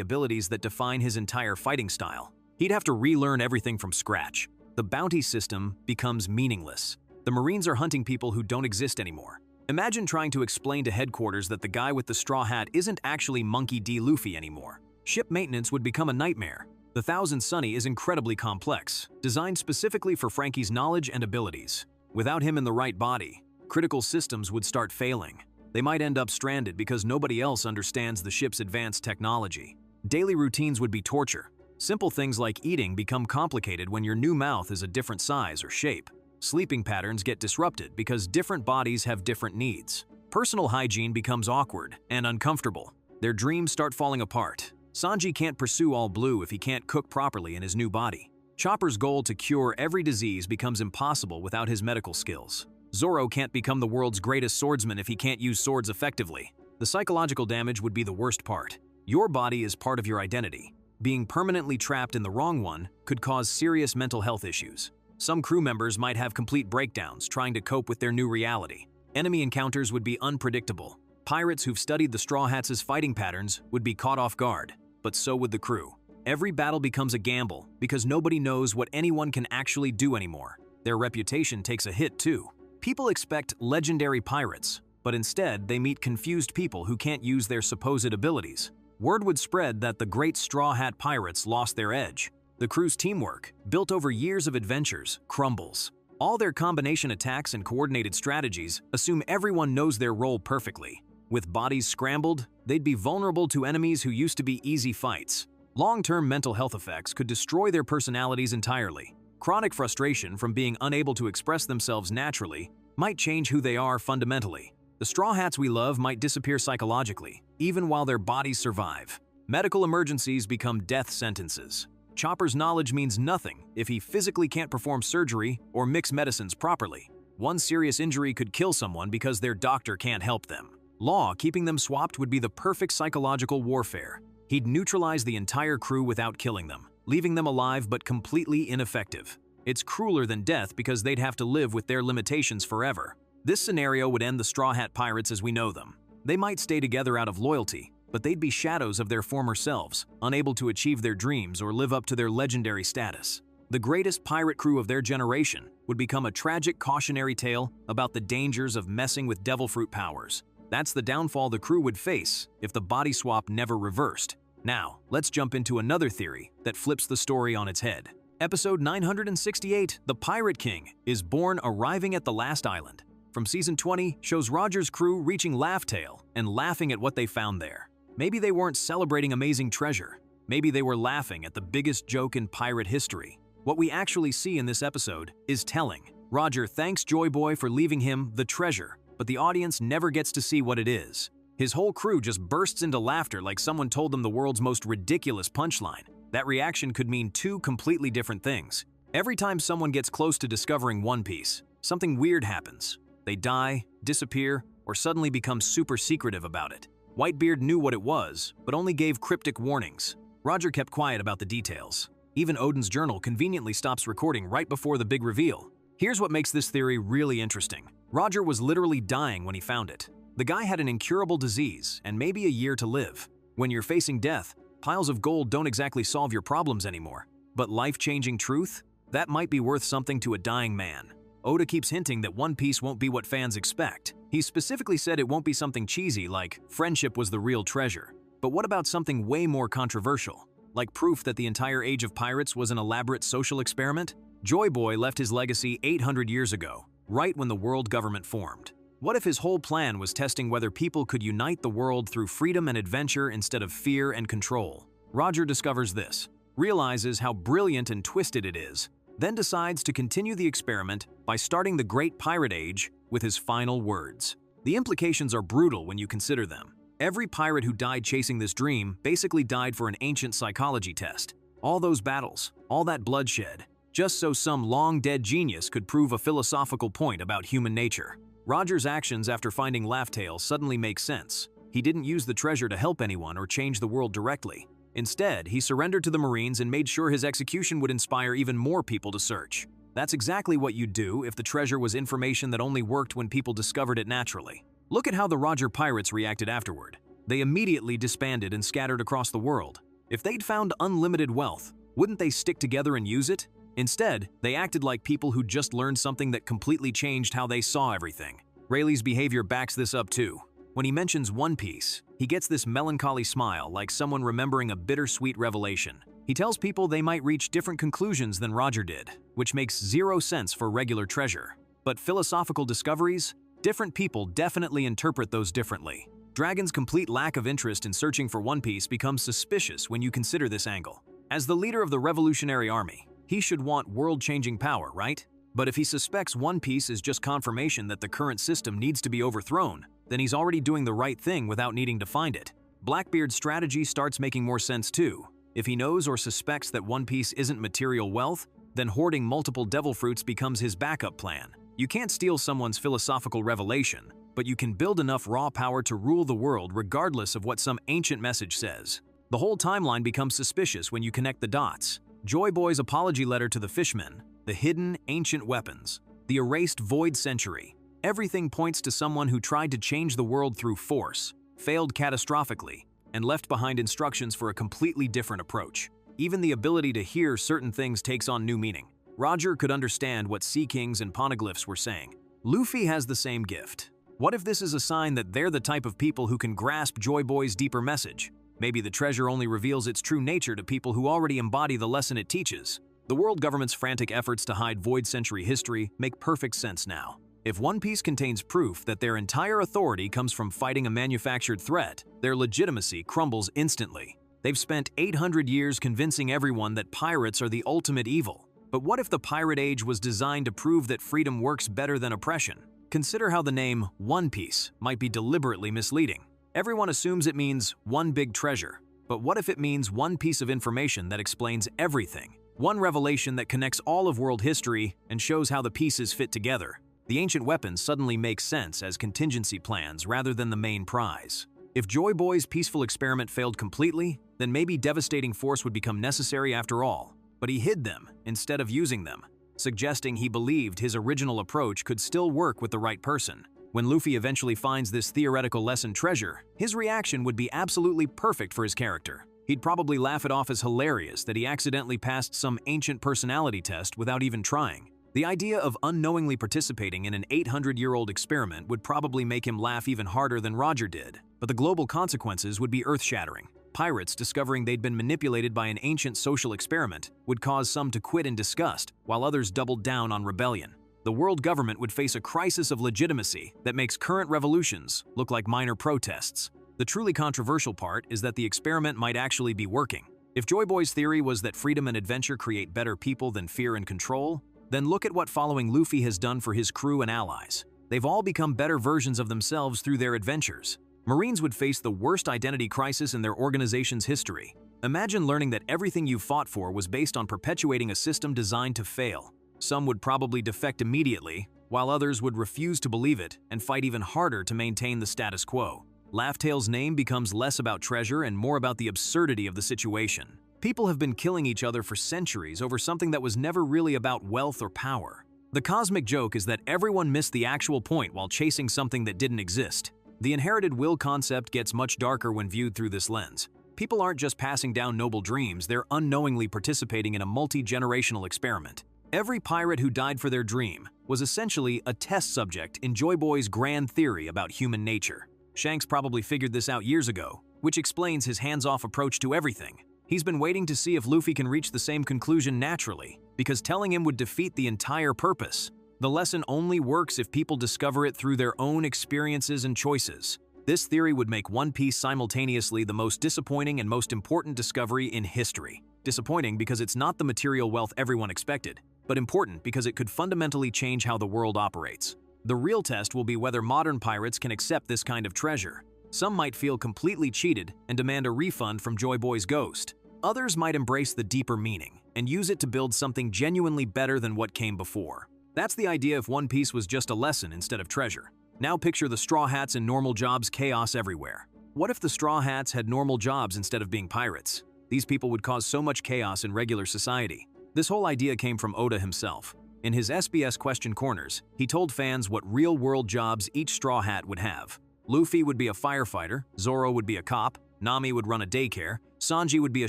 abilities that define his entire fighting style. He'd have to relearn everything from scratch. The bounty system becomes meaningless. The Marines are hunting people who don't exist anymore. Imagine trying to explain to headquarters that the guy with the straw hat isn't actually Monkey D. Luffy anymore. Ship maintenance would become a nightmare. The Thousand Sunny is incredibly complex, designed specifically for Frankie's knowledge and abilities. Without him in the right body, critical systems would start failing. They might end up stranded because nobody else understands the ship's advanced technology. Daily routines would be torture. Simple things like eating become complicated when your new mouth is a different size or shape. Sleeping patterns get disrupted because different bodies have different needs. Personal hygiene becomes awkward and uncomfortable. Their dreams start falling apart. Sanji can't pursue all blue if he can't cook properly in his new body. Chopper's goal to cure every disease becomes impossible without his medical skills. Zoro can't become the world's greatest swordsman if he can't use swords effectively. The psychological damage would be the worst part. Your body is part of your identity. Being permanently trapped in the wrong one could cause serious mental health issues. Some crew members might have complete breakdowns trying to cope with their new reality. Enemy encounters would be unpredictable. Pirates who've studied the Straw Hats' fighting patterns would be caught off guard. But so would the crew. Every battle becomes a gamble because nobody knows what anyone can actually do anymore. Their reputation takes a hit too. People expect legendary pirates, but instead they meet confused people who can't use their supposed abilities. Word would spread that the great Straw Hat pirates lost their edge. The crew's teamwork, built over years of adventures, crumbles. All their combination attacks and coordinated strategies assume everyone knows their role perfectly. With bodies scrambled, they'd be vulnerable to enemies who used to be easy fights. Long-term mental health effects could destroy their personalities entirely. Chronic frustration from being unable to express themselves naturally might change who they are fundamentally. The Straw Hats we love might disappear psychologically, even while their bodies survive. Medical emergencies become death sentences. Chopper's knowledge means nothing if he physically can't perform surgery or mix medicines properly. One serious injury could kill someone because their doctor can't help them. Law keeping them swapped would be the perfect psychological warfare. He'd neutralize the entire crew without killing them, leaving them alive but completely ineffective. It's crueler than death because they'd have to live with their limitations forever. This scenario would end the Straw Hat Pirates as we know them. They might stay together out of loyalty, but they'd be shadows of their former selves, unable to achieve their dreams or live up to their legendary status. The greatest pirate crew of their generation would become a tragic cautionary tale about the dangers of messing with devil fruit powers. That's the downfall the crew would face if the body swap never reversed. Now, let's jump into another theory that flips the story on its head. Episode 968, The Pirate King, is born arriving at the last island. From Season 20, shows Roger's crew reaching Laugh Tale and laughing at what they found there. Maybe they weren't celebrating amazing treasure. Maybe they were laughing at the biggest joke in pirate history. What we actually see in this episode is telling. Roger thanks Joy Boy for leaving him the treasure, but the audience never gets to see what it is. His whole crew just bursts into laughter like someone told them the world's most ridiculous punchline. That reaction could mean two completely different things. Every time someone gets close to discovering One Piece, something weird happens. They die, disappear, or suddenly become super secretive about it. Whitebeard knew what it was, but only gave cryptic warnings. Roger kept quiet about the details. Even Odin's journal conveniently stops recording right before the big reveal. Here's what makes this theory really interesting. Roger was literally dying when he found it. The guy had an incurable disease and maybe a year to live. When you're facing death, piles of gold don't exactly solve your problems anymore. But life-changing truth? That might be worth something to a dying man. Oda keeps hinting that One Piece won't be what fans expect. He specifically said it won't be something cheesy like friendship was the real treasure. But what about something way more controversial? Like proof that the entire Age of Pirates was an elaborate social experiment? Joy Boy left his legacy 800 years ago, right when the world government formed. What if his whole plan was testing whether people could unite the world through freedom and adventure instead of fear and control? Roger discovers this, realizes how brilliant and twisted it is, then decides to continue the experiment by starting the Great Pirate Age with his final words. The implications are brutal when you consider them. Every pirate who died chasing this dream basically died for an ancient psychology test. All those battles, all that bloodshed, just so some long-dead genius could prove a philosophical point about human nature. Roger's actions after finding Laugh-Tale suddenly make sense. He didn't use the treasure to help anyone or change the world directly. Instead, he surrendered to the Marines and made sure his execution would inspire even more people to search. That's exactly what you'd do if the treasure was information that only worked when people discovered it naturally. Look at how the Roger pirates reacted afterward. They immediately disbanded and scattered across the world. If they'd found unlimited wealth, wouldn't they stick together and use it? Instead, they acted like people who just learned something that completely changed how they saw everything. Rayleigh's behavior backs this up too. When he mentions One Piece, he gets this melancholy smile like someone remembering a bittersweet revelation. He tells people they might reach different conclusions than Roger did, which makes zero sense for regular treasure. But philosophical discoveries? Different people definitely interpret those differently. Dragon's complete lack of interest in searching for One Piece becomes suspicious when you consider this angle. As the leader of the Revolutionary Army, he should want world-changing power, right? But if he suspects One Piece is just confirmation that the current system needs to be overthrown, then he's already doing the right thing without needing to find it. Blackbeard's strategy starts making more sense too. If he knows or suspects that One Piece isn't material wealth, then hoarding multiple devil fruits becomes his backup plan. You can't steal someone's philosophical revelation, but you can build enough raw power to rule the world regardless of what some ancient message says. The whole timeline becomes suspicious when you connect the dots. Joy Boy's apology letter to the fishmen, the hidden ancient weapons, the erased void century. Everything points to someone who tried to change the world through force, failed catastrophically, and left behind instructions for a completely different approach. Even the ability to hear certain things takes on new meaning. Roger could understand what Sea Kings and poneglyphs were saying. Luffy has the same gift. What if this is a sign that they're the type of people who can grasp Joy Boy's deeper message? Maybe the treasure only reveals its true nature to people who already embody the lesson it teaches. The world government's frantic efforts to hide Void Century history make perfect sense now. If One Piece contains proof that their entire authority comes from fighting a manufactured threat, their legitimacy crumbles instantly. They've spent 800 years convincing everyone that pirates are the ultimate evil. But what if the Pirate Age was designed to prove that freedom works better than oppression? Consider how the name One Piece might be deliberately misleading. Everyone assumes it means one big treasure. But what if it means one piece of information that explains everything? One revelation that connects all of world history and shows how the pieces fit together. The ancient weapons suddenly make sense as contingency plans rather than the main prize. If Joy Boy's peaceful experiment failed completely, then maybe devastating force would become necessary after all. But he hid them instead of using them, suggesting he believed his original approach could still work with the right person. When Luffy eventually finds this theoretical lesson treasure, his reaction would be absolutely perfect for his character. He'd probably laugh it off as hilarious that he accidentally passed some ancient personality test without even trying. The idea of unknowingly participating in an 800-year-old experiment would probably make him laugh even harder than Roger did, but the global consequences would be earth-shattering. Pirates discovering they'd been manipulated by an ancient social experiment would cause some to quit in disgust, while others doubled down on rebellion. The world government would face a crisis of legitimacy that makes current revolutions look like minor protests. The truly controversial part is that the experiment might actually be working. If Joy Boy's theory was that freedom and adventure create better people than fear and control, then look at what following Luffy has done for his crew and allies. They've all become better versions of themselves through their adventures. Marines would face the worst identity crisis in their organization's history. Imagine learning that everything you fought for was based on perpetuating a system designed to fail. Some would probably defect immediately, while others would refuse to believe it and fight even harder to maintain the status quo. Laughtail's name becomes less about treasure and more about the absurdity of the situation. People have been killing each other for centuries over something that was never really about wealth or power. The cosmic joke is that everyone missed the actual point while chasing something that didn't exist. The inherited will concept gets much darker when viewed through this lens. People aren't just passing down noble dreams, they're unknowingly participating in a multi-generational experiment. Every pirate who died for their dream was essentially a test subject in Joy Boy's grand theory about human nature. Shanks probably figured this out years ago, which explains his hands-off approach to everything. He's been waiting to see if Luffy can reach the same conclusion naturally, because telling him would defeat the entire purpose. The lesson only works if people discover it through their own experiences and choices. This theory would make One Piece simultaneously the most disappointing and most important discovery in history. Disappointing because it's not the material wealth everyone expected, but important because it could fundamentally change how the world operates. The real test will be whether modern pirates can accept this kind of treasure. Some might feel completely cheated and demand a refund from Joy Boy's ghost. Others might embrace the deeper meaning and use it to build something genuinely better than what came before. That's the idea if One Piece was just a lesson instead of treasure. Now picture the Straw Hats in normal jobs, chaos everywhere. What if the Straw Hats had normal jobs instead of being pirates? These people would cause so much chaos in regular society. This whole idea came from Oda himself. In his SBS Question Corners, he told fans what real-world jobs each Straw Hat would have. Luffy would be a firefighter, Zoro would be a cop, Nami would run a daycare, Sanji would be a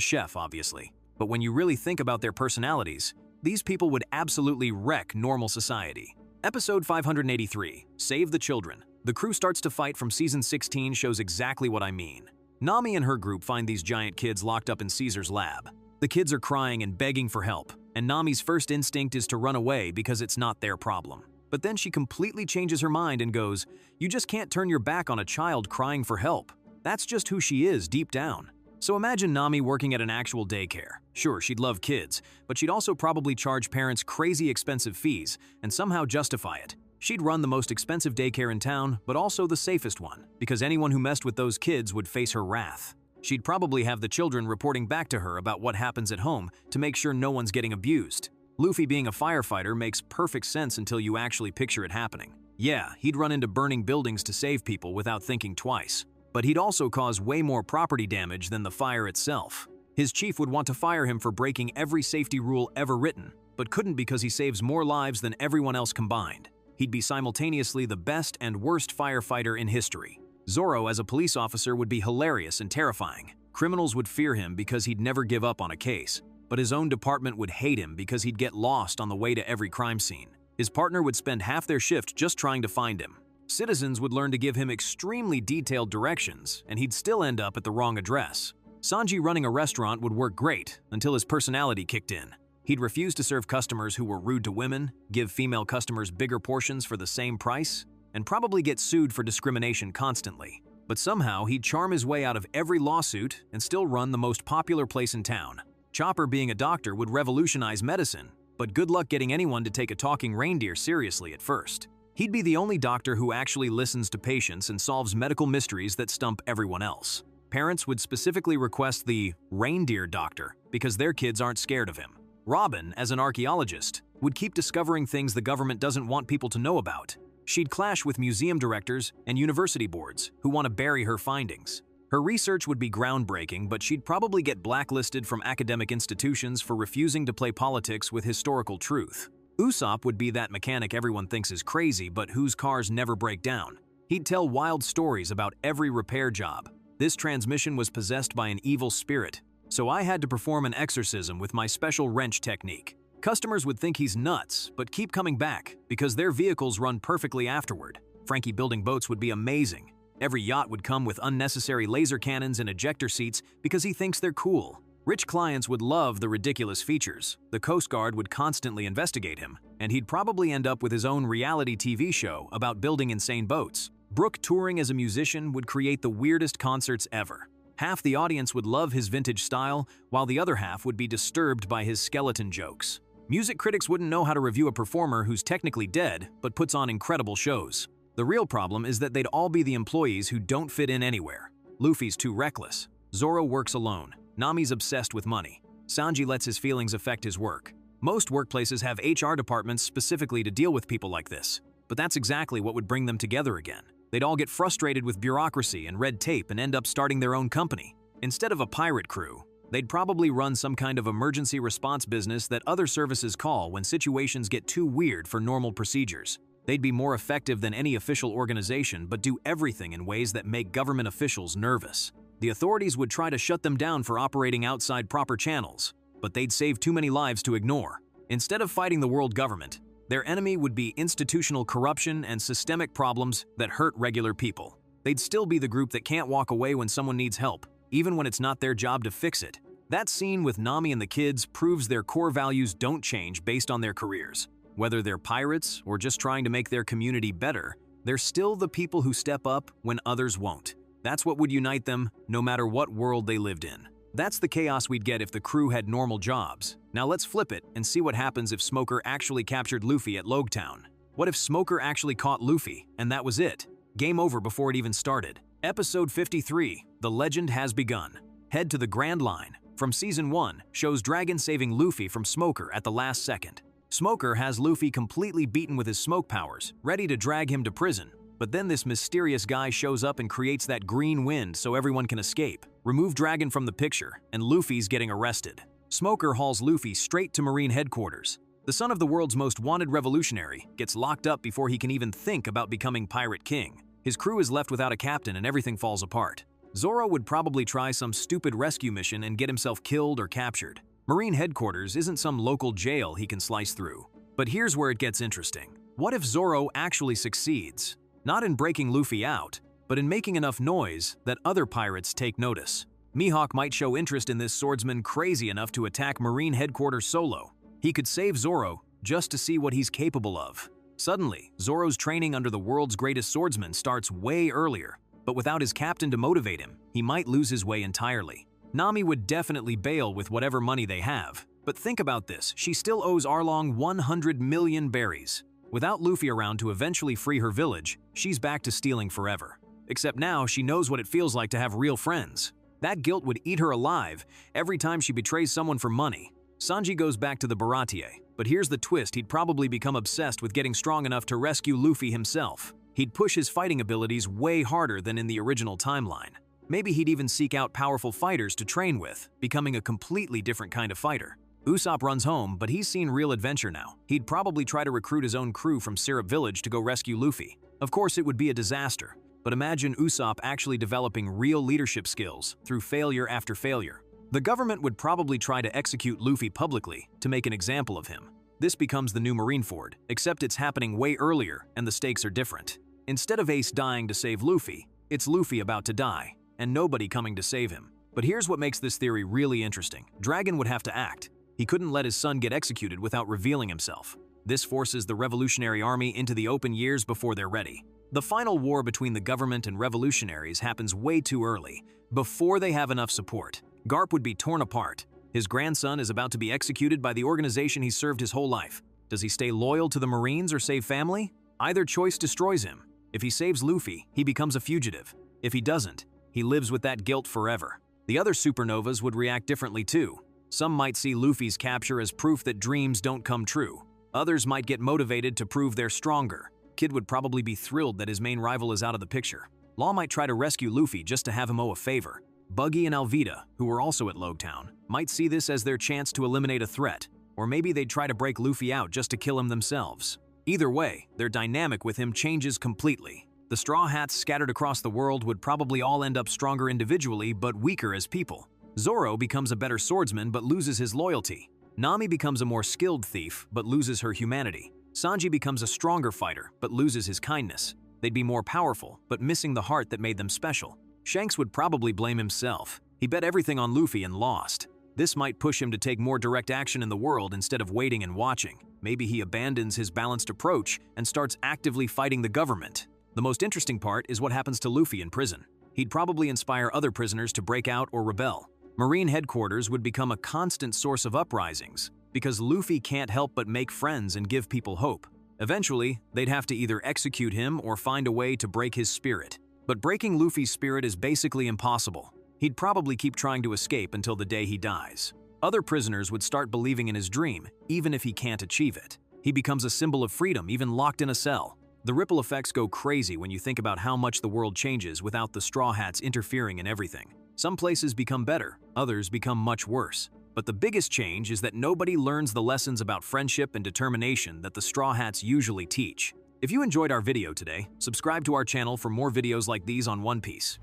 chef, obviously. But when you really think about their personalities, these people would absolutely wreck normal society. Episode 583, Save the Children. The crew starts to fight from Season 16 shows exactly what I mean. Nami and her group find these giant kids locked up in Caesar's lab. The kids are crying and begging for help, and Nami's first instinct is to run away because it's not their problem. But then she completely changes her mind and goes, "You just can't turn your back on a child crying for help. That's just who she is deep down." So imagine Nami working at an actual daycare. Sure, she'd love kids, but she'd also probably charge parents crazy expensive fees and somehow justify it. She'd run the most expensive daycare in town, but also the safest one, because anyone who messed with those kids would face her wrath. She'd probably have the children reporting back to her about what happens at home to make sure no one's getting abused. Luffy being a firefighter makes perfect sense until you actually picture it happening. Yeah, he'd run into burning buildings to save people without thinking twice. But he'd also cause way more property damage than the fire itself. His chief would want to fire him for breaking every safety rule ever written, but couldn't because he saves more lives than everyone else combined. He'd be simultaneously the best and worst firefighter in history. Zoro as a police officer would be hilarious and terrifying. Criminals would fear him because he'd never give up on a case, but his own department would hate him because he'd get lost on the way to every crime scene. His partner would spend half their shift just trying to find him. Citizens would learn to give him extremely detailed directions, and he'd still end up at the wrong address. Sanji running a restaurant would work great until his personality kicked in. He'd refuse to serve customers who were rude to women, give female customers bigger portions for the same price, and probably get sued for discrimination constantly. But somehow he'd charm his way out of every lawsuit and still run the most popular place in town. Chopper being a doctor would revolutionize medicine, but good luck getting anyone to take a talking reindeer seriously at first. He'd be the only doctor who actually listens to patients and solves medical mysteries that stump everyone else. Parents would specifically request the reindeer doctor because their kids aren't scared of him. Robin, as an archaeologist, would keep discovering things the government doesn't want people to know about. She'd clash with museum directors and university boards who want to bury her findings. Her research would be groundbreaking, but she'd probably get blacklisted from academic institutions for refusing to play politics with historical truth. Usopp would be that mechanic everyone thinks is crazy but whose cars never break down. He'd tell wild stories about every repair job. This transmission was possessed by an evil spirit, so I had to perform an exorcism with my special wrench technique. Customers would think he's nuts, but keep coming back because their vehicles run perfectly afterward. Frankie building boats would be amazing. Every yacht would come with unnecessary laser cannons and ejector seats because he thinks they're cool. Rich clients would love the ridiculous features. The Coast Guard would constantly investigate him, and he'd probably end up with his own reality TV show about building insane boats. Brook touring as a musician would create the weirdest concerts ever. Half the audience would love his vintage style, while the other half would be disturbed by his skeleton jokes. Music critics wouldn't know how to review a performer who's technically dead, but puts on incredible shows. The real problem is that they'd all be the employees who don't fit in anywhere. Luffy's too reckless. Zoro works alone. Nami's obsessed with money. Sanji lets his feelings affect his work. Most workplaces have HR departments specifically to deal with people like this. But that's exactly what would bring them together again. They'd all get frustrated with bureaucracy and red tape and end up starting their own company. Instead of a pirate crew, they'd probably run some kind of emergency response business that other services call when situations get too weird for normal procedures. They'd be more effective than any official organization but do everything in ways that make government officials nervous. The authorities would try to shut them down for operating outside proper channels, but they'd save too many lives to ignore. Instead of fighting the world government, their enemy would be institutional corruption and systemic problems that hurt regular people. They'd still be the group that can't walk away when someone needs help, even when it's not their job to fix it. That scene with Nami and the kids proves their core values don't change based on their careers. Whether they're pirates or just trying to make their community better, they're still the people who step up when others won't. That's what would unite them, no matter what world they lived in. That's the chaos we'd get if the crew had normal jobs. Now let's flip it and see what happens if Smoker actually captured Luffy at Logtown. What if Smoker actually caught Luffy, and that was it? Game over before it even started. Episode 53, The Legend Has Begun. Head to the Grand Line. From Season 1, shows Dragon saving Luffy from Smoker at the last second. Smoker has Luffy completely beaten with his smoke powers, ready to drag him to prison. But then this mysterious guy shows up and creates that green wind so everyone can escape. Remove Dragon from the picture, and Luffy's getting arrested. Smoker hauls Luffy straight to Marine headquarters. The son of the world's most wanted revolutionary gets locked up before he can even think about becoming Pirate King. His crew is left without a captain and everything falls apart. Zoro would probably try some stupid rescue mission and get himself killed or captured. Marine headquarters isn't some local jail he can slice through. But here's where it gets interesting. What if Zoro actually succeeds? Not in breaking Luffy out, but in making enough noise that other pirates take notice. Mihawk might show interest in this swordsman crazy enough to attack Marine headquarters solo. He could save Zoro just to see what he's capable of. Suddenly, Zoro's training under the world's greatest swordsman starts way earlier, but without his captain to motivate him, he might lose his way entirely. Nami would definitely bail with whatever money they have. But think about this, she still owes Arlong 100 million berries. Without Luffy around to eventually free her village, she's back to stealing forever. Except now she knows what it feels like to have real friends. That guilt would eat her alive every time she betrays someone for money. Sanji goes back to the Baratie, but here's the twist, he'd probably become obsessed with getting strong enough to rescue Luffy himself. He'd push his fighting abilities way harder than in the original timeline. Maybe he'd even seek out powerful fighters to train with, becoming a completely different kind of fighter. Usopp runs home, but he's seen real adventure now. He'd probably try to recruit his own crew from Syrup Village to go rescue Luffy. Of course, it would be a disaster, but imagine Usopp actually developing real leadership skills through failure after failure. The government would probably try to execute Luffy publicly to make an example of him. This becomes the new Marineford, except it's happening way earlier and the stakes are different. Instead of Ace dying to save Luffy, it's Luffy about to die, and nobody coming to save him. But here's what makes this theory really interesting. Dragon would have to act. He couldn't let his son get executed without revealing himself. This forces the Revolutionary Army into the open years before they're ready. The final war between the government and revolutionaries happens way too early, before they have enough support. Garp would be torn apart. His grandson is about to be executed by the organization he served his whole life. Does he stay loyal to the Marines or save family? Either choice destroys him. If he saves Luffy, he becomes a fugitive. If he doesn't, he lives with that guilt forever. The other supernovas would react differently too. Some might see Luffy's capture as proof that dreams don't come true. Others might get motivated to prove they're stronger. Kid would probably be thrilled that his main rival is out of the picture. Law might try to rescue Luffy just to have him owe a favor. Buggy and Alvida, who were also at Logtown, might see this as their chance to eliminate a threat. Or maybe they'd try to break Luffy out just to kill him themselves. Either way, their dynamic with him changes completely. The Straw Hats scattered across the world would probably all end up stronger individually but weaker as people. Zoro becomes a better swordsman but loses his loyalty. Nami becomes a more skilled thief but loses her humanity. Sanji becomes a stronger fighter but loses his kindness. They'd be more powerful but missing the heart that made them special. Shanks would probably blame himself. He bet everything on Luffy and lost. This might push him to take more direct action in the world instead of waiting and watching. Maybe he abandons his balanced approach and starts actively fighting the government. The most interesting part is what happens to Luffy in prison. He'd probably inspire other prisoners to break out or rebel. Marine headquarters would become a constant source of uprisings because Luffy can't help but make friends and give people hope. Eventually, they'd have to either execute him or find a way to break his spirit. But breaking Luffy's spirit is basically impossible. He'd probably keep trying to escape until the day he dies. Other prisoners would start believing in his dream, even if he can't achieve it. He becomes a symbol of freedom, even locked in a cell. The ripple effects go crazy when you think about how much the world changes without the Straw Hats interfering in everything. Some places become better, others become much worse. But the biggest change is that nobody learns the lessons about friendship and determination that the Straw Hats usually teach. If you enjoyed our video today, subscribe to our channel for more videos like these on One Piece.